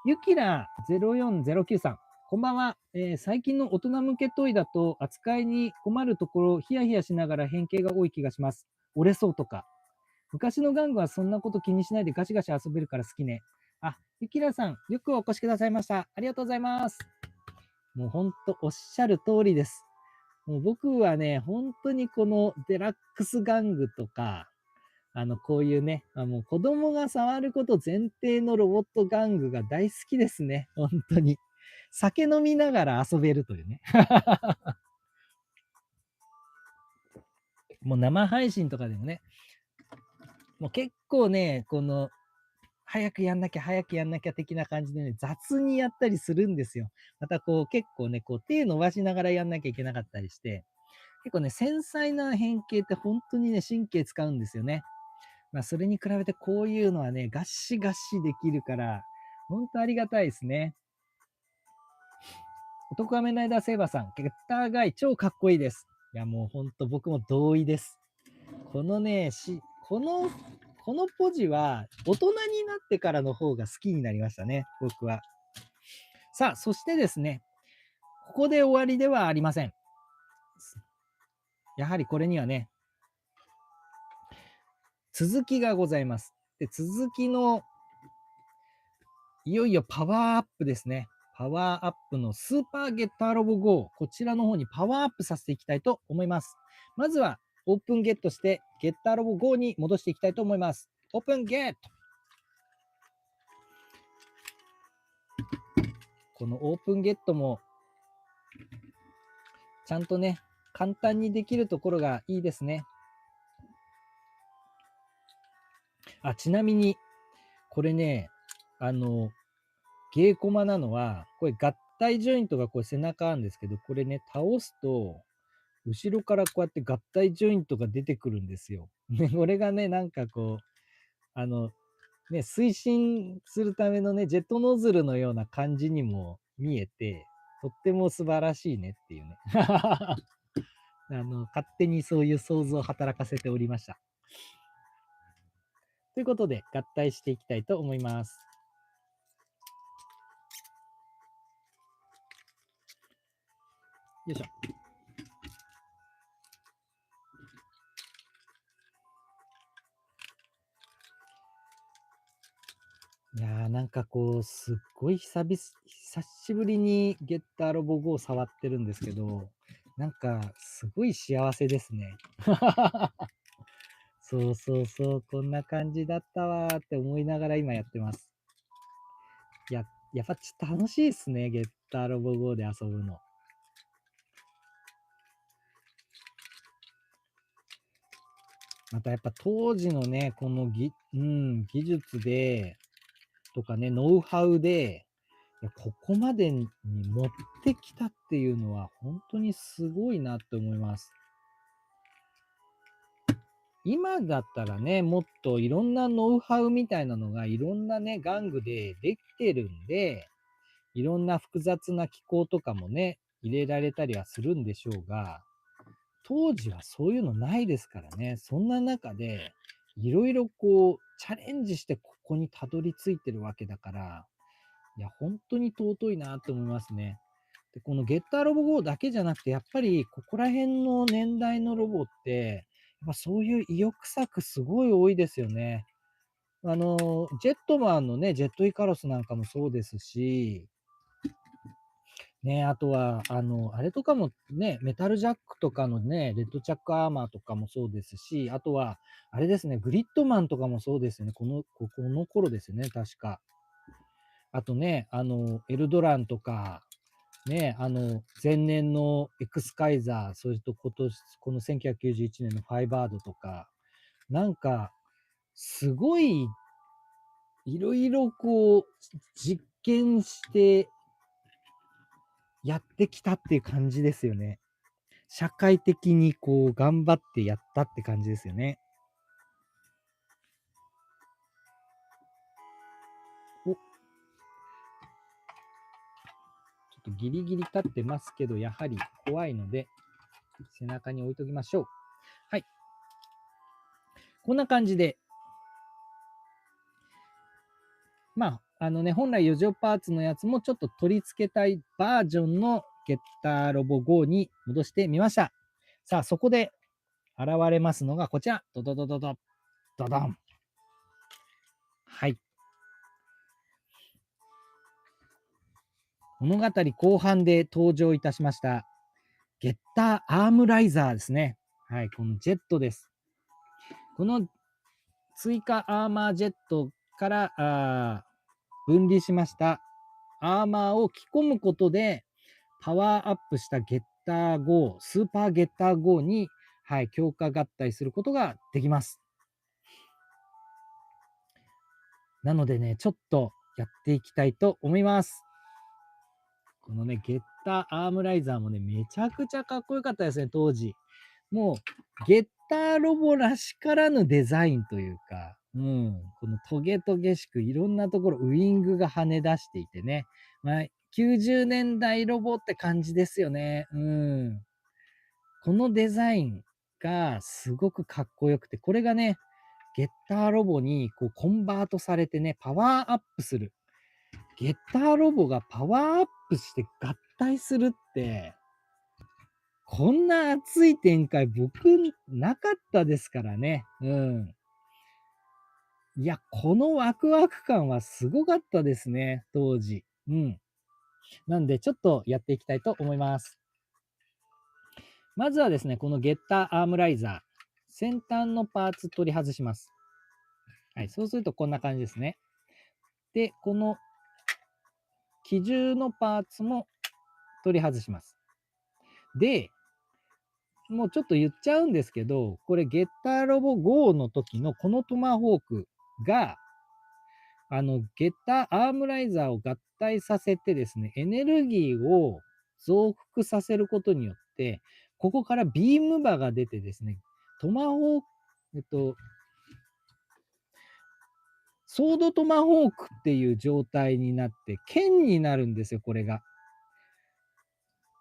ゆきら0409さん、こんばんは。最近の大人向けトイだと扱いに困るところ、ヒヤヒヤしながら変形が多い気がします。折れそうとか。昔の玩具はそんなこと気にしないでガシガシ遊べるから好きね。あ、ゆきらさん、よくお越しくださいました。ありがとうございます。もうほんとおっしゃる通りです。もう僕はね、本当にこのデラックス玩具とか、こういうね、もう子供が触ること前提のロボット玩具が大好きですね。本当に。酒飲みながら遊べるというね。もう生配信とかでもね、もう結構ね、この、早くやんなきゃ、早くやんなきゃ的な感じでね、雑にやったりするんですよ。またこう、結構ね、こう手伸ばしながらやんなきゃいけなかったりして、結構ね、繊細な変形って本当にね、神経使うんですよね。まあ、それに比べてこういうのはね、ガッシガシできるから、本当ありがたいですね。男仮面ライダーセイバーさん、ゲッターガイ超かっこいいです。いや、もう本当僕も同意です。このね、このポジは大人になってからの方が好きになりましたね、僕は。さあ、そしてですね、ここで終わりではありません。やはりこれにはね、続きがございます。で、続きのいよいよパワーアップですね。パワーアップのスーパーゲッターロボ GO、こちらの方にパワーアップさせていきたいと思います。まずはオープンゲットしてゲッターロボ GO に戻していきたいと思います。オープンゲット。このオープンゲットもちゃんとね、簡単にできるところがいいですね。ちなみに、これね、ゲーコマなのは、これ合体ジョイントがこれ背中なんですけど、これね、倒すと、後ろからこうやって合体ジョイントが出てくるんですよ。ね、これがね、なんかこう、推進するためのね、ジェットノズルのような感じにも見えて、とっても素晴らしいねっていうね。勝手にそういう想像を働かせておりました。ということで、合体していきたいと思います。よいしょ。いやー、なんかこう、すっごい久しぶりにゲッターロボ GO を触ってるんですけど、なんかすごい幸せですね。そうそうそう、こんな感じだったわーって思いながら今やってます。やっぱちょっと楽しいっすね、ゲッターロボ GO で遊ぶの。またやっぱ当時のね、この技術で、とかね、ノウハウで、いやここまでに持ってきたっていうのは、本当にすごいなって思います。今だったらね、もっといろんなノウハウみたいなのがいろんなね、玩具でできてるんで、いろんな複雑な機構とかもね、入れられたりはするんでしょうが、当時はそういうのないですからね。そんな中で、いろいろこう、チャレンジしてここにたどり着いてるわけだから、いや、本当に尊いなって思いますね。で、このゲッターロボ GO だけじゃなくて、やっぱりここら辺の年代のロボって、やっぱそういう意欲作すごい多いですよね。ジェットマンのね、ジェットイカロスなんかもそうですし、ね、あとは、あれとかもね、メタルジャックとかのね、レッドチャックアーマーとかもそうですし、あとは、あれですね、グリッドマンとかもそうですよね。この頃ですよね、確か。あとね、エルドランとか、ね、前年のエクスカイザー、それとこの1991年のファイバードとか、なんか、すごい、いろいろこう、実験してやってきたっていう感じですよね。社会的にこう、頑張ってやったって感じですよね。お、ちょっとギリギリ立ってますけど、やはり怖いので、背中に置いときましょう。はい。こんな感じで、まあ、本来余剰パーツのやつもちょっと取り付けたいバージョンのゲッターロボ GO に戻してみました。さあ、そこで現れますのがこちら。ドドドドド、ドドン。はい。物語後半で登場いたしました、ゲッターアームライザーですね。はい、このジェットです。この追加アーマージェットから分離しましたアーマーを着込むことで、パワーアップしたゲッター GO、スーパーゲッター GO に、はい、強化合体することができます。なのでね、ちょっとやっていきたいと思います。このね、ゲッターアームライザーもね、めちゃくちゃかっこよかったですね、当時。もう、ゲッターロボらしからぬデザインというか、このトゲトゲしくいろんなところ、ウイングが跳ね出していてね、まあ、90年代ロボって感じですよね。このデザインがすごくかっこよくて、これがね、ゲッターロボにこうコンバートされてね、パワーアップする。ゲッターロボがパワーアップして合体するって、こんな熱い展開僕なかったですからね。いや、このワクワク感はすごかったですね、当時。なんでちょっとやっていきたいと思います。まずはですね、このゲッターアームライザー、先端のパーツ取り外します。はい、そうするとこんな感じですね。で、この機銃のパーツも取り外します。で、もうちょっと言っちゃうんですけど、これゲッターロボ GO の時のこのトマホークが、ゲッターアームライザーを合体させてですね、エネルギーを増幅させることによって、ここからビーム刃が出てですね、トマホーク、ソードトマホークっていう状態になって、剣になるんですよ、これが。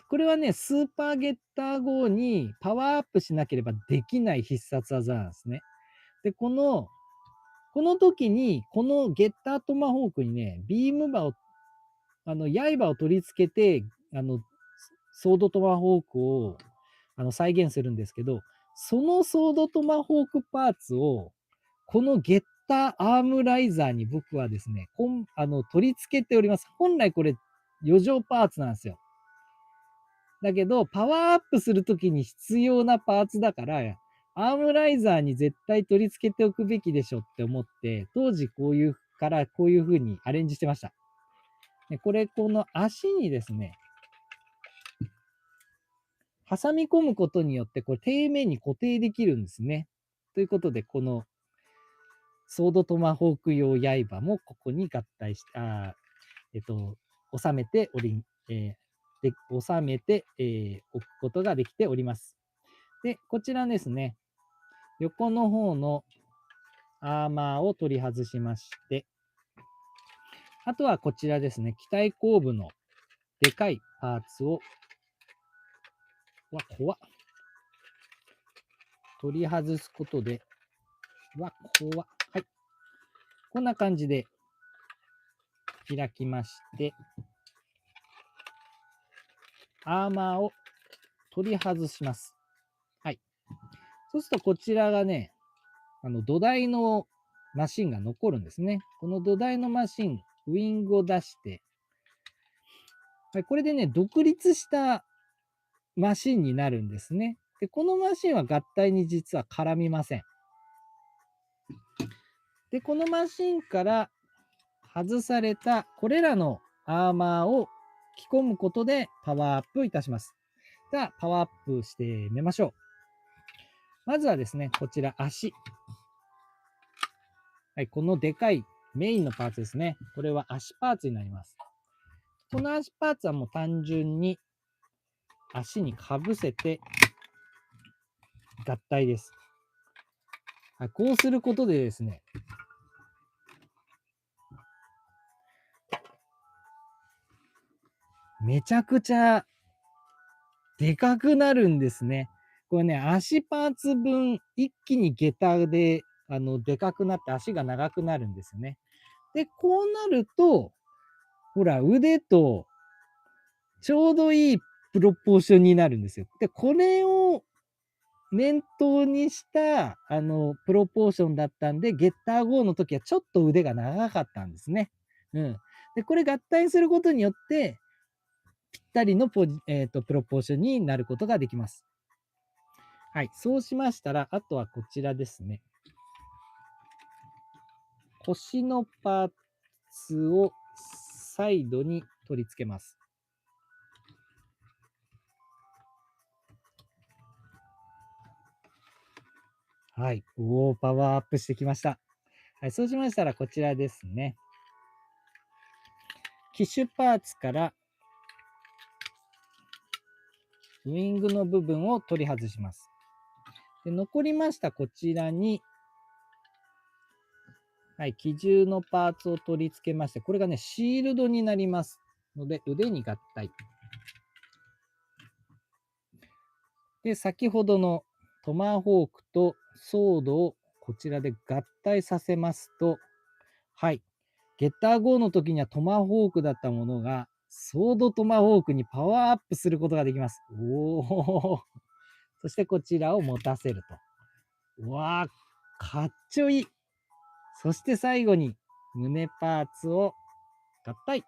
これはね、スーパーゲッター GO にパワーアップしなければできない必殺技なんですね。で、この時に、このゲッタートマホークにね、ビーム刃を、刃を取り付けて、ソードトマホークを、再現するんですけど、そのソードトマホークパーツを、このゲッターアームライザーに僕はですね、取り付けております。本来これ、余剰パーツなんですよ。だけど、パワーアップするときに必要なパーツだから、アームライザーに絶対取り付けておくべきでしょって思って、当時こういう風にアレンジしてました。でこの足にですね、挟み込むことによって、これ底面に固定できるんですね。ということで、このソードトマホーク用刃もここに合体して、収めており、で収めて、おくことができております。で、こちらですね、横の方のアーマーを取り外しまして、あとはこちらですね、機体後部のでかいパーツを、怖っ。取り外すことで、怖っ。はい。こんな感じで開きまして、アーマーを取り外します。はい。そうするとこちらがね、土台のマシンが残るんですね。この土台のマシン、ウィングを出して、はい、これでね、独立したマシンになるんですね。で、このマシンは合体に実は絡みません。で、このマシンから外されたこれらのアーマーを着込むことでパワーアップいたします。では、パワーアップしてみましょう。まずはですね、こちら足。はい、このでかいメインのパーツですね。これは足パーツになります。この足パーツはもう単純に足にかぶせて合体です。はい、こうすることでですね、めちゃくちゃでかくなるんですね。これね、足パーツ分一気に下駄ででかくなって足が長くなるんですよね。で、こうなると、ほら、腕とちょうどいいプロポーションになるんですよ。で、これを念頭にした、プロポーションだったんで、ゲッター GO の時はちょっと腕が長かったんですね。うん。で、これ合体することによって、ぴったりのプロポーションになることができます。はい。そうしましたら、あとはこちらですね。腰のパーツをサイドに取り付けます。はい。パワーアップしてきました。はい。そうしましたら、こちらですね。機種パーツからウィングの部分を取り外します。で、残りましたこちらに、はい、機銃のパーツを取り付けまして、これがね、シールドになりますので、腕に合体。で、先ほどのトマホークとソードをこちらで合体させますと、はい、ゲッター GO の時にはトマホークだったものが、ソードトマホークにパワーアップすることができます。そしてこちらを持たせると。うわー、かっちょいい。そして最後に胸パーツを合体。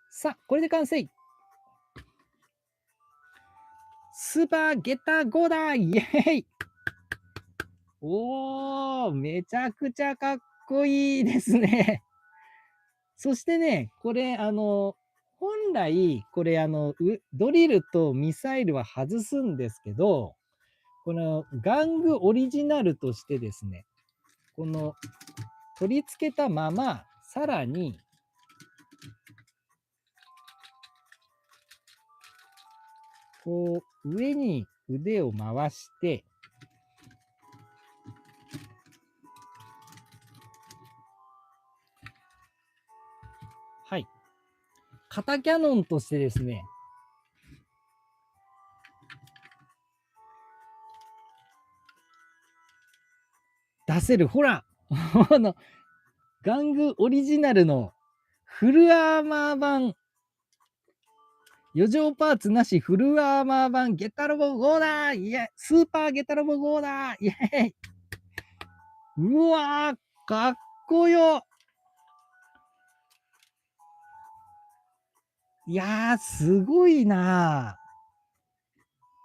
さあ、これで完成。スーパーゲッター GO だイエーイ。めちゃくちゃかっこいいですね。そしてね、これ、本来、これ、ドリルとミサイルは外すんですけど、この玩具オリジナルとしてですね、この取り付けたまま、さらに、こう、上に腕を回して、はい。肩キャノンとしてですね、出せる。ほら玩具オリジナルのフルアーマー版、余剰パーツなしフルアーマー版ゲタロボ5だイエスーパーゲタロボ5だイエーイうわーかっこよいやー、すごいな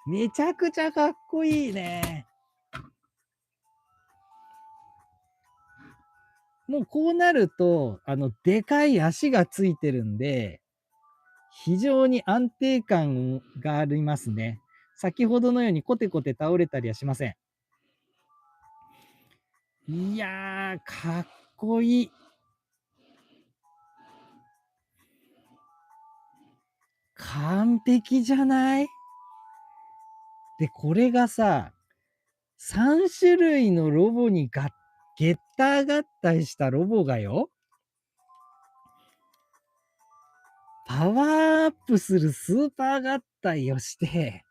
ー。めちゃくちゃかっこいいね。もうこうなると、でかい足がついてるんで、非常に安定感がありますね。先ほどのようにコテコテ倒れたりはしません。いやー、かっこいい。完璧じゃない？で、これがさ、3種類のロボにゲッター合体したロボがよ、パワーアップするスーパー合体をして、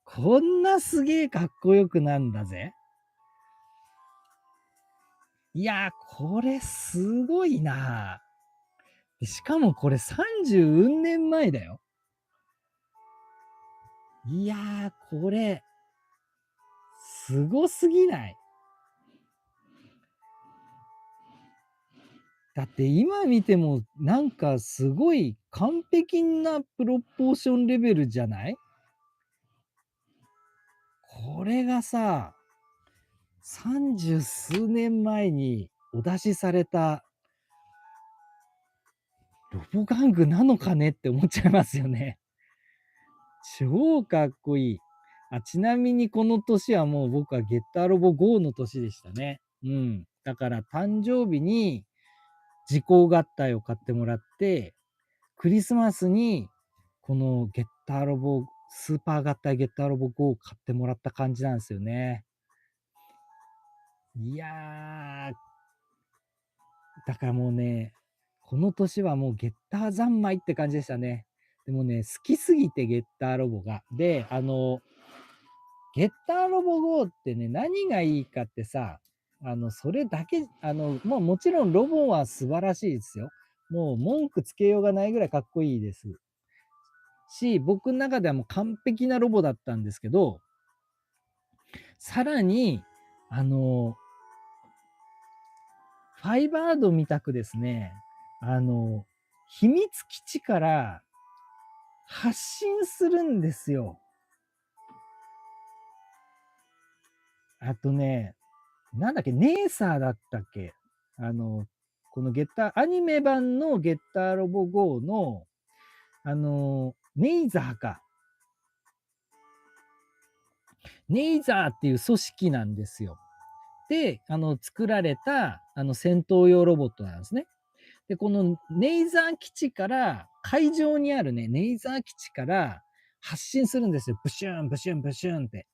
こんなすげえかっこよくなんだぜ。いやー、これすごいな。しかもこれ30運年前だよ。いやー、これ、すごすぎない？だって今見てもなんかすごい完璧なプロポーションレベルじゃない？これがさ、30数年前にお出しされたロボ玩具なのかねって思っちゃいますよね。超かっこいい。ちなみにこの年はもう僕はゲッターロボ GO の年でしたね。うん。だから誕生日に時効合体を買ってもらって、クリスマスにこのゲッターロボ、スーパー合体ゲッターロボ GO を買ってもらった感じなんですよね。いやー、だからもうね、この年はもうゲッター三昧って感じでしたね。でもね、好きすぎてゲッターロボが。で、ゲッターロボ GO ってね、何がいいかってさ、それだけ、もちろんロボは素晴らしいですよ。もう文句つけようがないぐらいかっこいいです。し、僕の中ではもう完璧なロボだったんですけど、さらに、ファイバードみたくですね、秘密基地から発信するんですよ。あとね、なんだっけ、ネーサーだったっけ？このアニメ版のゲッターロボ GO の、ネイザーか。ネイザーっていう組織なんですよ。で、作られた、戦闘用ロボットなんですね。で、このネイザー基地から、海上にあるね、ネイザー基地から発信するんですよ。ブシューン、ブシューン、ブシューンって。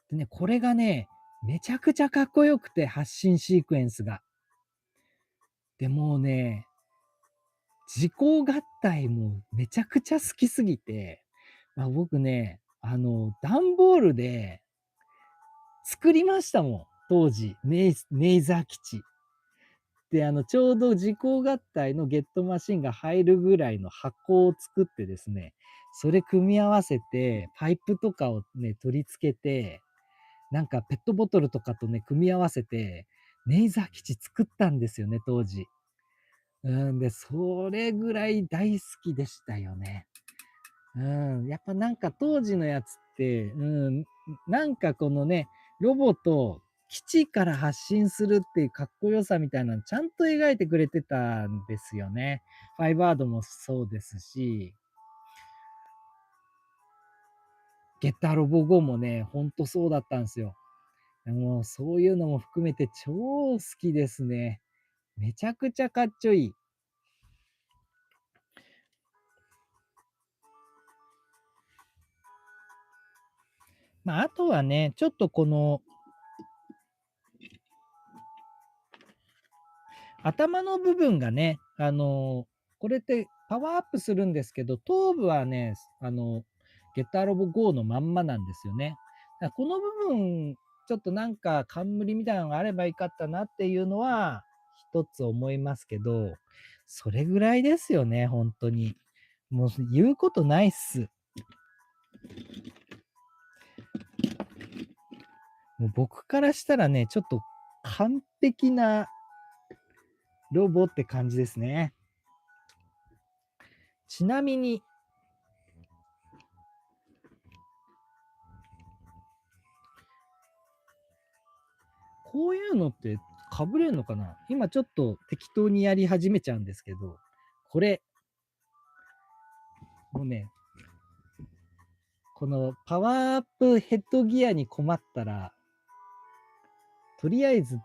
でね、これがね、めちゃくちゃかっこよくて、発信シークエンスが。でもうね、時効合体もめちゃくちゃ好きすぎて、僕ね、段ボールで作りましたもん。当時、ネイザー基地。で、ちょうど時効合体のゲットマシンが入るぐらいの箱を作ってですね、それ組み合わせて、パイプとかをね、取り付けて、なんかペットボトルとかとね、組み合わせて、ネイザー基地作ったんですよね、当時。で、それぐらい大好きでしたよね。やっぱなんか当時のやつって、なんかこのね、ロボと基地から発信するっていうかっこよさみたいなのちゃんと描いてくれてたんですよね。ファイバードもそうですし、ゲッターロボ5もね、ほんとそうだったんですよ。もうそういうのも含めて超好きですね。めちゃくちゃかっちょいい。あとはね、ちょっとこの頭の部分がね、これってパワーアップするんですけど、頭部はね、ゲッターロボ GO のまんまなんですよね。だからこの部分、ちょっとなんか冠みたいなのがあればよかったなっていうのは、一つ思いますけど、それぐらいですよね、本当に。もう言うことないっす。もう僕からしたらね、ちょっと完璧なロボって感じですね。ちなみに、こういうのってかぶれるのかな？今ちょっと適当にやり始めちゃうんですけど、これ、もうね、このパワーアップヘッドギアに困ったら、とりあえず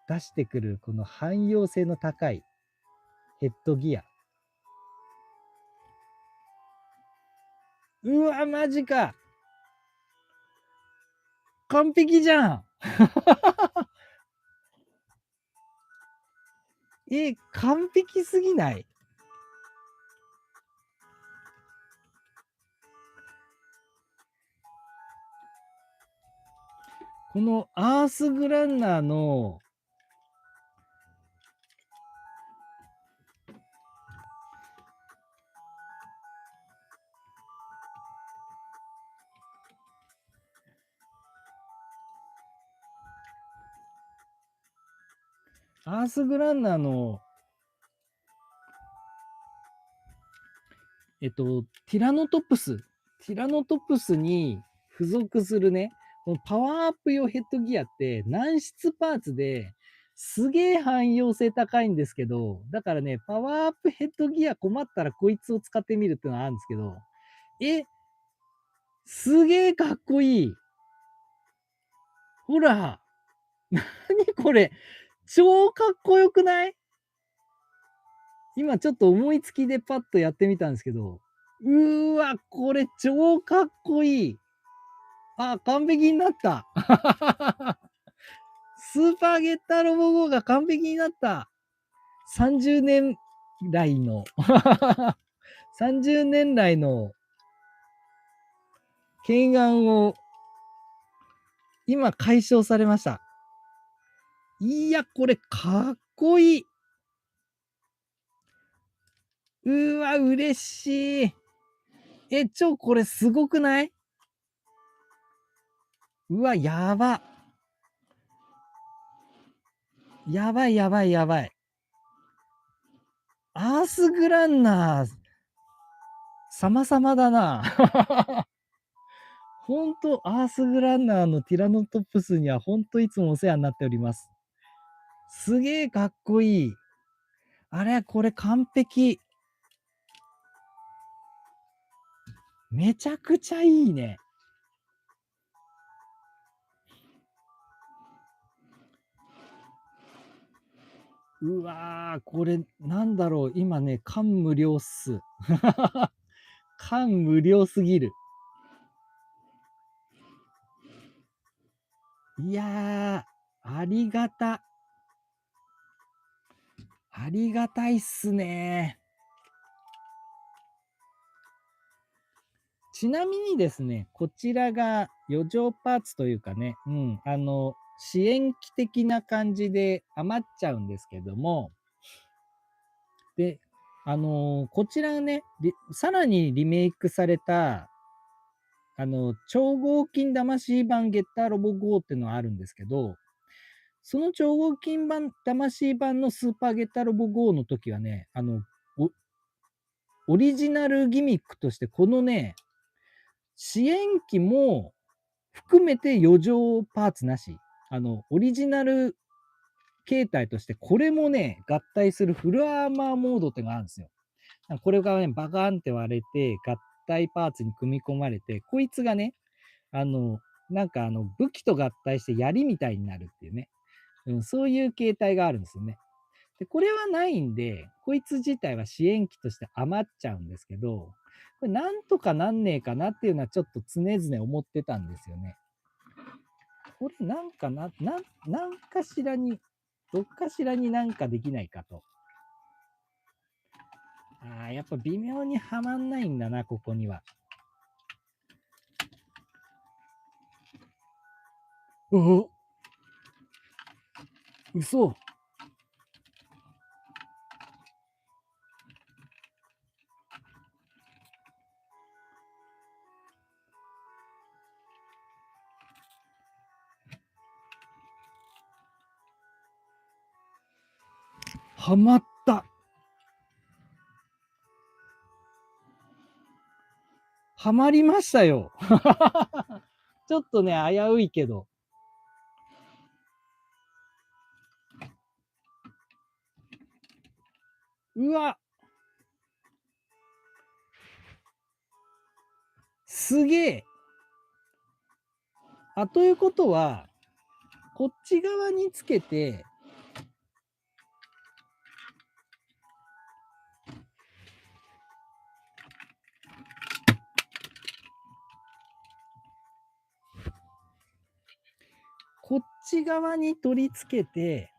出してくるこの汎用性の高いヘッドギア。うわ、マジか。完璧じゃん。完璧すぎない？このアースグランナーのアースグランナーのティラノトプスに付属するね、このパワーアップ用ヘッドギアって軟質パーツですげえ汎用性高いんですけど、だからね、パワーアップヘッドギア困ったらこいつを使ってみるっていうのはあるんですけど、すげえかっこいい。ほら、なにこれ、超かっこよくない？今ちょっと思いつきでパッとやってみたんですけど、これ超かっこいい。完璧になった。スーパーゲッターロボ号が完璧になった。30年来の30年来の懸案を今解消されました。いや、これかっこいい。嬉しい。これすごくない？やば。やばいやばいやばい。アースグランナー、様々だな。ほんと、アースグランナーのティラノトプスにはほんといつもお世話になっております。すげえかっこいい。あれ、これ完璧。めちゃくちゃいいね。これなんだろう。今ね、感無量っす。感無量すぎる。いやー、ありがた。ありがたいっすね。ちなみにですね、こちらが余剰パーツというかね、支援機的な感じで余っちゃうんですけども、で、こちらね、さらにリメイクされた、超合金魂版ゲッターロボ GO っていうのがあるんですけど、その超合金版魂版のスーパーゲッターロボ GO の時はね、オリジナルギミックとして、このね、支援機も含めて余剰パーツなし。オリジナル形態として、これもね、合体するフルアーマーモードってのがあるんですよ。これがね、バカーンって割れて、合体パーツに組み込まれて、こいつがね、武器と合体して槍みたいになるっていうね。そういう形態があるんですよね。で、これはないんで、こいつ自体は支援機として余っちゃうんですけど、これなんとかなんねえかなっていうのはちょっと常々思ってたんですよね。これなんかなんかしらに、どっかしらになんかできないかと。やっぱ微妙にはまんないんだな、ここには。お嘘。はまった。はまりましたよ。ちょっとね、危ういけど。うわすげえ。あ、ということは、こっち側につけて、こっち側に取り付けて、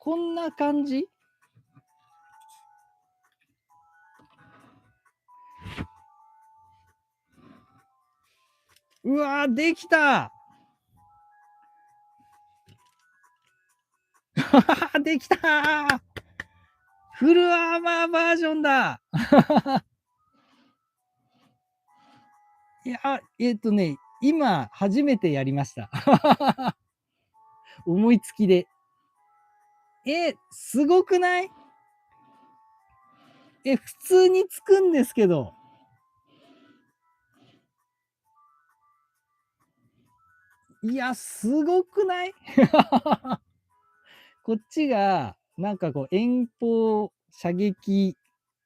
こんな感じ。うわー、できたできたーフルアーマーバージョンだいや、今、初めてやりました。思いつきで。すごくない？普通につくんですけど。いや、すごくないこっちが、なんかこう、遠方射撃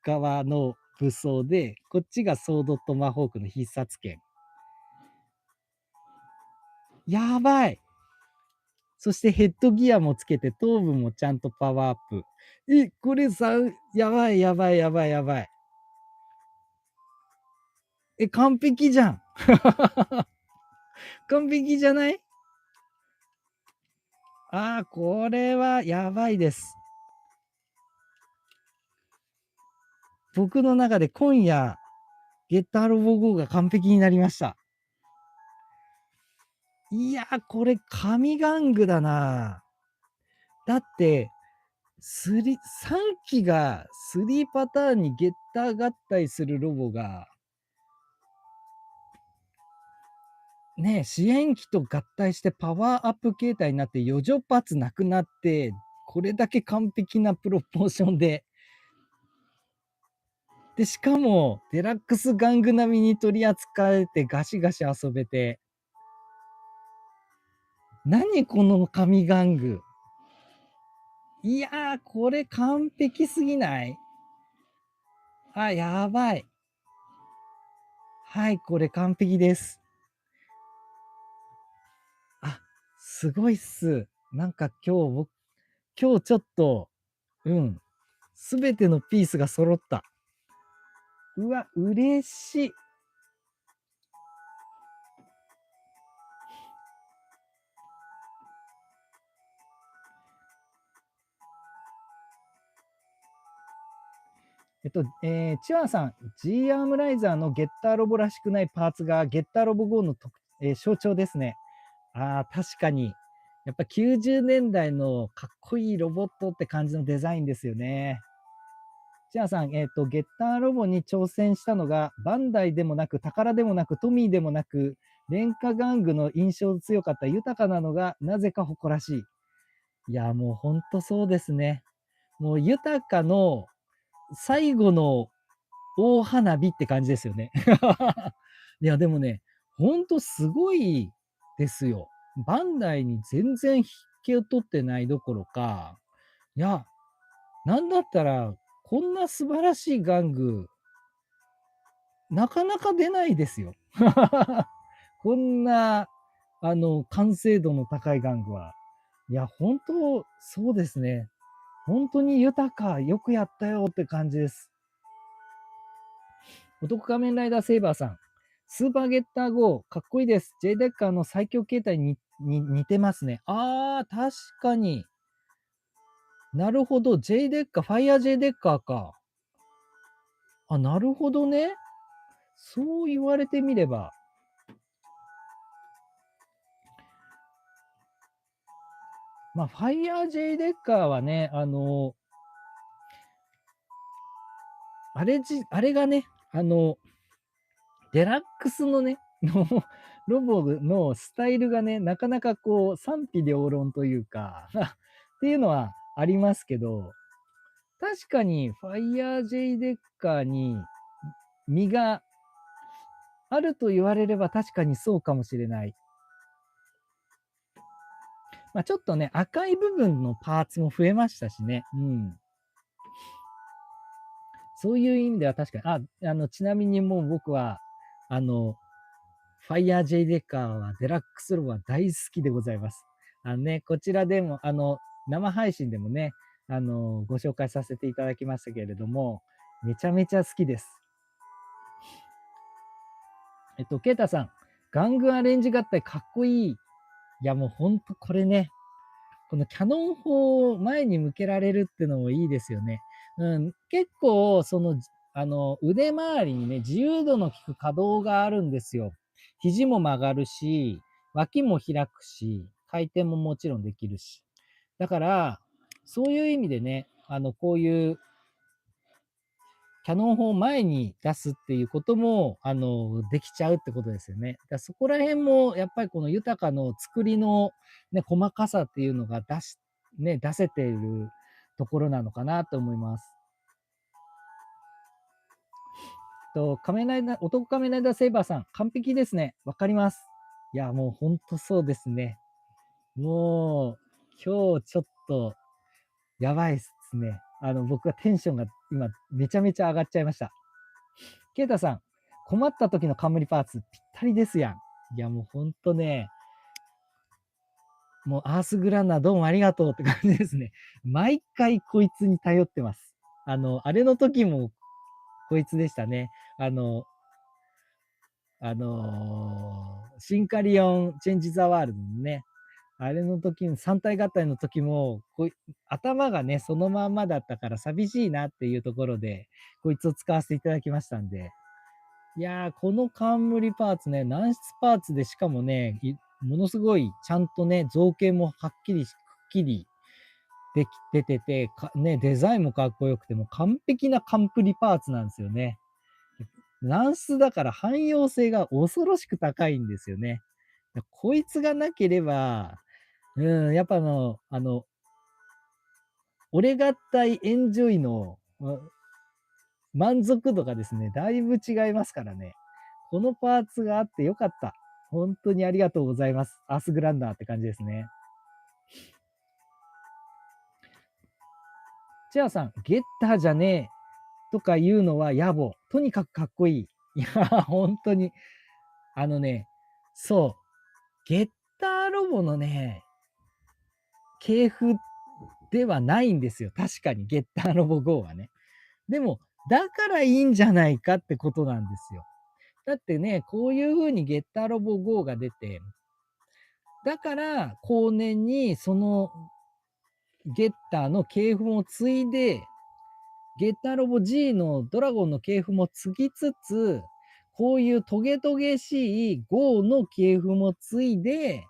側の武装で、こっちがソードトマホークの必殺剣。やばい。そしてヘッドギアもつけて、頭部もちゃんとパワーアップ。これさ、やばいやばいやばいやばい。完璧じゃん。完璧じゃない？これはやばいです。僕の中で今夜、ゲッターロボ5が完璧になりました。いやー、これ神玩具だな。だって、3機が3パターンにゲッター合体するロボが、ね、支援機と合体してパワーアップ形態になって余剰パーツなくなって、これだけ完璧なプロポーションで、で、しかも、デラックス玩具並みに取り扱えてガシガシ遊べて、何この神玩具。いやー、これ完璧すぎない？やばい。はい、これ完璧です。すごいっす。なんか今日ちょっと、すべてのピースが揃った。うわ、嬉しい。チワンさん、G アームライザーのゲッターロボらしくないパーツがゲッターロボ GO の象徴ですね。確かに。やっぱ90年代のかっこいいロボットって感じのデザインですよね。チワンさん、ゲッターロボに挑戦したのが、バンダイでもなく、宝でもなく、トミーでもなく、廉価玩具の印象強かった豊かなのが、なぜか誇らしい。いや、もうほんとそうですね。もう豊かの最後の大花火って感じですよね。いや、でもね、ほんとすごいですよ。バンダイに全然引けを取ってないどころか、いや、なんだったら、こんな素晴らしい玩具、なかなか出ないですよ。こんな、完成度の高い玩具は。いや、本当そうですね。本当に豊か、よくやったよって感じです。男仮面ライダーセイバーさん。スーパーゲッター GO、かっこいいです。J デッカーの最強形態に似てますね。確かに。なるほど。J デッカー、ファイヤー J デッカーか。なるほどね。そう言われてみれば。ファイヤー J デッカーはね、あれがね、デラックスのね、ロボのスタイルがね、なかなかこう、賛否両論というかっていうのはありますけど、確かに、ファイヤー J デッカーに身があると言われれば確かにそうかもしれない。まあ、ちょっとね、赤い部分のパーツも増えましたしね。うん。そういう意味では確かに、ちなみにもう僕は、あの、ファイヤー J デッカーはデラックスロボは大好きでございます。こちらでも、生配信でもね、ご紹介させていただきましたけれども、めちゃめちゃ好きです。ケイタさん、玩具アレンジ合体かっこいい。いや、もうほんとこれね、このキャノン砲を前に向けられるってのもいいですよね。うん、結構、腕周りにね、自由度の効く可動があるんですよ。肘も曲がるし、脇も開くし、回転ももちろんできるし。だから、そういう意味でね、こういうキャノン砲を前に出すっていうことも、できちゃうってことですよね。だそこら辺も、やっぱりこの豊かの作りのね、細かさっていうのが出せているところなのかなと思います。仮面ライダー、男仮面ライダーセイバーさん、完璧ですね。わかります。いや、もうほんとそうですね。もう、今日ちょっと、やばいっすね。僕はテンションが今、めちゃめちゃ上がっちゃいました。ケイタさん、困った時の冠パーツ、ぴったりですやん。いや、もうほんとね、もうアースグランナーどうもありがとうって感じですね。毎回こいつに頼ってます。あれの時もこいつでしたね。シンカリオン・チェンジ・ザ・ワールドのね、あれの時に3体合体の時も頭がね、そのまんまだったから寂しいなっていうところで、こいつを使わせていただきましたんで、いやー、この冠パーツね、軟質パーツでしかもね、ものすごいちゃんとね、造形もはっきり、くっきり出てて、ね、デザインもかっこよくて、もう完璧なカンプリパーツなんですよね。軟質だから汎用性が恐ろしく高いんですよね。こいつがなければ、やっぱ俺合体エンジョイの満足度がですね、だいぶ違いますからね。このパーツがあってよかった。本当にありがとうございます。アースグランダーって感じですね。チェアさん、ゲッターじゃねえとか言うのは野暮。とにかくかっこいい。いや、本当に。そう。ゲッターロボのね、系譜ではないんですよ。確かに、ゲッターロボ GO はね。でも、だからいいんじゃないかってことなんですよ。だってね、こういう風にゲッターロボ GO が出て、だから後年にそのゲッターの系譜も継いで、ゲッターロボ G のドラゴンの系譜も継ぎつつ、こういうトゲトゲしい GO の系譜も継いで、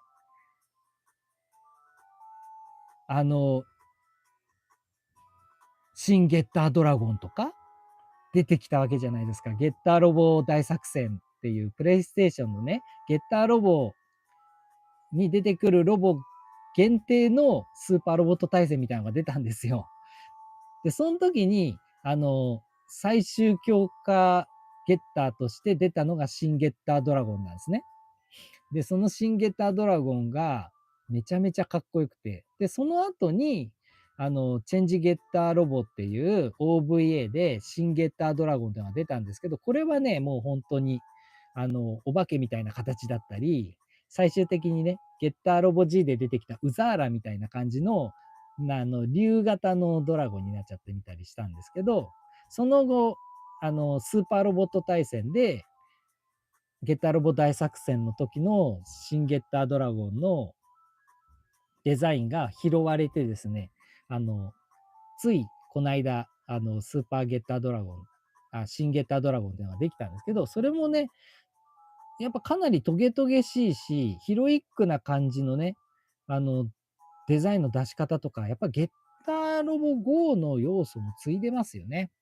新ゲッタードラゴンとか出てきたわけじゃないですか。ゲッターロボ大作戦っていうプレイステーションのね、ゲッターロボに出てくるロボ限定のスーパーロボット対戦みたいなのが出たんですよ。で、その時に、最終強化ゲッターとして出たのが新ゲッタードラゴンなんですね。で、その新ゲッタードラゴンがめちゃめちゃかっこよくて、で、その後に、チェンジゲッターロボっていう OVA で新ゲッタードラゴンっていうのが出たんですけど、これはね、もう本当に、お化けみたいな形だったり、最終的にね、ゲッターロボ G で出てきたウザーラみたいな感じの、竜型のドラゴンになっちゃってみたりしたんですけど、その後、スーパーロボット対戦で、ゲッターロボ大作戦の時の新ゲッタードラゴンのデザインが拾われてですね、ついこの間、スーパーゲッタードラゴン、新ゲッタードラゴンっていうのができたんですけど、それもね、やっぱかなりトゲトゲしいし、ヒロイックな感じのね、あの、デザインの出し方とか、やっぱゲッターロボ GO の要素もついでますよね。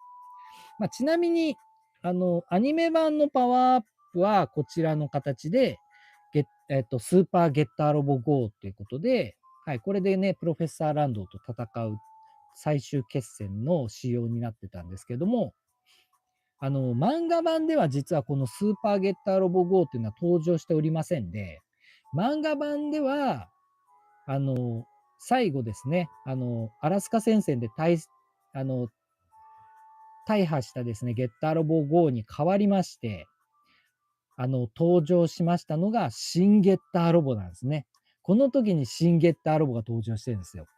まあ、ちなみに、アニメ版のパワーアップはこちらの形で、スーパーゲッターロボ GO ということで、はい、これでね、プロフェッサーランドと戦う最終決戦の仕様になってたんですけども、漫画版では実はこのスーパーゲッターロボ GO っていうのは登場しておりませんで、漫画版では、最後ですね、アラスカ戦線であの、大破したですね、ゲッターロボ GO に変わりまして、登場しましたのが、シンゲッターロボなんですね。この時にシンゲッターロボが登場してるんですよ。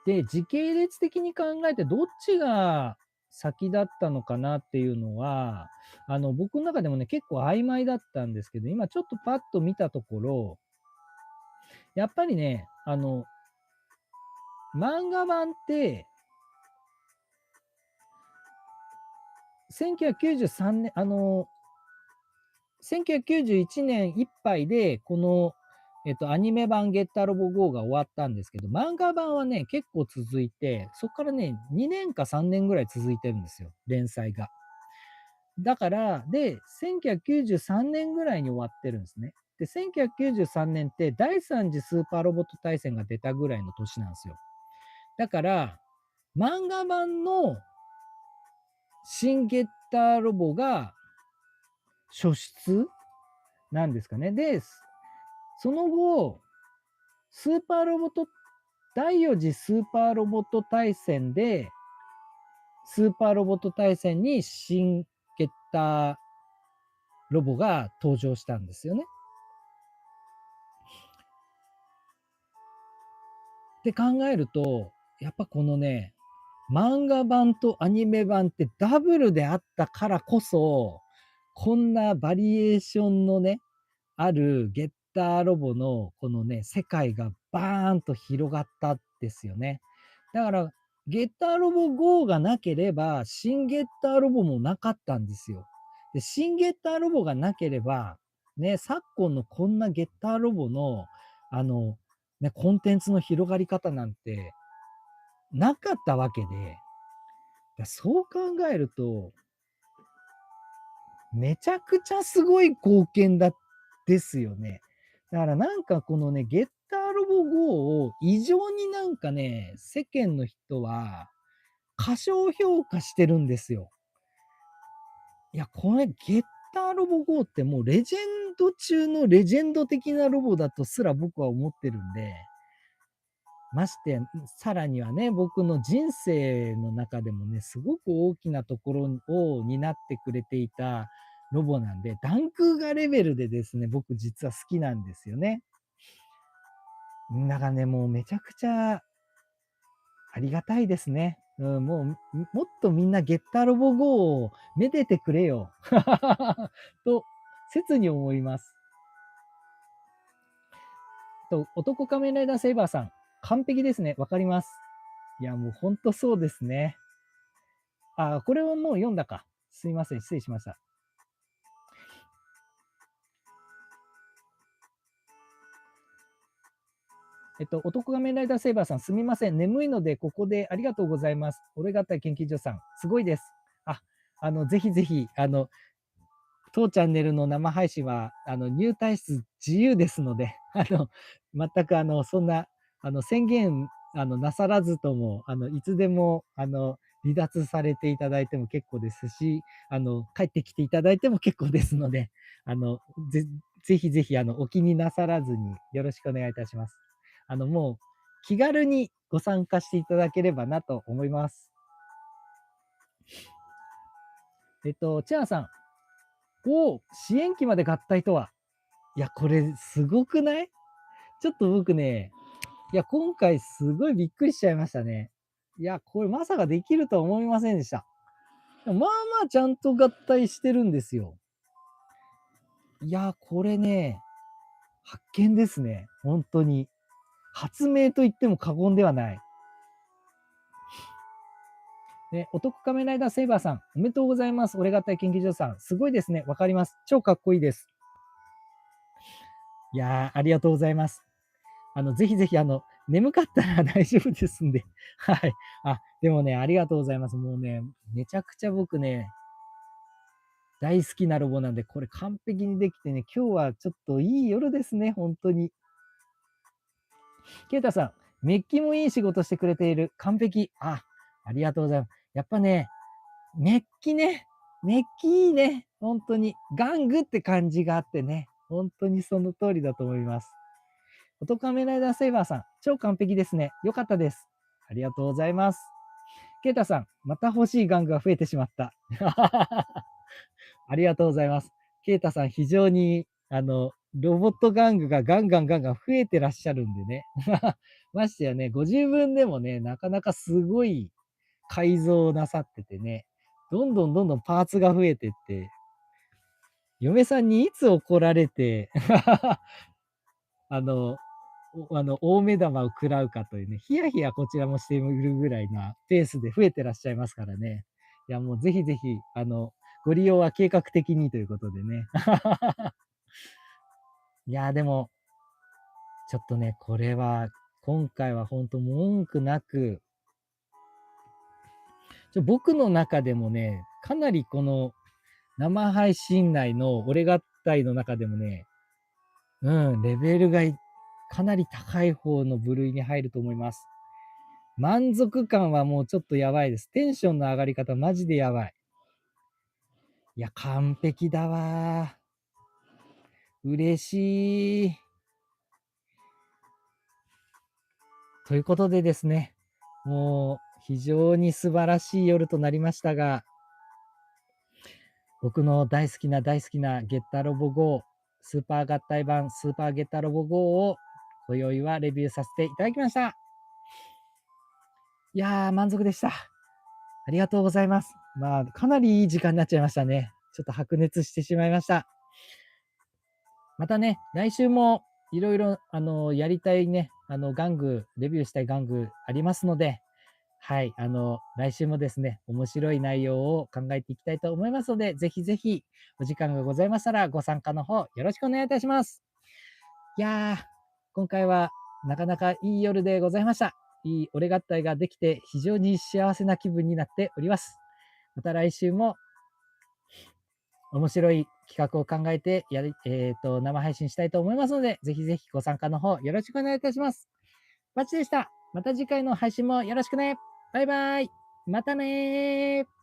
で、時系列的に考えてどっちが先だったのかなっていうのは、僕の中でもね、結構曖昧だったんですけど、今ちょっとパッと見たところ、やっぱりね、漫画版って、1993年、1991年いっぱいで、この、アニメ版ゲッターロボ GO が終わったんですけど、漫画版はね、結構続いて、そこからね、2年か3年ぐらい続いてるんですよ、連載が。だから、で、1993年ぐらいに終わってるんですね。で、1993年って第3次スーパーロボット対戦が出たぐらいの年なんですよ。だから、漫画版のシンゲッターロボが初出なんですかね。で、その後、スーパーロボット、第4次スーパーロボット対戦で、スーパーロボット対戦にシンゲッターロボが登場したんですよね。って考えると、やっぱこのね、漫画版とアニメ版ってダブルであったからこそ、こんなバリエーションのね、あるゲッターロボのこのね、世界がバーンと広がったんですよね。だから、ゲッターロボ GO がなければ、新ゲッターロボもなかったんですよ。で、新ゲッターロボがなければ、ね、昨今のこんなゲッターロボの、あの、ね、コンテンツの広がり方なんてなかったわけで、そう考えると、めちゃくちゃすごい貢献ですよね。だからなんかこのね、ゲッターロボ GO を異常になんかね、世間の人は過小評価してるんですよ。いや、これゲッターロボ GO ってもうレジェンド中のレジェンド的なロボだとすら僕は思ってるんで、まして、さらにはね、僕の人生の中でもね、すごく大きなところを担ってくれていたロボなんで、ダンクーガレベルでですね、僕実は好きなんですよね。だからね、もうめちゃくちゃありがたいですね。うん、もっとみんなゲッターロボ GO をめでてくれよ。と、切に思います。男仮面ライダーセイバーさん、完璧ですね。わかります。いや、もうほんとそうですね。あ、これをもう読んだか。すいません、失礼しました。男仮面ライダーセイバーさん、すみません。眠いので、ここでありがとうございます。俺方研究所さん、すごいです。あ、ぜひぜひ、当チャンネルの生配信は、入退室自由ですので、全く、そんな、宣言、なさらずとも、いつでも、離脱されていただいても結構ですし、帰ってきていただいても結構ですので、ぜひぜひ、お気になさらずによろしくお願いいたします。もう、気軽にご参加していただければなと思います。チェアさん、支援機まで合体とは。いや、これすごくない？ちょっと僕ね、いや、今回すごいびっくりしちゃいましたね。いや、これまさかできるとは思いませんでした。まあまあちゃんと合体してるんですよ。いや、これね、発見ですね。本当に。発明と言っても過言ではない。ね、男仮面ライダーセイバーさん、おめでとうございます。俺型研究所さん、すごいですね。わかります。超かっこいいです。いやー、ありがとうございます。ぜひぜひ、眠かったら大丈夫ですんで。はい。でもね、ありがとうございます。もうね、めちゃくちゃ僕ね、大好きなロボなんで、これ完璧にできてね、今日はちょっといい夜ですね、本当に。ケイタさん、メッキもいい仕事してくれている。完璧。ありがとうございます。いやっぱね、メッキね、メッキいいね。本当に。玩具って感じがあってね、本当にその通りだと思います。オトカメライダーセイバーさん、超完璧ですね。良かったです。ありがとうございます。ケイタさん、また欲しい玩具が増えてしまった。ありがとうございます。ケイタさん、非常に、ロボット玩具がガンガン増えてらっしゃるんでね。ましてやね、ご自分でもね、なかなかすごい改造なさっててね、どんどんパーツが増えてって、嫁さんにいつ怒られてあの、大目玉を食らうかというね、ヒヤヒヤこちらもしているぐらいなペースで増えてらっしゃいますからね。いや、もうぜひぜひ、ご利用は計画的にということでね。いや、でも、ちょっとね、これは、今回は本当文句なく、僕の中でもね、かなりこの生配信内の俺合体の中でもね、レベルがかなり高い方の部類に入ると思います。満足感はもうちょっとやばいです。テンションの上がり方マジでやばい。いや、完璧だわ。嬉しい。ということでですね、もう非常に素晴らしい夜となりましたが、僕の大好きなゲッタロボ GO スーパー合体版スーパーゲッタロボ GO を今宵はレビューさせていただきました。いやー、満足でした。ありがとうございます。まあ、かなりいい時間になっちゃいましたね。ちょっと白熱してしまいました。またね、来週もいろいろ、やりたいね、玩具、レビューしたい玩具ありますので、はい、来週もですね、面白い内容を考えていきたいと思いますので、ぜひぜひお時間がございましたらご参加の方よろしくお願いいたします。いやー、今回はなかなかいい夜でございました。いい俺合体ができて非常に幸せな気分になっております。また来週も面白い企画を考えて生配信したいと思いますので、ぜひぜひご参加の方よろしくお願いいたします。バチでした。また次回の配信もよろしくね。バイバイ。またねー。